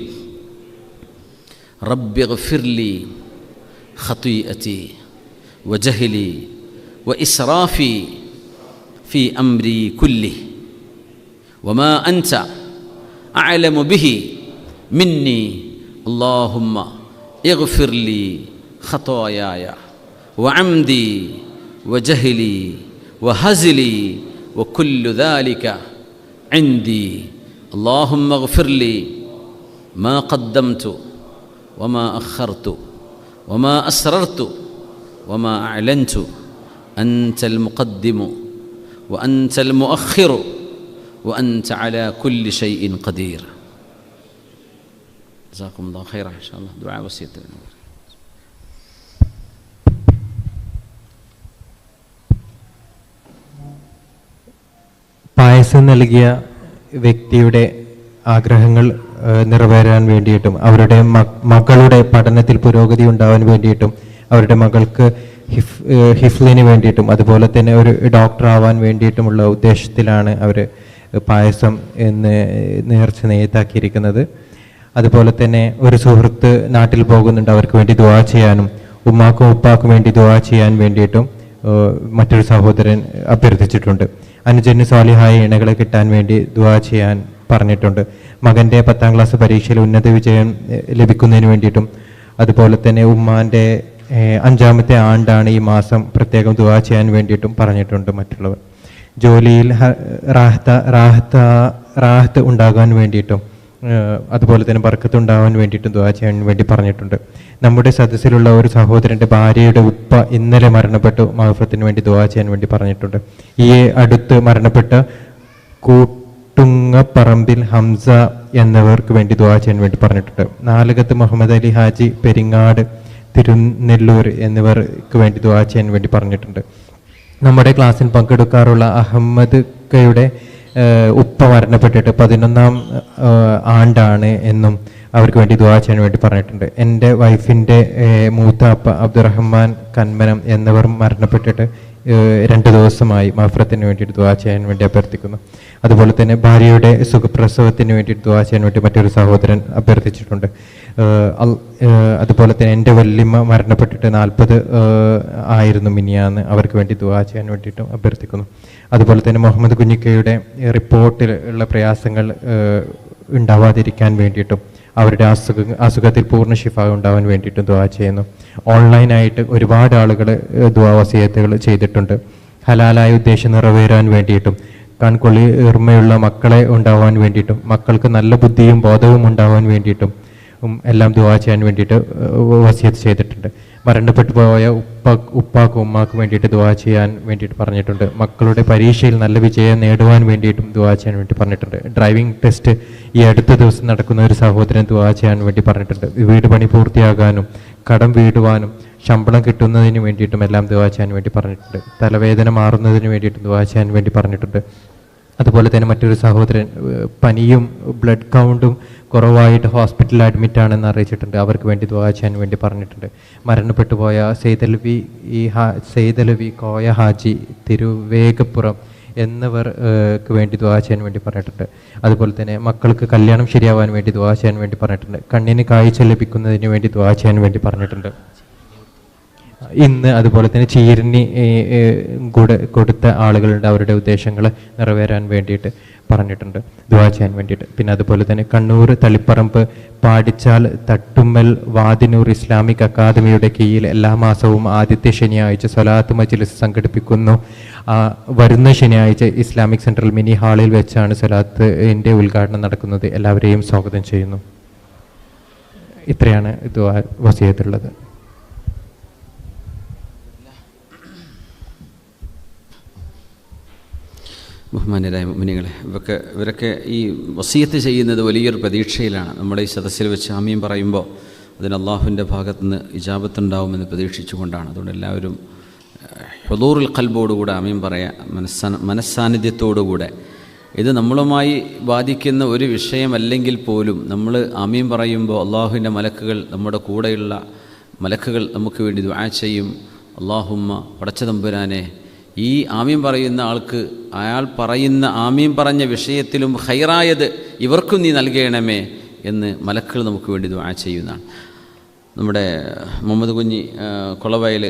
ഖതീഅതി വജഹ്ലി വഇസ്റാഫി ഫി അംരി കുല്ലി വമാ അൻത അഅലമു ബിഹി മിന്നി. അല്ലാഹുമ്മ ഇഗ്ഫിർലി ഖത്വായായ വഅംദി വജഹ്ലി വഹസ്ലി വകുല്ലു ദാലിക ഇൻദി. അല്ലാഹുമ്മ ഇഗ്ഫിർലി മാ ഖദ്ദംതു വമാ അഖർതു വമാ അസ്റർതു വമാ അഅലൻതു. അൻതൽ മുഖദ്ദിമു വഅൻതൽ മുഅഖിറു وأنت على كل شيء قدير. جزاكم الله خيرا. إن شاء الله دعاء وصية. പായസം നൽകിയ വ്യക്തിയുടെ ആഗ്രഹങ്ങൾ നിറവേറാൻ വേണ്ടിയിട്ടും അവരുടെ മക്കളുടെ പഠനത്തിൽ പുരോഗതി ഉണ്ടാവാൻ വേണ്ടിയിട്ടും അവരുടെ മകൾക്ക് ഹിഫ്ലിന് വേണ്ടിയിട്ടും അതുപോലെ തന്നെ ഒരു ഡോക്ടർ ആവാൻ വേണ്ടിയിട്ടുമുള്ള ഉദ്ദേശത്തിലാണ് അവർ പായസം എന്ന് നേർച്ച നെയ്ത്താക്കിയിരിക്കുന്നത്. അതുപോലെ തന്നെ ഒരു സുഹൃത്ത് നാട്ടിൽ പോകുന്നുണ്ട്, അവർക്ക് വേണ്ടി ദുആ ചെയ്യാനും ഉമ്മാക്കും ഉപ്പാക്കും വേണ്ടി ദുആ ചെയ്യാൻ വേണ്ടിയിട്ടും മറ്റൊരു സഹോദരൻ അഭ്യർത്ഥിച്ചിട്ടുണ്ട്. അനുജന് സ്വാലിഹായ ഇണകളെ കിട്ടാൻ വേണ്ടി ദുആ ചെയ്യാൻ പറഞ്ഞിട്ടുണ്ട്. മകൻ്റെ 10ാം ക്ലാസ് പരീക്ഷയിൽ ഉന്നത വിജയം ലഭിക്കുന്നതിന് വേണ്ടിയിട്ടും അതുപോലെ തന്നെ ഉമ്മാൻ്റെ 5ാമത്തെ ആണ്ടാണ് ഈ മാസം, പ്രത്യേകം ദുആ ചെയ്യാൻ വേണ്ടിയിട്ടും പറഞ്ഞിട്ടുണ്ട്. മറ്റുള്ളവർ ജോലിയിൽ റാഹത്ത് ഉണ്ടാകാൻ വേണ്ടിയിട്ടും അതുപോലെ തന്നെ ബർക്കത്ത് ഉണ്ടാകാൻ വേണ്ടിയിട്ടും ദുആ ചെയ്യാൻ വേണ്ടി പറഞ്ഞിട്ടുണ്ട്. നമ്മുടെ സദസ്സിലുള്ള ഒരു സഹോദരൻ്റെ ഭാര്യയുടെ ഉപ്പ ഇന്നലെ മരണപ്പെട്ടു, മഗ്ഫിറത്തിന് വേണ്ടി ദുആ ചെയ്യാൻ വേണ്ടി പറഞ്ഞിട്ടുണ്ട്. ഈ അടുത്ത് മരണപ്പെട്ട കൂട്ടുങ്ങപ്പറമ്പിൽ ഹംസ എന്നിവർക്ക് വേണ്ടി ദുആ ചെയ്യാൻ വേണ്ടി പറഞ്ഞിട്ടുണ്ട്. നാലകത്ത് മുഹമ്മദ് അലി ഹാജി, പെരിങ്ങാട്, തിരുനെല്ലൂർ എന്നിവർക്ക് വേണ്ടി ദുആ ചെയ്യാൻ വേണ്ടി പറഞ്ഞിട്ടുണ്ട്. നമ്മുടെ ക്ലാസ്സിൽ പങ്കെടുക്കാറുള്ള അഹമ്മദ് കുഞ്ഞിക്കയുടെ ഉപ്പ മരണപ്പെട്ടിട്ട് 11ാം ആണ്ടാണ് എന്നും അവർക്ക് വേണ്ടി ദുആ ചെയ്യാൻ വേണ്ടി പറഞ്ഞിട്ടുണ്ട്. എൻ്റെ വൈഫിൻ്റെ മൂത്ത അപ്പ അബ്ദുറഹ്മാൻ കന്മനം എന്നിവർ മരണപ്പെട്ടിട്ട് 2 ദിവസമായി മഗ്ഫിറത്തിന് വേണ്ടിയിട്ട് ദുആ ചെയ്യാൻ വേണ്ടി അഭ്യർത്ഥിക്കുന്നു. അതുപോലെ തന്നെ ഭാര്യയുടെ സുഖപ്രസവത്തിന് വേണ്ടിയിട്ട് ദുആ ചെയ്യാൻ വേണ്ടി മറ്റൊരു സഹോദരൻ അഭ്യർത്ഥിച്ചിട്ടുണ്ട്. അതുപോലെ തന്നെ എൻ്റെ വല്യമ്മ മരണപ്പെട്ടിട്ട് 40 ആയിരുന്നു മിനിയാന്ന്, അവർക്ക് വേണ്ടി ദുആ ചെയ്യാൻ വേണ്ടിയിട്ടും അഭ്യർത്ഥിക്കുന്നു. അതുപോലെ തന്നെ മുഹമ്മദ് കുഞ്ഞിക്കയുടെ റിപ്പോർട്ടിൽ ഉള്ള പ്രയാസങ്ങൾ ഉണ്ടാവാതിരിക്കാൻ വേണ്ടിയിട്ടും അവരുടെ അസുഖത്തിൽ പൂർണ്ണ ശിഫ ഉണ്ടാവാൻ വേണ്ടിയിട്ടും ദുആ ചെയ്യുന്നു. ഓൺലൈനായിട്ട് ഒരുപാട് ആളുകൾ ദുആ വസിയത്തുകൾ ചെയ്തിട്ടുണ്ട്. ഹലാലായ ഉദ്ദേശം നിറവേറാൻ വേണ്ടിയിട്ടും കൺകൊള്ളിർമ്മയുള്ള മക്കളെ ഉണ്ടാവാൻ വേണ്ടിയിട്ടും മക്കൾക്ക് നല്ല ബുദ്ധിയും ബോധവും ഉണ്ടാവാൻ വേണ്ടിയിട്ടും എല്ലാം ദുആ ചെയ്യാൻ വേണ്ടിയിട്ട് വസിയത്ത് ചെയ്തിട്ടുണ്ട്. മരണപ്പെട്ടു പോയ ഉപ്പാക്കും ഉമ്മാക്കും വേണ്ടിയിട്ട് ദുആ ചെയ്യാൻ വേണ്ടിയിട്ട് പറഞ്ഞിട്ടുണ്ട്. മക്കളുടെ പരീക്ഷയിൽ നല്ല വിജയം നേടുവാൻ വേണ്ടിയിട്ടും ദുആ ചെയ്യാൻ വേണ്ടി പറഞ്ഞിട്ടുണ്ട്. ഡ്രൈവിംഗ് ടെസ്റ്റ് ഈ അടുത്ത ദിവസം നടക്കുന്ന ഒരു സഹോദരൻ ദുആ ചെയ്യാൻ വേണ്ടി പറഞ്ഞിട്ടുണ്ട്. വീട് പണി പൂർത്തിയാകാനും കടം വീടുവാനും ശമ്പളം കിട്ടുന്നതിന് വേണ്ടിയിട്ടും എല്ലാം ദുആ ചെയ്യാൻ വേണ്ടി പറഞ്ഞിട്ടുണ്ട്. തലവേദന മാറുന്നതിന് വേണ്ടിയിട്ടും ദുആ ചെയ്യാൻ വേണ്ടി പറഞ്ഞിട്ടുണ്ട്. അതുപോലെ തന്നെ മറ്റൊരു സഹോദരൻ പനിയും ബ്ലഡ് കൗണ്ടും കുറവായിട്ട് ഹോസ്പിറ്റലിൽ അഡ്മിറ്റ് ആണെന്ന് അറിയിച്ചിട്ടുണ്ട്. അവർക്ക് വേണ്ടി ദുആ ചെയ്യാൻ വേണ്ടി പറഞ്ഞിട്ടുണ്ട്. മരണപ്പെട്ടു പോയ സെയ്ദലവി കോയ ഹാജി തിരുവേഗപ്പുറം എന്നിവർക്ക് വേണ്ടി ദുആ ചെയ്യാൻ വേണ്ടി പറഞ്ഞിട്ടുണ്ട്. അതുപോലെ തന്നെ മക്കൾക്ക് കല്യാണം ശരിയാവാൻ വേണ്ടി ദുആ ചെയ്യാൻ വേണ്ടി പറഞ്ഞിട്ടുണ്ട്. കണ്ണിന് കാഴ്ച ലഭിക്കുന്നതിന് വേണ്ടി ദുആ ചെയ്യാൻ വേണ്ടി പറഞ്ഞിട്ടുണ്ട്. ഇന്ന് അതുപോലെ തന്നെ ചീരണി കൊടുത്ത ആളുകളുടെ അവരുടെ ഉദ്ദേശങ്ങൾ നിറവേറാൻ വേണ്ടിയിട്ട് പറഞ്ഞിട്ടുണ്ട്, ദുആ ചെയ്യാൻ വേണ്ടിയിട്ട്. പിന്നെ അതുപോലെ തന്നെ കണ്ണൂർ തളിപ്പറമ്പ് പാടിച്ചാൽ തട്ടുമ്മൽ വാദിനൂർ ഇസ്ലാമിക് അക്കാദമിയുടെ കീഴിൽ എല്ലാ മാസവും ആദ്യത്തെ ശനിയാഴ്ച സ്വലാത്ത് മജ്ലിസ് സംഘടിപ്പിക്കുന്നു. വരുന്ന ശനിയാഴ്ച ഇസ്ലാമിക് സെൻട്രൽ മിനി ഹാളിൽ വെച്ചാണ് സ്വലാത്തിൻ്റെ ഉദ്ഘാടനം നടക്കുന്നത്. എല്ലാവരെയും സ്വാഗതം ചെയ്യുന്നു. ഇത്രയാണ് ദുആ വസിയത്തുള്ളത്. ബഹുമാന്യരായ മുഅ്മിനീങ്ങളെ, ഇവരൊക്കെ ഈ വസിയത്ത് ചെയ്യുന്നത് വലിയൊരു പ്രതീക്ഷയിലാണ്. നമ്മുടെ ഈ സദസ്സിൽ വെച്ച് ആമീൻ പറയുമ്പോൾ അതിന് അള്ളാഹുവിൻ്റെ ഭാഗത്തുനിന്ന് ഇജാബത്തുണ്ടാവുമെന്ന് പ്രതീക്ഷിച്ചുകൊണ്ടാണ്. അതുകൊണ്ട് എല്ലാവരും ഹുദൂറുൽ ഖൽബോടുകൂടെ ആമീൻ പറയാം, മനസ്സാന്നിധ്യത്തോടുകൂടെ. ഇത് നമ്മളുമായി ബാധിക്കുന്ന ഒരു വിഷയമല്ലെങ്കിൽ പോലും നമ്മൾ ആമീൻ പറയുമ്പോൾ അള്ളാഹുവിൻ്റെ മലക്കുകൾ, നമ്മുടെ കൂടെയുള്ള മലക്കുകൾ നമുക്ക് വേണ്ടി ദുആ ചെയ്യും. അല്ലാഹുമ്മ പടച്ച തമ്പുരാനെ, ഈ ആമീൻ പറയുന്ന ആൾക്ക് അയാൾ പറയുന്ന ആമീൻ പറഞ്ഞ വിഷയത്തിലും ഖൈറായത് ഇവർക്കും നീ നൽകണമേ എന്ന് മലക്കുകൾ നമുക്ക് വേണ്ടി ദുആ ചെയ്യുന്നതാണ്. നമ്മുടെ മുഹമ്മദ് കുഞ്ഞി കൊളവയൽ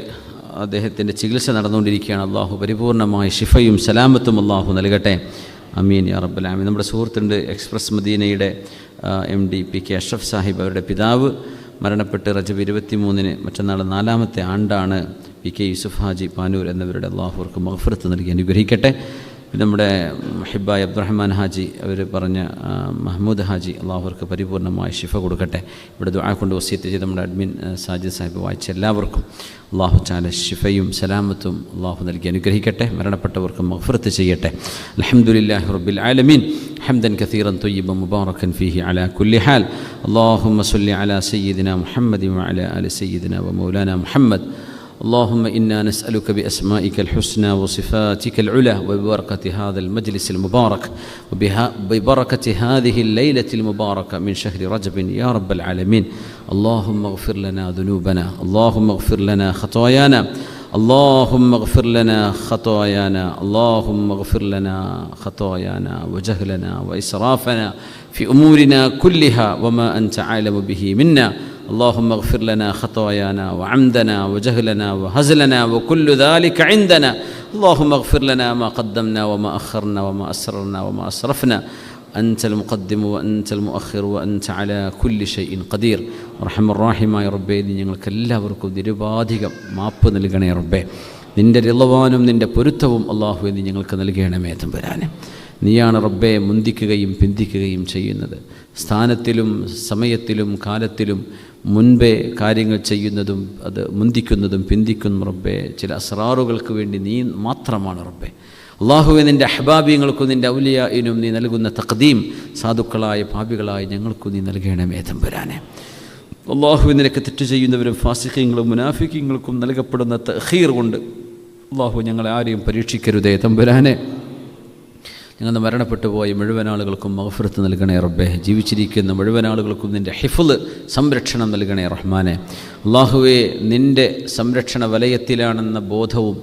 അദ്ദേഹത്തിൻ്റെ ചികിത്സ നടന്നുകൊണ്ടിരിക്കുകയാണ്. അള്ളാഹു പരിപൂർണമായ ശിഫയും സലാമത്തും അള്ളാഹു നൽകട്ടെ. അമീൻ യാ റബ്ബൽ ആമീൻ. നമ്മുടെ സുഹൃത്തുണ്ട് എക്സ്പ്രസ് മദീനയുടെ MD PK അഷ്റഫ് സാഹിബ്, അവരുടെ പിതാവ് മരണപ്പെട്ട് റജബ് 23-ന് മറ്റന്നാൾ 4ാമത്തെ ആണ്ടാണ്. PK യൂസുഫ് ഹാജി പാനൂർ എന്നിവരുടെ അള്ളാഹുവർക്ക് മഗ്ഫിറത്ത് നൽകി അനുഗ്രഹിക്കട്ടെ. പിന്നെ നമ്മുടെ മുഹിബായ അബ്ദുറഹ്മാൻ ഹാജി, അവർ പറഞ്ഞ മഹ്മൂദ് ഹാജി, അള്ളാഹുവർക്ക് പരിപൂർണമായ ശിഫ കൊടുക്കട്ടെ. ഇവിടെ ദുആ കൊണ്ട് വസിയത്ത് ചെയ്ത് നമ്മുടെ അഡ്മിൻ സാജിദ് സാഹിബ് വായിച്ച എല്ലാവർക്കും അള്ളാഹു തആല ശിഫയും സലാമത്തും അള്ളാഹു നൽകി അനുഗ്രഹിക്കട്ടെ. മരണപ്പെട്ടവർക്ക് മഗ്ഫിറത്ത് ചെയ്യട്ടെ. അൽഹംദുലില്ലാഹി റബ്ബിൽ ആലമീൻ ഹംദൻ കസീറൻ ത്വയ്യിബൻ മുബാറകൻ ഫീഹി അലാ കുല്ലി ഹാൽ. അല്ലാഹുമ്മ സ്വല്ലി അലാ സയ്യിദിനാ മുഹമ്മദിൻ വഅലാ ആലി സയ്യിദിനാ വമൗലാനാ മുഹമ്മദ്. اللهم إنا نسألك بأسمائك الحسنى وصفاتك العلى وببركة هذا المجلس المبارك وببركة هذه الليلة المباركة من شهر رجب يا رب العالمين. اللهم اغفر لنا ذنوبنا، اللهم اغفر لنا خطايانا، اللهم اغفر لنا خطايانا، اللهم اغفر لنا خطايانا وجهلنا وإسرافنا في أمورنا كلها وما أنت عالم به منا. اللهم اغفر لنا خطايانا وعمدنا وجهلنا وهزلنا وكل ذلك عندنا. اللهم اغفر لنا ما قدمنا وما أخرنا وما أسررنا وما أسرفنا. أنت المقدم وأنت المؤخر وأنت على كل شيء قدير. رحم الراحماയ റബ്ബേ, നീ ഞങ്ങൾക്ക് എല്ലാവർക്കും നിരുപാധികം മാപ്പ് നൽകണേ റബ്ബേ. നിൻ്റെ റിളവാനും നിൻ്റെ പൊരുത്തവും അല്ലാഹുവേ നീ ഞങ്ങൾക്ക് നൽകണമേ തമ്പുരാനെ. നീയാണ് റബ്ബേ മുന്തിക്കുകയും പിന്തിക്കുകയും ചെയ്യുന്നത്. സ്ഥാനത്തിലും സമയത്തിലും കാലത്തിലും മുൻപേ കാര്യങ്ങൾ ചെയ്യുന്നതും അത് മുന്തിക്കുന്നതും പിന്തിക്കുന്നതും റബ്ബേ ചില അസ്റാറുകൾക്ക് വേണ്ടി നീ മാത്രമാണ് റബ്ബേ. അല്ലാഹുവേ, നിൻ്റെ അഹ്ബാബിയങ്ങൾക്കും നിൻ്റെ ഔലിയായിനും നീ നൽകുന്ന തഖ്ദീം സാധുക്കളായ പാപികളായ ഞങ്ങൾക്കും നീ നൽകണമേ തമ്പുരാനെ. അല്ലാഹുവേ, നിനക്ക് തെറ്റ് ചെയ്യുന്നവരും ഫാസിഖീങ്ങളും മുനാഫിഖീങ്ങൾക്കും നൽകപ്പെടുന്ന തഖീർ കൊണ്ട് അല്ലാഹു ഞങ്ങളെ ആരെയും പരീക്ഷിക്കരുതേ തമ്പുരാനെ. ഞങ്ങൾ മരണപ്പെട്ടു പോയ മുഴുവൻ ആളുകൾക്കും മഗ്ഫിറത്ത് നൽകണേ റബ്ബേ. ജീവിച്ചിരിക്കുന്ന മുഴുവൻ ആളുകൾക്കും നിൻ്റെ ഹിഫ്ള് സംരക്ഷണം നൽകണേ റഹ്മാനെ. അല്ലാഹുവേ, നിൻ്റെ സംരക്ഷണ വലയത്തിലാണെന്ന ബോധവും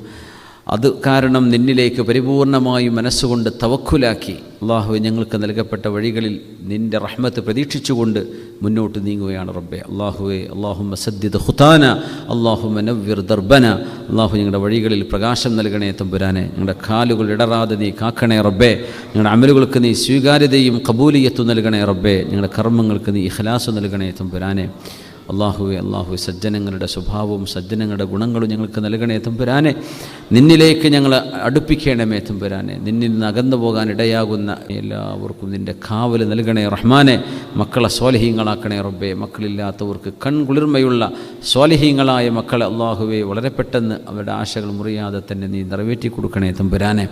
അത് കാരണം നിന്നിലേക്ക് പരിപൂർണമായി മനസ്സുകൊണ്ട് തവക്കുലാക്കി അല്ലാഹുവേ ഞങ്ങൾക്ക് നൽകപ്പെട്ട വഴികളിൽ നിൻ്റെ റഹ്മത്ത് പ്രതീക്ഷിച്ചുകൊണ്ട് മുന്നോട്ട് നീങ്ങുകയാണ് റബ്ബേ. അല്ലാഹുവേ, അല്ലാഹുമ്മ സദ്ദിദ് ഖുതാന, അല്ലാഹുമ്മ നവ്വിർ ദർബന. അല്ലാഹു ഞങ്ങളുടെ വഴികളിൽ പ്രകാശം നൽകണേ തമ്പുരാനെ. ഞങ്ങളുടെ കാലുകൾ ഇടറാതെ നീ കാക്കണേ റബ്ബേ. ഞങ്ങളുടെ അമലുകൾക്ക് നീ സ്വീകാര്യതയും ഖബൂലിയത്തും നൽകണേ റബ്ബേ. ഞങ്ങളുടെ കർമ്മങ്ങൾക്ക് നീ ഇഖ്ലാസ് നൽകണേ തമ്പുരാനെ. അല്ലാഹുവേ, സജ്ജനങ്ങളുടെ സ്വഭാവവും സജ്ജനങ്ങളുടെ ഗുണങ്ങളും ഞങ്ങൾക്ക് നൽകണേ തമ്പുരാനെ. നിന്നിലേക്ക് ഞങ്ങൾ അടുപ്പിക്കണമേ തമ്പുരാനെ. നിന്നിൽ നിന്ന് അകന്നു പോകാൻ ഇടയാകുന്ന എല്ലാവർക്കും നിൻ്റെ കാവല് നൽകണേ റഹ്മാനെ. മക്കളെ സ്വാലിഹീങ്ങളാക്കണേ റബ്ബേ. മക്കളില്ലാത്തവർക്ക് കൺകുളിർമയുള്ള സ്വാലിഹീങ്ങളായ മക്കളെ അല്ലാഹുവേ വളരെ പെട്ടെന്ന് അവരുടെ ആശകൾ മുറിയാതെ തന്നെ നീ നിറവേറ്റി കൊടുക്കണേ തമ്പുരാനെ.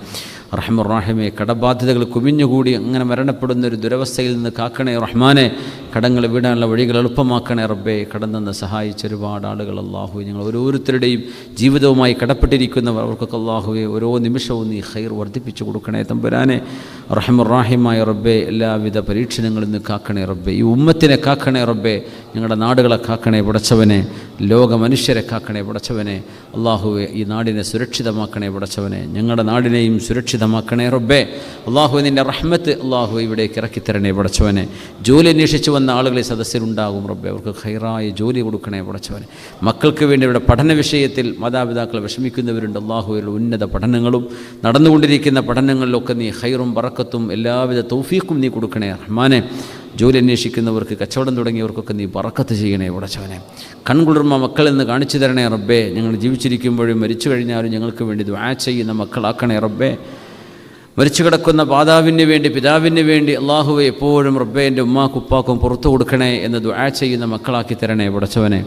റഹ്മാനെ, കടബാധ്യതകൾ കുമിഞ്ഞുകൂടി അങ്ങനെ മരണപ്പെടുന്ന ഒരു ദുരവസ്ഥയിൽ നിന്ന് കാക്കണേ റഹ്മാനെ. കടങ്ങൾ വീടാനുള്ള വഴികൾ എളുപ്പമാക്കണേ റബ്ബേ. കടന്നെന്ന് സഹായിച്ച ഒരുപാട് ആളുകൾ അല്ലാഹു ഞങ്ങൾ ഓരോരുത്തരുടെയും ജീവിതവുമായി കടപ്പെട്ടിരിക്കുന്നവർ അവർക്കൊക്കെ അല്ലാഹുവേ ഓരോ നിമിഷവും നീ ഖൈർ വർദ്ധിപ്പിച്ചു കൊടുക്കണേ തമ്പുരാനെ. റഹ്മാനായ റബ്ബേ, എല്ലാവിധ പരീക്ഷണങ്ങളിൽ നിന്ന് കാക്കണേ റബ്ബേ. ഈ ഉമ്മത്തിനെ കാക്കണേ റബ്ബേ. ഞങ്ങളുടെ നാടുകളെ കാക്കണേ പടച്ചവനെ. ലോക മനുഷ്യരെ കാക്കണേ പടച്ചവനെ. അല്ലാഹുവേ, ഈ നാടിനെ സുരക്ഷിതമാക്കണേ പടച്ചവനെ. ഞങ്ങളുടെ നാടിനെയും സുരക്ഷിതമാക്കണേ റബ്ബേ. അല്ലാഹുവേ, നിൻ്റെ റഹ്മത്ത് അല്ലാഹു ഇവിടേക്ക് ഇറക്കിത്തരണേ പടച്ചവനെ. ജോലി അന്വേഷിച്ച് വന്ന ആളുകൾ ഈ സദസ്സിലുണ്ടാകും റബ്ബേ. അവർക്ക് ഖൈറായ ജോലി കൊടുക്കണേ പടച്ചവനെ. മക്കൾക്ക് വേണ്ടി ഇവിടെ പഠന വിഷയത്തിൽ മാതാപിതാക്കൾ വിഷമിക്കുന്നവരുണ്ട്. അല്ലാഹുവിൻ്റെ ഉന്നത പഠനങ്ങളും നടന്നുകൊണ്ടിരിക്കുന്ന പഠനങ്ങളിലൊക്കെ നീ ഖൈറും ബറക്കത്തും എല്ലാവിധ തൗഫീഖും നീ കൊടുക്കണേ റഹ്മാനെ. ജോലി അന്വേഷിക്കുന്നവർക്ക്, കച്ചവടം തുടങ്ങിയവർക്കൊക്കെ നീ ബറക്കത്ത് ചെയ്യണേ പടച്ചവനെ. കൺകുളിർമ മക്കളെന്ന് കാണിച്ചു തരണേ റബ്ബേ. ഞങ്ങൾ ജീവിച്ചിരിക്കുമ്പോഴും മരിച്ചു കഴിഞ്ഞാലും ഞങ്ങൾക്ക് വേണ്ടി ദുആ ചെയ്യുന്ന മക്കളാക്കണേ റബ്ബേ. മരിച്ചു കിടക്കുന്ന മാതാവിന് വേണ്ടി, പിതാവിന് വേണ്ടി അല്ലാഹുവേ എപ്പോഴും റബ്ബേ എൻ്റെ ഉമ്മാക്കും ഉപ്പാക്കും പുറത്തു കൊടുക്കണേ എന്ന് ദുആ ചെയ്യുന്ന മക്കളാക്കി തരണേ പടച്ചവനെ.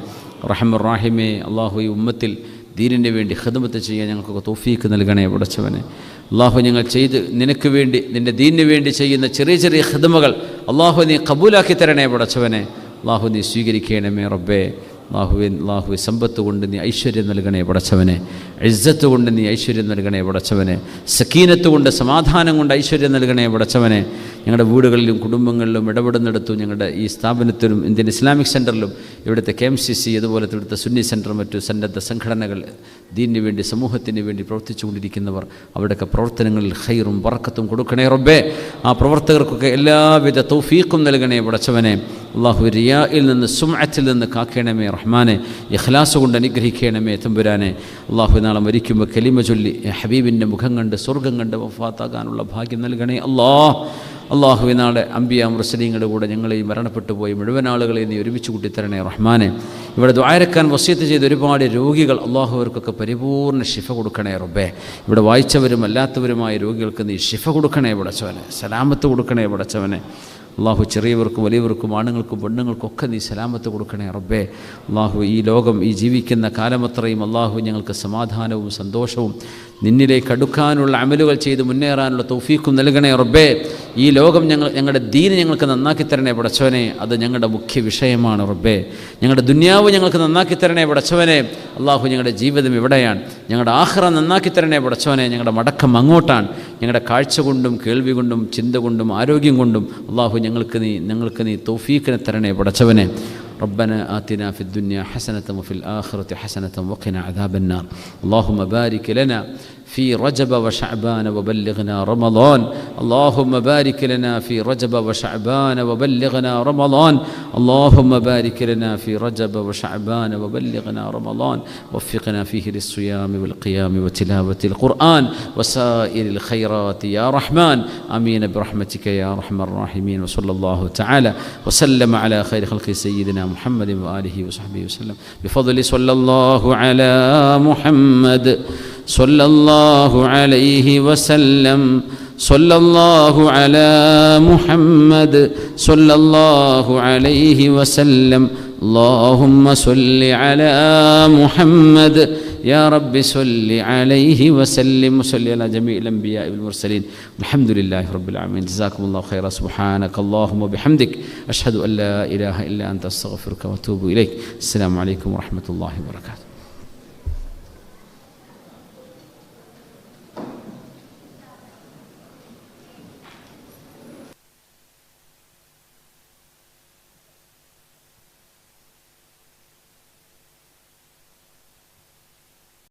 റഹ്മാനെ, അല്ലാഹു ഈ ഉമ്മത്തിൽ ദീനിന് വേണ്ടി ഖിദ്മത്ത് ചെയ്യാൻ ഞങ്ങൾക്കൊക്കെ തൗഫീക്ക് നൽകണേ പടച്ചവനെ. അല്ലാഹു ഞങ്ങൾ ചെയ്ത് നിനക്ക് വേണ്ടി നിൻ്റെ ദീനിന് വേണ്ടി ചെയ്യുന്ന ചെറിയ ചെറിയ ഖിദ്മകൾ അല്ലാഹു നീ ഖബൂലാക്കി തരണേ പടച്ചവനെ. അല്ലാഹു നീ സ്വീകരിക്കണമേ റബ്ബേ. അല്ലാഹുവേ, സമ്പത്ത് കൊണ്ട് നീ ഐശ്വര്യം നൽകണേ പടച്ചവനെ. ഇസ്സത്ത് കൊണ്ട് നീ ഐശ്വര്യം നൽകണേ പടച്ചവനെ. സക്കീനത്ത് കൊണ്ട്, സമാധാനം കൊണ്ട് ഐശ്വര്യം നൽകണേ പടച്ചവനെ. ഞങ്ങളുടെ വീടുകളിലും കുടുംബങ്ങളിലും ഇടപെടുന്നിടത്തും ഞങ്ങളുടെ ഈ സ്ഥാപനത്തിലും ഇന്ത്യൻ ഇസ്ലാമിക് സെൻറ്ററിലും ഇവിടുത്തെ KMCC അതുപോലത്തെ ഇവിടുത്തെ സുന്നി സെൻറ്റർ, മറ്റു സന്നദ്ധ സംഘടനകൾ, ദീനിന് വേണ്ടി സമൂഹത്തിന് വേണ്ടി പ്രവർത്തിച്ചുകൊണ്ടിരിക്കുന്നവർ, അവരുടെയൊക്കെ പ്രവർത്തനങ്ങളിൽ ഖൈറും ബറക്കത്തും കൊടുക്കണേ റബ്ബേ. ആ പ്രവർത്തകർക്കൊക്കെ എല്ലാവിധ തൗഫീഖും നൽകണേ പടച്ചവനെ. അല്ലാഹു റിയായിൽ നിന്ന്, സുംഅത്തിൽ നിന്ന് കാക്കണമേ റഹ്മാനെ. ഇഖ്ലാസ് കൊണ്ട് അനുഗ്രഹിക്കണമേ തമ്പുരാനെ. അല്ലാഹു നാളെ മരിക്കുമ്പോൾ കലിമ ചൊല്ലി ഹബീബിൻ്റെ മുഖം കണ്ട് സ്വർഗം കണ്ട് വഫാത്താകാനുള്ള ഭാഗ്യം നൽകണേ അല്ലാഹു നാളെ അംബിയ മുർസലീങ്ങളുടെ കൂടെ ഞങ്ങളെ മരണപ്പെട്ടു പോയി മുഴുവൻ ആളുകളെയും നീ ഒരുമിച്ച് കൂട്ടിത്തരണേ റഹ്മാനെ. ഇവിടെ ദുആരക്കാൻ വസിയത്ത് ചെയ്ത ഒരുപാട് രോഗികൾ അല്ലാഹു അവർക്കൊക്കെ പരിപൂർണ്ണ ശിഫ കൊടുക്കണേ റബ്ബേ. ഇവിടെ വായിച്ചവരും അല്ലാത്തവരുമായ രോഗികൾക്ക് നീ ശിഫ കൊടുക്കണേ പടച്ചവനെ. സലാമത്ത് കൊടുക്കണേ പടച്ചവനെ. അല്ലാഹു ചെറിയവർക്കും വലിയവർക്കും ആണുങ്ങൾക്കും പെണ്ണുങ്ങൾക്കും ഒക്കെ നീ സലാമത്ത് കൊടുക്കണേ റബ്ബേ. അല്ലാഹു ഈ ലോകം, ഈ ജീവിക്കുന്ന കാലമത്രയും അല്ലാഹു ഞങ്ങൾക്ക് സമാധാനവും സന്തോഷവും നിന്നിലേക്ക് അടുക്കാനുള്ള അമലുകൾ ചെയ്ത് മുന്നേറാനുള്ള തൗഫീഖും നൽകണേ റബ്ബേ. ഈ ലോകം ഞങ്ങളുടെ ദീന് ഞങ്ങൾക്ക് നന്നാക്കി തരണേ പടച്ചവനെ. അത് ഞങ്ങളുടെ മുഖ്യ വിഷയമാണ് റബ്ബേ. ഞങ്ങളുടെ ദുനിയാവ് ഞങ്ങൾക്ക് നന്നാക്കി തരണേ പടച്ചവനെ. അല്ലാഹു ഞങ്ങളുടെ ജീവിതം ഇവിടെയാണ്. ഞങ്ങളുടെ ആഖിറ നന്നാക്കി തരണേ പടച്ചവനെ. ഞങ്ങളുടെ മടക്കം അങ്ങോട്ടാണ്. ഞങ്ങളുടെ കാഴ്ച കൊണ്ടും കേൾവി കൊണ്ടും ചിന്ത കൊണ്ടും ആരോഗ്യം കൊണ്ടും അല്ലാഹു ഞങ്ങൾക്ക് നീ തൗഫീഖിനെ തരണേ പടച്ചവനെ. ربنا آتنا في الدنيا حسنة وفي الآخرة حسنة وقنا عذاب النار. اللهم بارك لنا في رجب وشعبان وبلغنا رمضان. اللهم بارك لنا في رجب وشعبان وبلغنا رمضان. اللهم بارك لنا في رجب وشعبان وبلغنا رمضان. وفقنا فيه للصيام والقيام وتلاوة القرآن وسائر الخيرات يا رحمن. آمين برحمتك يا أرحم الراحمين. وصلى الله تعالى وسلم على خير خلق سيدنا محمد وآله وصحبه وسلم بفضل صلى الله على محمد صلى الله عليه وسلم. صلى الله على محمد صلى الله عليه وسلم. اللهم صل على محمد يا رب صل عليه وسلم. وصل على جميع الأنبياء والمرسلين. الحمد لله رب العالمين. جزاكم الله خيرا. سبحانك اللهم وبحمدك أشهد أن لا إله إلا أنت أستغفرك وأتوب إليك. السلام عليكم ورحمة الله وبركاته.